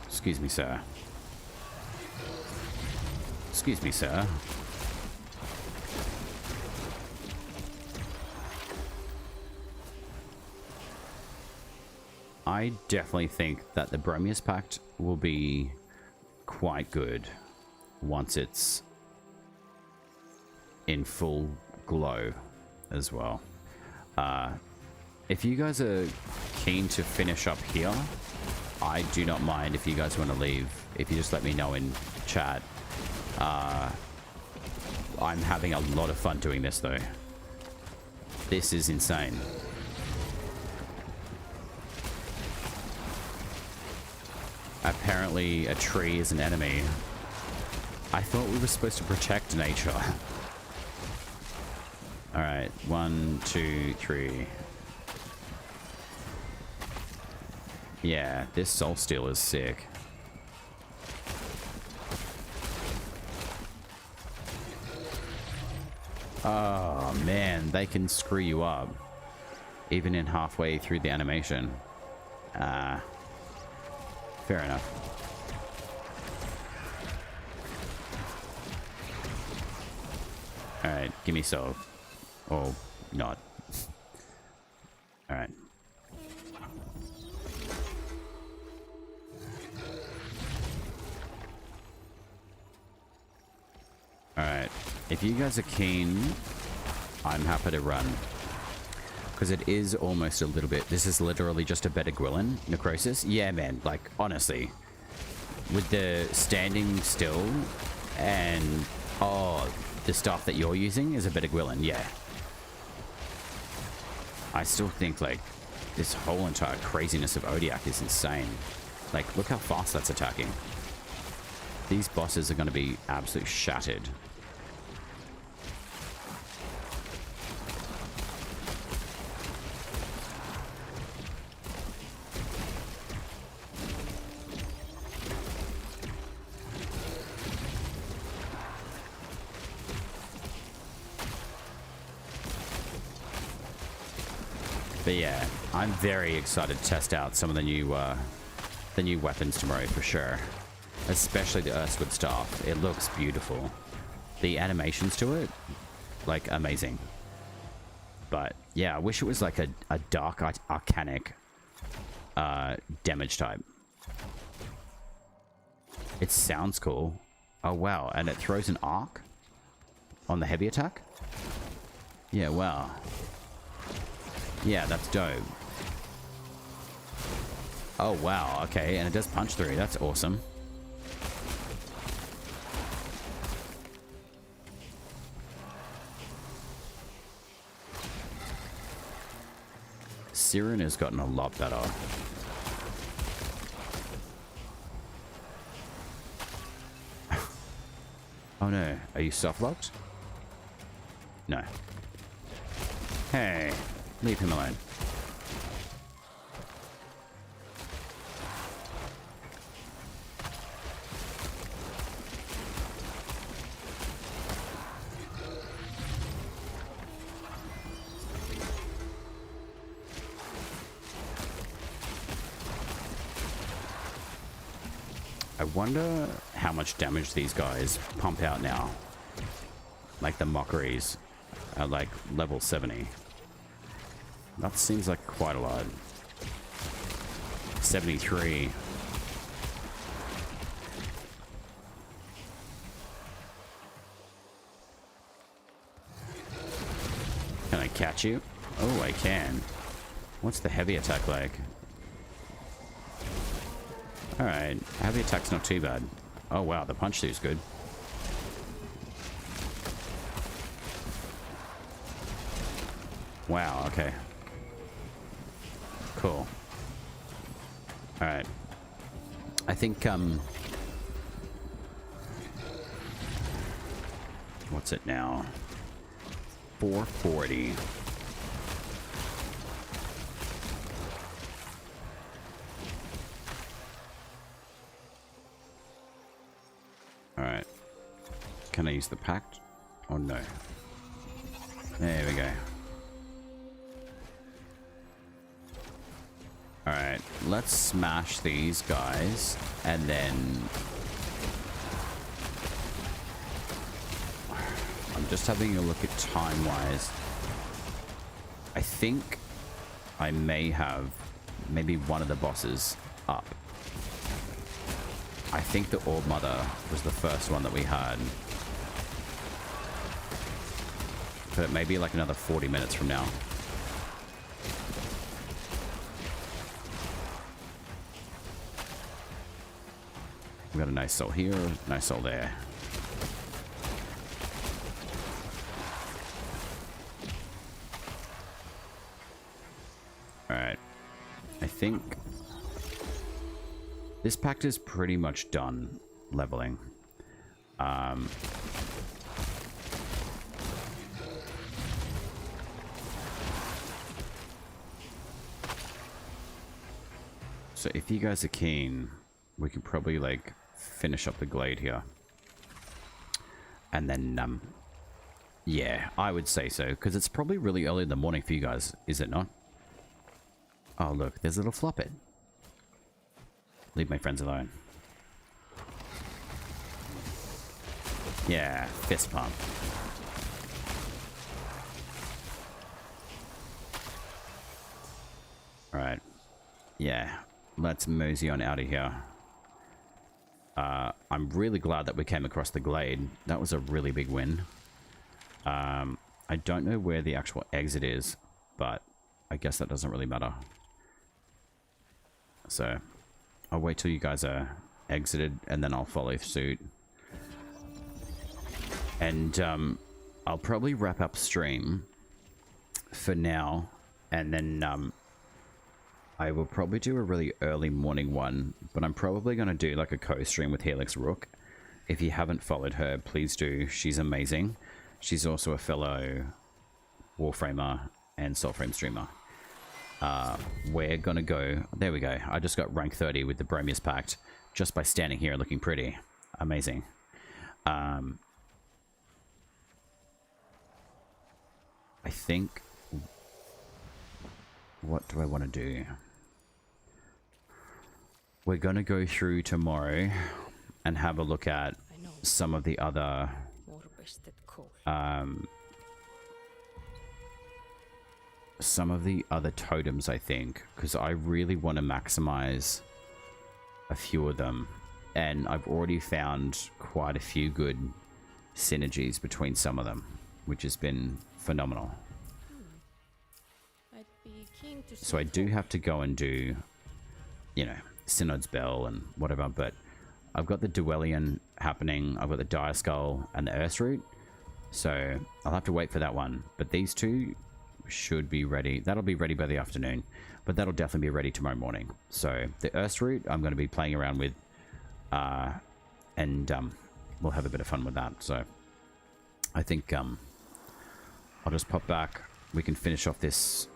Excuse me, sir. Excuse me, sir. I definitely think that the Bromius Pact will be quite good once it's in full glow as well. If you guys are keen to finish up here, I do not mind if you guys want to leave. If you just let me know in chat. I'm having a lot of fun doing this though. This is insane. Apparently a tree is an enemy. I thought we were supposed to protect nature. Alright, 1, 2, 3. Yeah, this soul steel is sick. Oh man, they can screw you up. Even in halfway through the animation. Fair enough. Alright, give me soul. Or not. Alright. Alright, if you guys are keen, I'm happy to run. Because it is almost a little bit... This is literally just a better Gwillin necrosis. Yeah, man, like, honestly. With the standing still and... Oh, the stuff that you're using is a better Gwillin, yeah. I still think, like, this whole entire craziness of Odiak is insane. Like, look how fast that's attacking. These bosses are going to be absolutely shattered. But yeah, I'm very excited to test out some of the new weapons tomorrow for sure. Especially the Earthwood staff. It looks beautiful. The animations to it, like, amazing. But yeah, I wish it was like a dark arcanic damage type. It sounds cool. Oh wow, and it throws an arc on the heavy attack? Yeah, wow. Yeah, that's dope. Oh wow, okay, and it does punch through. That's awesome. Siren has gotten a lot better. Oh no, are you soft locked? No. Hey, leave him alone. I wonder how much damage these guys pump out now. Like the mockeries at like level 70. That seems like quite a lot. 73. Can I catch you? Oh, I can. What's the heavy attack like? Alright, heavy attack's not too bad. Oh wow, the punch through's good. Wow, okay. Cool. Alright. I think, what's it now? 440. Alright. Can I use the pact? Oh no. There we go. Alright, let's smash these guys and then I'm just having a look at time-wise. I think I may have maybe one of the bosses up. I think the Orb Mother was the first one that we had. But it may be like another 40 minutes from now. We got a nice soul here, nice soul there. Alright. I think this pact is pretty much done leveling. So if you guys are keen, we can probably like finish up the glade here. And then, yeah, I would say so, because it's probably really early in the morning for you guys, is it not? Oh look, there's a little floppet. Leave my friends alone. Yeah, fist pump. Alright. Yeah, let's mosey on out of here. I'm really glad that we came across the glade. That was a really big win. I don't know where the actual exit is, but I guess that doesn't really matter. So I'll wait till you guys are exited and then I'll follow suit. And I'll probably wrap up stream for now, and then I will probably do a really early morning one, but I'm probably going to do like a co-stream with Helix Rook. If you haven't followed her, please do. She's amazing. She's also a fellow Warframer and Soulframe streamer. We're going to go... There we go. I just got rank 30 with the Bromius Pact just by standing here looking pretty. Amazing. I think... What do I want to do? We're going to go through tomorrow and have a look at some of the other totems, I think, because I really want to maximize a few of them, and I've already found quite a few good synergies between some of them, which has been phenomenal. So I do have to go and do, you know, Synod's Bell and whatever, but I've got the Duelian happening, I've got the Dire Skull and the Earth Root, so I'll have to wait for that one. But these two should be ready. That'll be ready by the afternoon, but that'll definitely be ready tomorrow morning. So the AEST route I'm going to be playing around with, and we'll have a bit of fun with that. So I think I'll just pop back. We can finish off this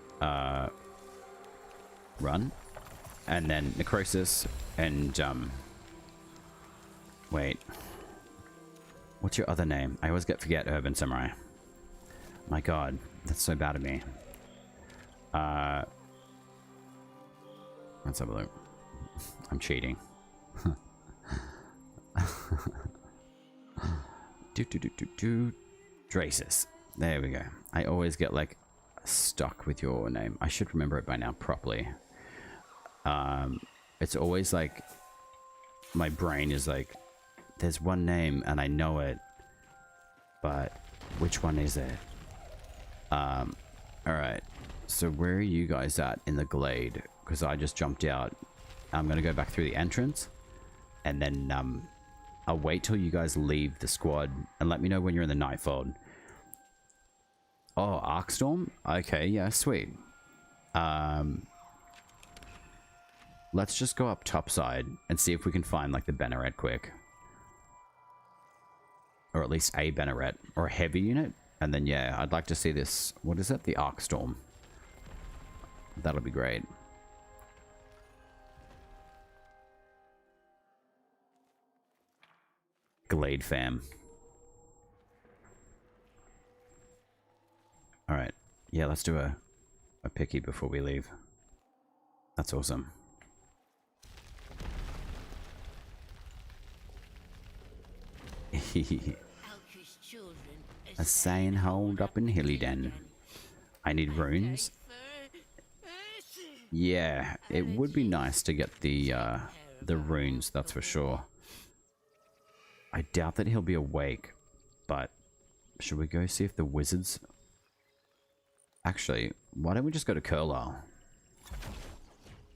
run, and then Necrosis, and wait, what's your other name? I always forget Urban Samurai. My god, that's so bad of me. Let's have a look. I'm cheating. Dracis. There we go. I always get like stuck with your name. I should remember it by now properly. It's always like my brain is like, there's one name and I know it, but which one is it? All right. So where are you guys at in the glade? Because I just jumped out. I'm gonna go back through the entrance, and then I'll wait till you guys leave the squad and let me know when you're in the Nightfold. Oh, Arcstorm? Okay, yeah, sweet. Let's just go up topside and see if we can find like the Banneret quick. Or at least a Banneret or a heavy unit. And then yeah, I'd like to see this. What is it? The Arcstorm. That'll be great. Glade fam. Alright. Yeah, let's do a picky before we leave. That's awesome. A saying hold up in Hillyden. I need runes. Yeah, it would be nice to get the runes, that's for sure. I doubt that he'll be awake, but should we go see if the wizards... Actually, why don't we just go to Curlisle?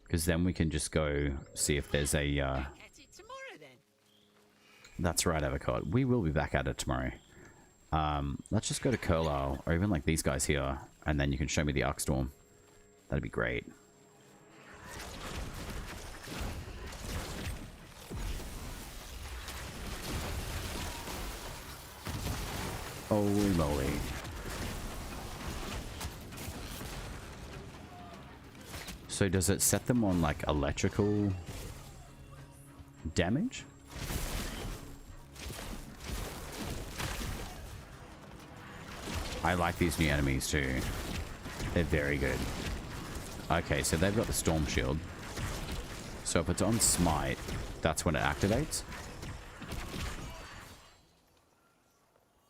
Because then we can just go see if there's a... That's right, Avocado. We will be back at it tomorrow. Let's just go to Curlisle, or even like these guys here, and then you can show me the Arcstorm. That'd be great. Holy moly. So does it set them on like electrical damage? I like these new enemies too. They're very good. Okay, so they've got the Storm Shield. So if it's on Smite, that's when it activates.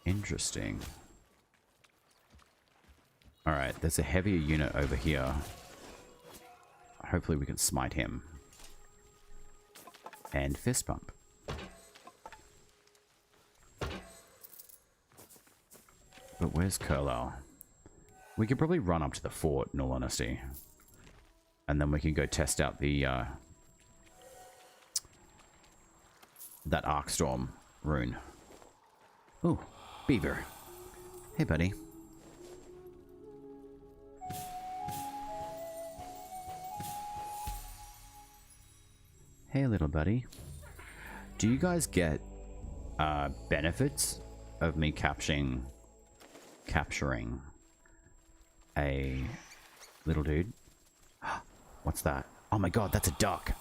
Interesting. Alright, there's a heavier unit over here. Hopefully we can smite him. And fist bump. But where's Curlisle? We could probably run up to the fort, in all honesty. And then we can go test out the that Arcstorm rune. Ooh, Beaver. Hey, buddy. Hey, little buddy. Do you guys get benefits of me capturing a little dude? What's that? Oh my god, that's a duck.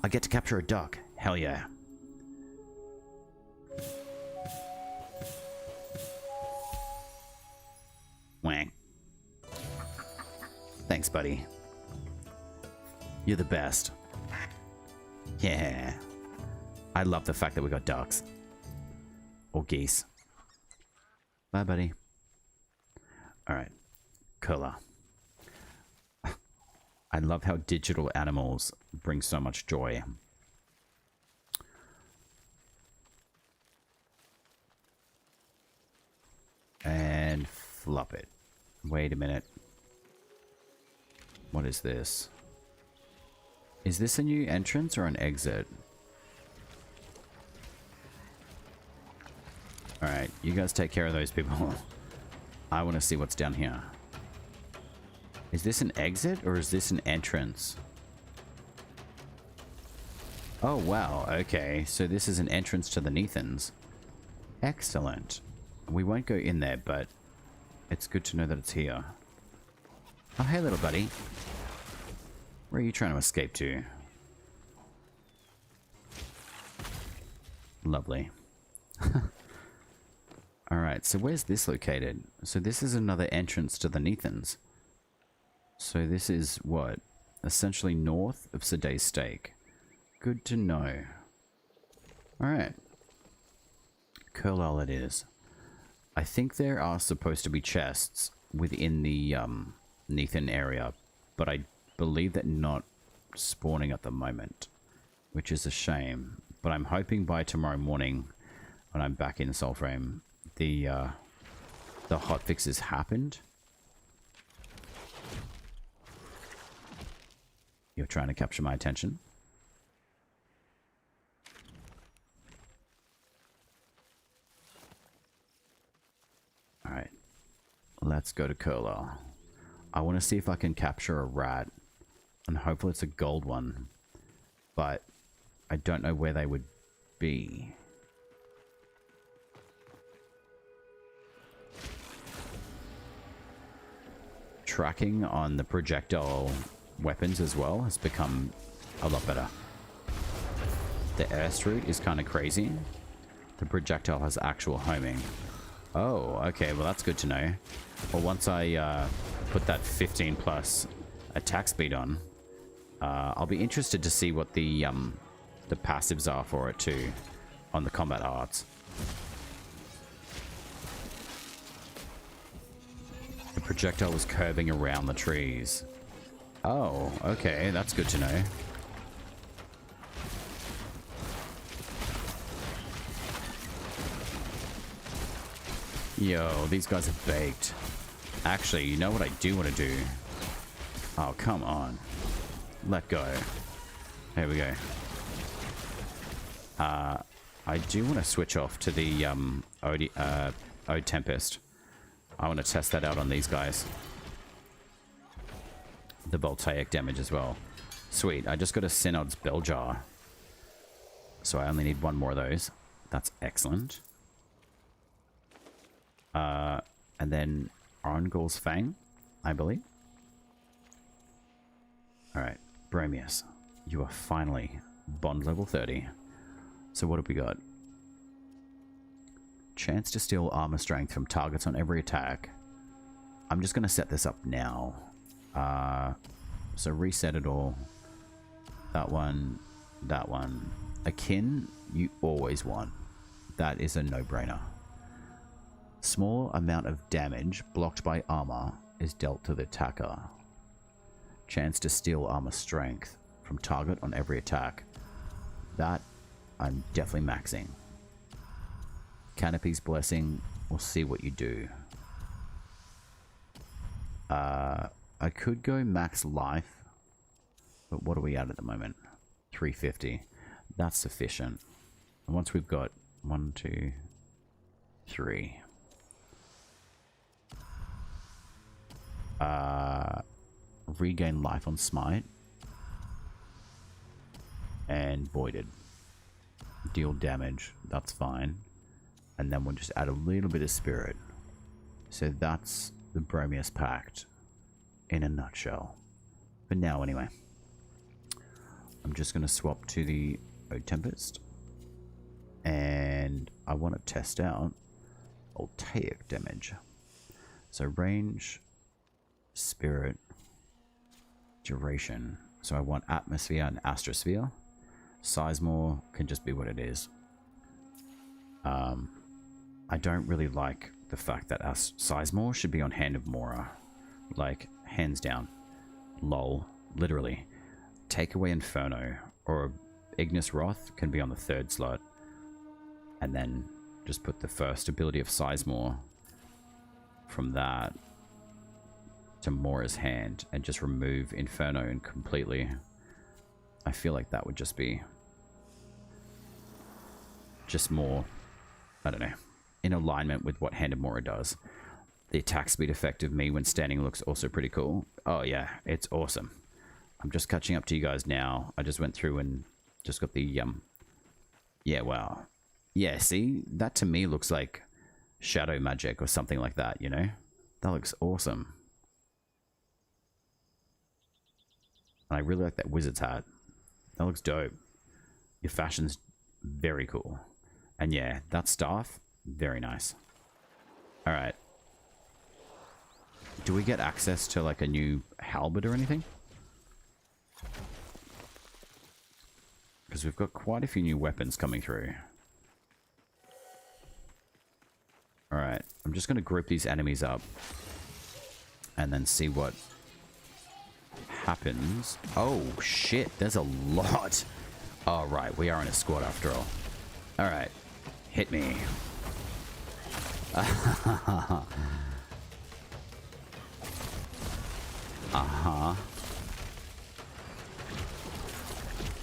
I get to capture a duck. Hell yeah. Wang. Thanks, buddy. You're the best. Yeah. I love the fact that we got ducks. Or geese. Bye, buddy. Alright. Curlisle. I love how digital animals bring so much joy. And flop it. Wait a minute. What is this? Is this a new entrance or an exit? Alright, you guys take care of those people. I want to see what's down here. Is this an exit or is this an entrance? Oh, wow. Okay, so this is an entrance to the Nethans. Excellent. We won't go in there, but it's good to know that it's here. Oh, hey, little buddy. Where are you trying to escape to? Lovely. Alright, so where's this located? So this is another entrance to the Nethans. So this is, what? Essentially north of Seday's Stake. Good to know. Alright. Curlal it is. I think there are supposed to be chests within the Nethan area, but I believe that not spawning at the moment, which is a shame. But I'm hoping by tomorrow morning, when I'm back in Soulframe, the hotfixes happened. You're trying to capture my attention. Alright. Let's go to Curlal. I want to see if I can capture a rat. And hopefully it's a gold one. But I don't know where they would be. Tracking on the projectile weapons as well has become a lot better. The AEST route is kind of crazy. The projectile has actual homing. Oh, okay, well that's good to know. Well, once I put that 15 plus attack speed on, I'll be interested to see what the passives are for it too, on the combat arts. The projectile was curving around the trees. Oh, okay, that's good to know. Yo, these guys are baked. Actually, you know what I do want to do? Oh, come on. Let go. There we go. I do want to switch off to the Ode Tempest. I want to test that out on these guys. The voltaic damage as well. Sweet, I just got a Synod's Belljar. So I only need one more of those. That's excellent. And then Arngol's Fang, I believe. Alright, Bromius, you are finally bond level 30. So what have we got? Chance to steal armor strength from targets on every attack. I'm just going to set this up now. So reset it all. That one, that one. Akin, you always want. That is a no-brainer. Small amount of damage blocked by armor is dealt to the attacker. Chance to steal armor strength from target on every attack. That I'm definitely maxing. Canopy's Blessing, we'll see what you do. I could go max life, but what are we at the moment? 350. That's sufficient. And once we've got 1, 2, 3. Regain life on Smite. And Voided. Deal damage, that's fine. And then we'll just add a little bit of Spirit. So that's the Bromius Pact in a nutshell. For now, anyway. I'm just going to swap to the Ode Tempest. And I want to test out voltaic damage. So range, spirit, duration. So I want atmosphere and astrosphere. Sizemore can just be what it is. I don't really like the fact that Sizemore should be on Hand of Mora. Like, hands down. Lol. Literally. Take away Inferno, or Ignis Wrath can be on the 3rd slot. And then just put the first ability of Sizemore from that to Mora's hand and just remove Inferno completely. I feel like that would just be more, I don't know, in alignment with what Hand of Mora does. The attack speed effect of me when standing looks also pretty cool. Oh yeah, it's awesome. I'm just catching up to you guys now. I just went through and just got the yeah, wow. Yeah, see, that to me looks like shadow magic or something like that, you know? That looks awesome. I really like that wizard's hat. That looks dope. Your fashion's very cool. And yeah, that staff, very nice. All right. Do we get access to like a new halberd or anything? Because we've got quite a few new weapons coming through. All right. I'm just going to group these enemies up and then see what happens. Oh, shit. There's a lot. All right. We are in a squad after all. All right. Hit me. Uh-huh.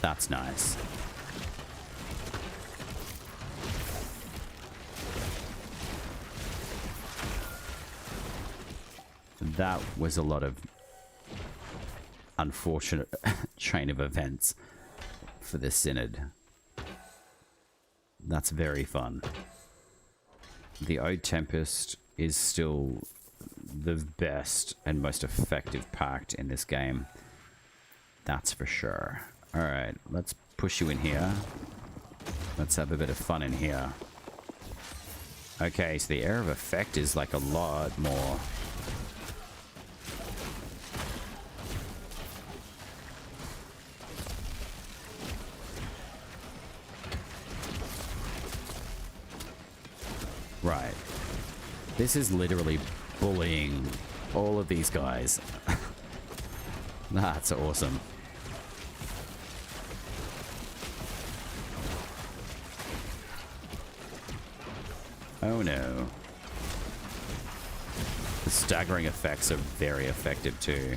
That's nice. That was a lot of unfortunate chain of events for the Synod. That's very fun. The Ode Tempest is still the best and most effective pact in this game. That's for sure. Alright, let's push you in here. Let's have a bit of fun in here. Okay, so the area of effect is like a lot more. Right. This is literally bullying all of these guys. That's awesome. Oh no. The staggering effects are very effective too.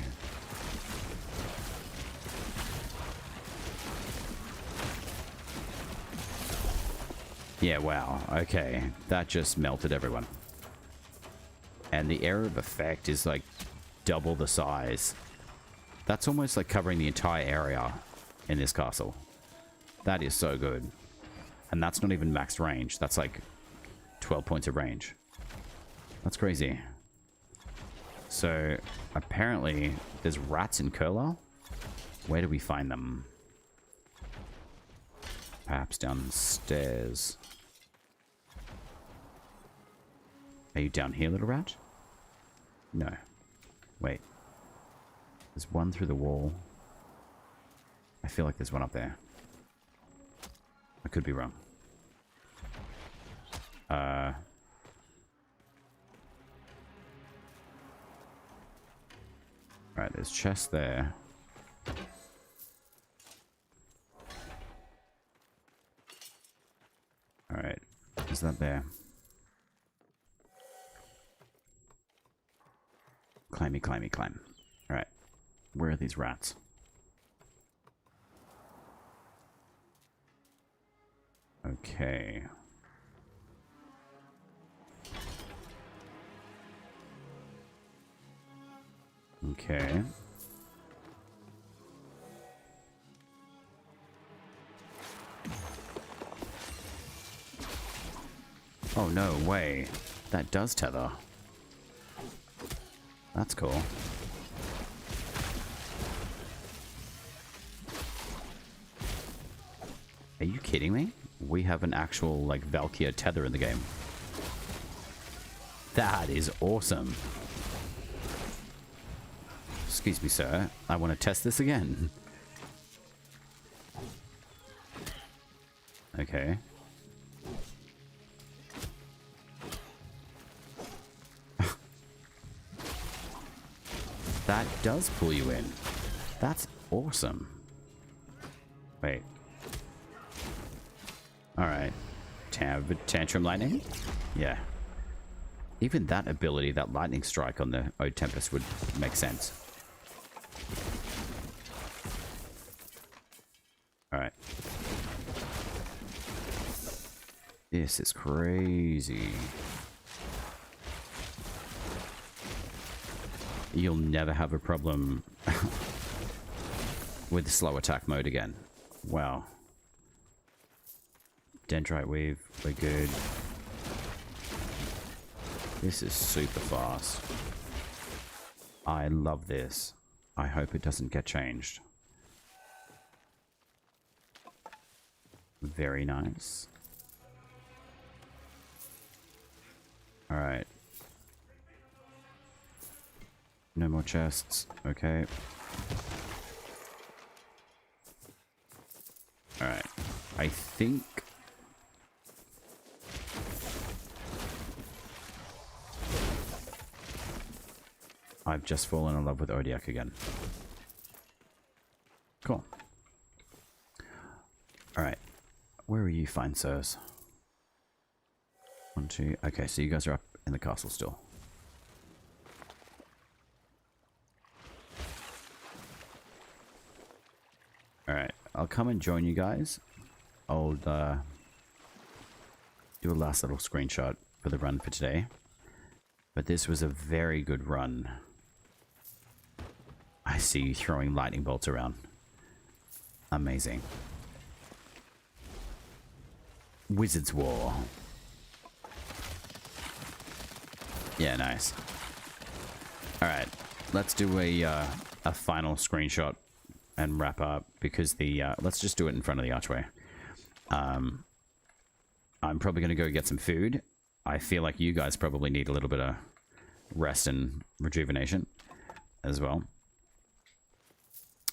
Yeah, wow. Okay. That just melted everyone. And the area of effect is like double the size. That's almost like covering the entire area in this castle. That is so good. And that's not even max range. That's like 12 points of range. That's crazy. So apparently there's rats in Curler. Where do we find them? Perhaps downstairs. Are you down here, little rat? No. Wait. There's one through the wall. I feel like there's one up there. I could be wrong. Alright, there's chest there. Alright, is that there? Climby, climby, climb. Alright, where are these rats? Okay. Okay. Oh, no way. That does tether. That's cool. Are you kidding me? We have an actual, like, Valkyr tether in the game. That is awesome. Excuse me, sir. I want to test this again. Okay. That does pull you in. That's awesome. Wait. Alright. Tantrum lightning? Yeah. Even that ability, that lightning strike on the Ode Tempest would make sense. Alright. This is crazy. you'll never have a problem with the slow attack mode again. Wow. Dendrite weave, we're good. This is super fast. I love this. I hope it doesn't get changed. Very nice. Alright. No more chests. Okay. Alright. I think... I've just fallen in love with Odiak again. Cool. Alright. Where are you, fine sirs? 1, 2... Okay, so you guys are up in the castle still. Alright, I'll come and join you guys. I'll do a last little screenshot for the run for today. But this was a very good run. I see you throwing lightning bolts around. Amazing. Wizard's War. Yeah, nice. Alright, let's do a final screenshot and wrap up, because the let's just do it in front of the archway. I'm probably going to go get some food. I feel like you guys probably need a little bit of rest and rejuvenation as well.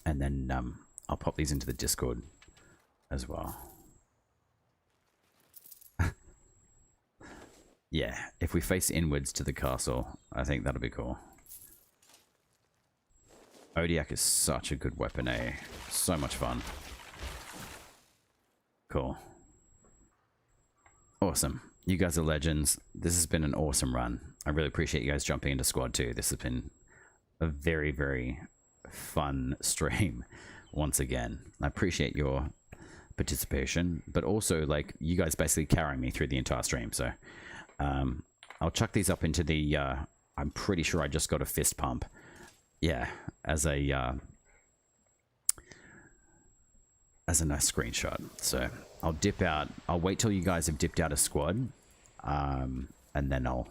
And then I'll pop these into the Discord as well. Yeah, if we face inwards to the castle, I think that'll be cool. Odiak is such a good weapon, eh? So much fun. Cool. Awesome. You guys are legends. This has been an awesome run. I really appreciate you guys jumping into squad 2. This has been a very, very fun stream once again. I appreciate your participation, but also, like, you guys basically carrying me through the entire stream. So I'll chuck these up into the I'm pretty sure I just got a fist pump, yeah, as a nice screenshot. So I'll dip out. I'll wait till you guys have dipped out a squad, and then I'll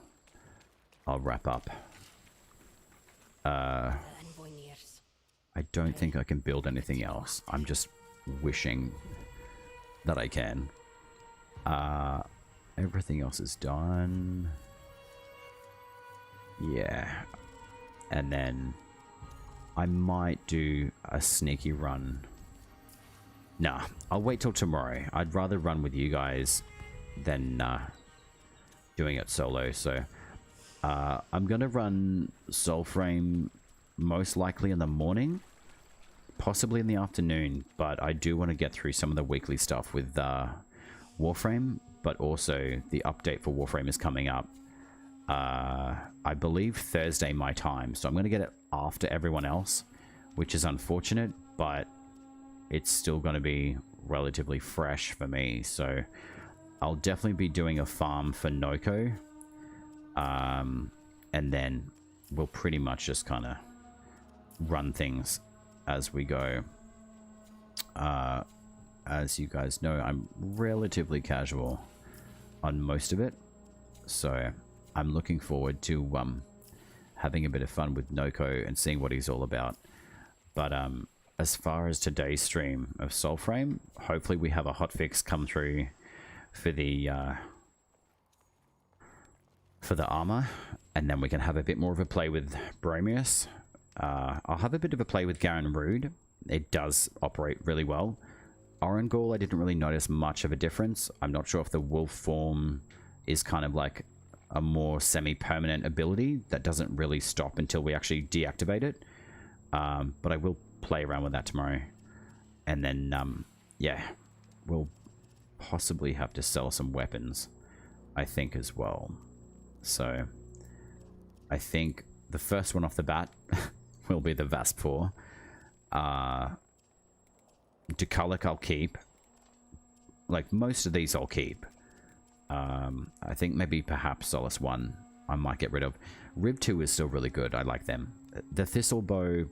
wrap up. I don't think I can build anything else. I'm just wishing that I can. Everything else is done. Yeah. And then I might do a sneaky run. Nah, I'll wait till tomorrow. I'd rather run with you guys than doing it solo. So I'm going to run Soulframe most likely in the morning, possibly in the afternoon, but I do want to get through some of the weekly stuff with Warframe, but also the update for Warframe is coming up, I believe Thursday my time, so I'm going to get it after everyone else, which is unfortunate, but it's still going to be relatively fresh for me, so I'll definitely be doing a farm for Noko, and then we'll pretty much just kind of run things as we go. As you guys know, I'm relatively casual on most of it, so I'm looking forward to having a bit of fun with Noko and seeing what he's all about. But as far as today's stream of Soulframe, hopefully we have a hotfix come through for the armor, and then we can have a bit more of a play with Bromius. I'll have a bit of a play with Garen Rude. It does operate really well. Orangol, I didn't really notice much of a difference. I'm not sure if the wolf form is kind of like a more semi-permanent ability that doesn't really stop until we actually deactivate it. But I will play around with that tomorrow. And then, yeah, we'll possibly have to sell some weapons, I think, as well. So I think the first one off the bat will be the Vasp 4. Ducalic I'll keep. Like, most of these I'll keep. I think maybe perhaps Solace 1 I might get rid of. Rib 2 is still really good. I like them. The Thistle Bow,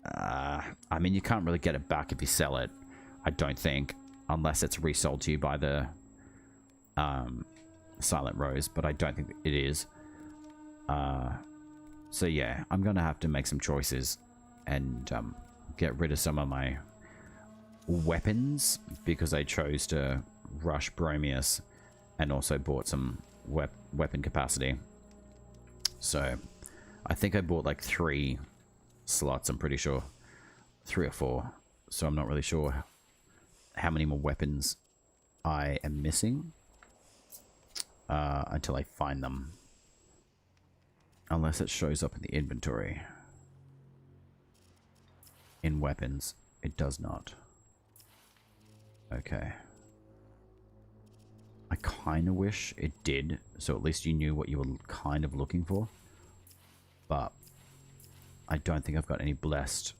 I mean, you can't really get it back if you sell it, I don't think, unless it's resold to you by the Silent Rose, but I don't think it is. So yeah, I'm gonna have to make some choices and get rid of some of my weapons because I chose to rush Bromius and also bought some weapon capacity. So I think I bought like 3 slots, I'm pretty sure. 3 or 4. So I'm not really sure how many more weapons I am missing until I find them. Unless it shows up in the inventory. In weapons, it does not. Okay. I kind of wish it did, so at least you knew what you were kind of looking for. But I don't think I've got any blessed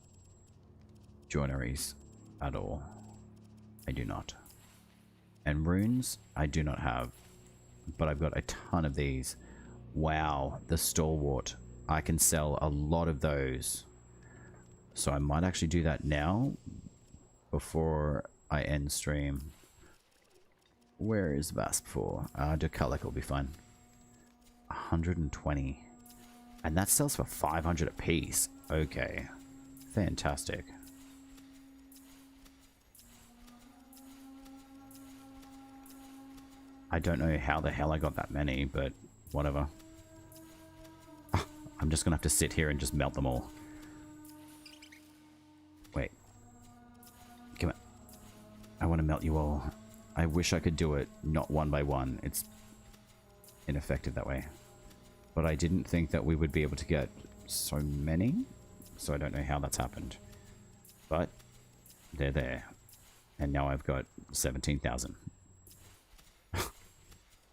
joineries at all. I do not. And runes, I do not have. But I've got a ton of these. Wow, the Stalwart. I can sell a lot of those. So I might actually do that now before I end stream. Where is VASP for? Decalic will be fine. 120. And that sells for 500 a piece. Okay. Fantastic. I don't know how the hell I got that many, but whatever. I'm just gonna have to sit here and just melt them all. Wait. Come on. I want to melt you all. I wish I could do it not one by one. It's ineffective that way. But I didn't think that we would be able to get so many. So I don't know how that's happened. But they're there. And now I've got 17,000.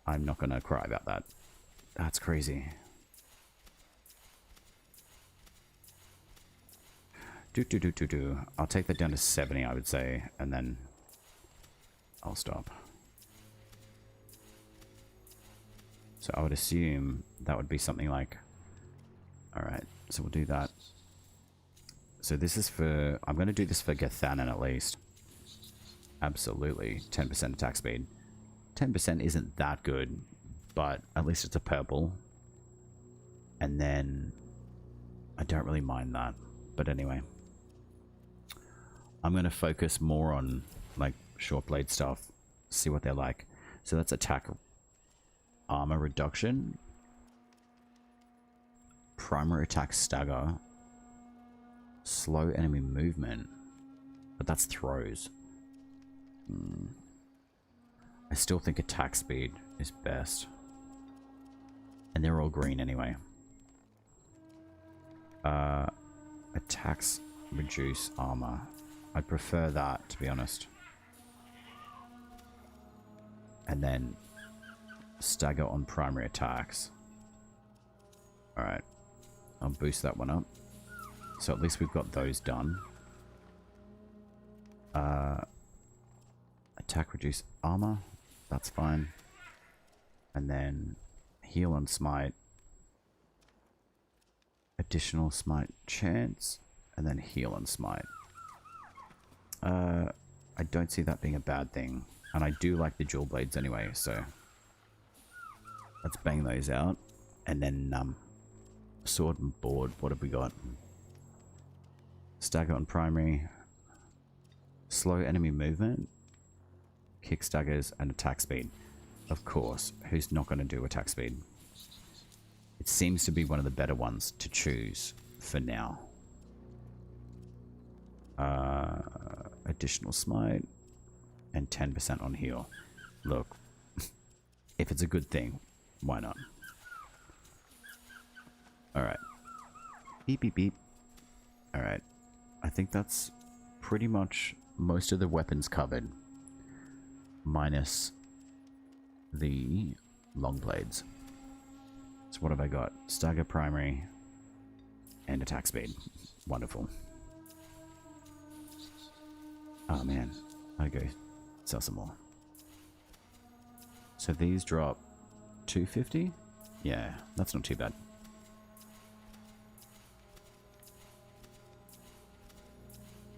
I'm not going to cry about that. That's crazy. I'll take that down to 70, I would say, and then I'll stop. So I would assume that would be something like... Alright, so we'll do that. So this is for... I'm going to do this for Gathanan at least. Absolutely. 10% attack speed. 10% isn't that good, but at least it's a purple. And then... I don't really mind that. But anyway. I'm going to focus more on, like, short blade stuff. See what they're like. So that's attack... Armor reduction. Primary attack stagger. Slow enemy movement. But that's throws. I still think attack speed is best. And they're all green anyway. Attacks reduce armor. I'd prefer that, to be honest. And then stagger on primary attacks. Alright. I'll boost that one up. So at least we've got those done. Attack reduce armor. That's fine. And then heal on smite. Additional smite chance. And then heal on smite. I don't see that being a bad thing. And I do like the dual blades anyway, so... Let's bang those out. And then, sword and board. What have we got? Stagger on primary. Slow enemy movement. Kick staggers and attack speed. Of course. Who's not going to do attack speed? It seems to be one of the better ones to choose for now. Additional smite. And 10% on heal. Look. If it's a good thing. Why not? Alright. Beep, beep, beep. Alright. I think that's pretty much most of the weapons covered. Minus the long blades. So what have I got? Stagger primary and attack speed. Wonderful. Oh man. I'll go sell some more. So these drop 250? Yeah, that's not too bad.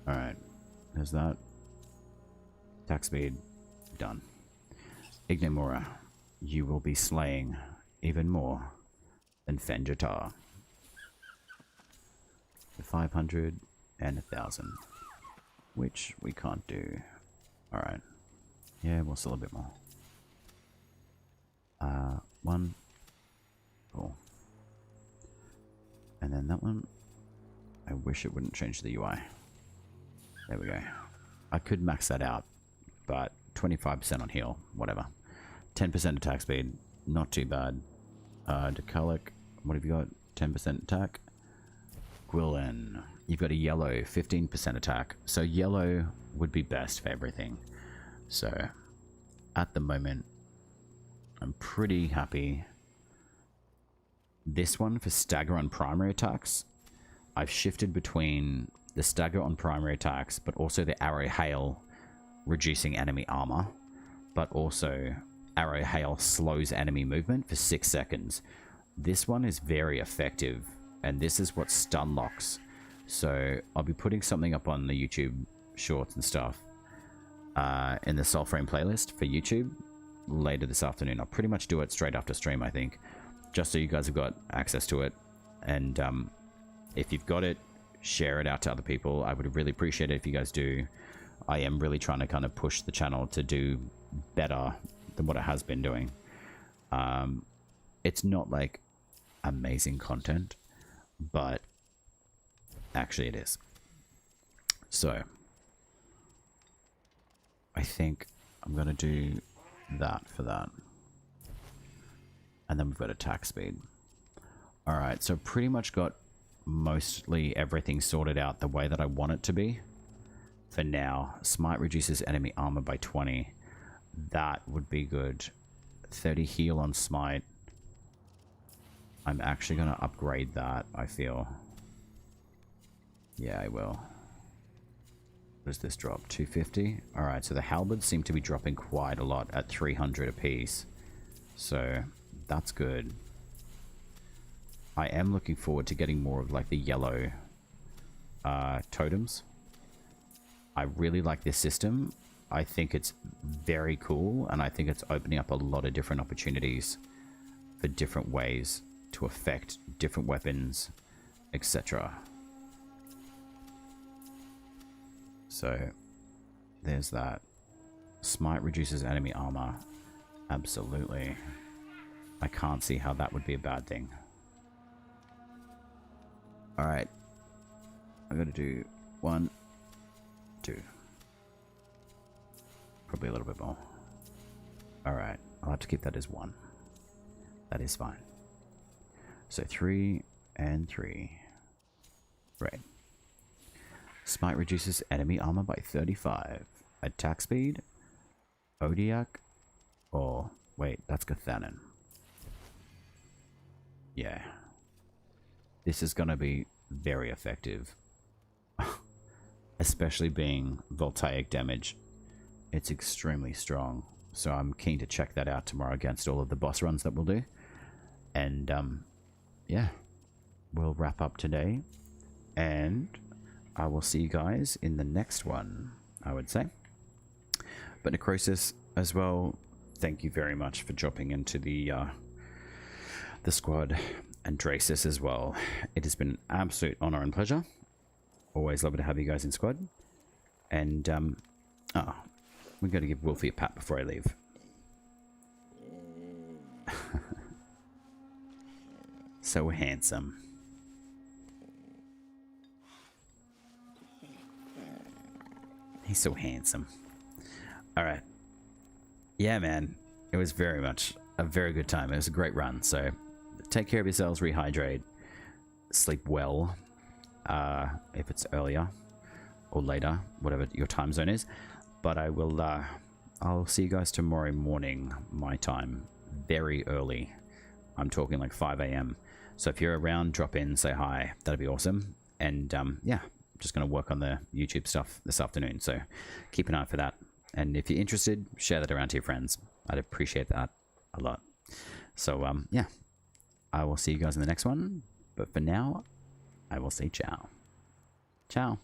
Alright, there's that. Attack speed, done. Ignomora, you will be slaying even more than Fenjatar. 500 and 1,000, which we can't do. Alright, yeah, we'll still a bit more. 1, cool. And then that one, I wish it wouldn't change the UI. There we go. I could max that out, but 25% on heal, whatever. 10% attack speed, not too bad. Decalic, what have you got? 10% attack. Gwilyn, you've got a yellow, 15% attack. So yellow would be best for everything. So at the moment, I'm pretty happy. This one for stagger on primary attacks, I've shifted between the stagger on primary attacks, but also the arrow hail reducing enemy armor, but also arrow hail slows enemy movement for 6 seconds. This one is very effective, and this is what stun locks. So I'll be putting something up on the YouTube shorts and stuff in the Soulframe playlist for YouTube later this afternoon. I'll pretty much do it straight after stream, I think, just so you guys have got access to it. And if you've got it, share it out to other people. I would really appreciate it if you guys do. I am really trying to kind of push the channel to do better than what it has been doing. It's not like amazing content, but actually it is. So I think I'm going to do that for that. And then we've got attack speed. Alright, so pretty much got mostly everything sorted out the way that I want it to be. For now, Smite reduces enemy armor by 20. That would be good. 30 heal on Smite. I'm actually going to upgrade that, I feel. Yeah, I will. What does this drop? 250? Alright, so the halberds seem to be dropping quite a lot at 300 apiece. So that's good. I am looking forward to getting more of like the yellow totems. I really like this system. I think it's very cool, and I think it's opening up a lot of different opportunities for different ways to affect different weapons, etc. So there's that. Smite reduces enemy armor. Absolutely. I can't see how that would be a bad thing. Alright. I'm going to do 1, 2. Probably a little bit more. Alright. I'll have to keep that as 1. That is fine. So 3 and 3. Right. Smite reduces enemy armor by 35. Attack speed. Odiak. Or, wait, that's Gathanan. Yeah. This is going to be very effective. Especially being voltaic damage. It's extremely strong. So I'm keen to check that out tomorrow against all of the boss runs that we'll do. And, yeah. We'll wrap up today. And I will see you guys in the next one, I would say. But Necrosis as well, thank you very much for dropping into the squad, and Dracis as well. It has been an absolute honor and pleasure. Always love to have you guys in squad. And we're going to give Wolfie a pat before I leave. So handsome. He's so handsome. Alright. Yeah, man. It was very much a very good time. It was a great run. So take care of yourselves, rehydrate, sleep well. If it's earlier or later, whatever your time zone is. But I will, I'll see you guys tomorrow morning, my time, very early. I'm talking like 5 AM. So if you're around, drop in, say hi. That'd be awesome. And yeah, I'm just going to work on the YouTube stuff this afternoon. So keep an eye for that. And if you're interested, share that around to your friends. I'd appreciate that a lot. So yeah, I will see you guys in the next one. But for now, I will say ciao. Ciao.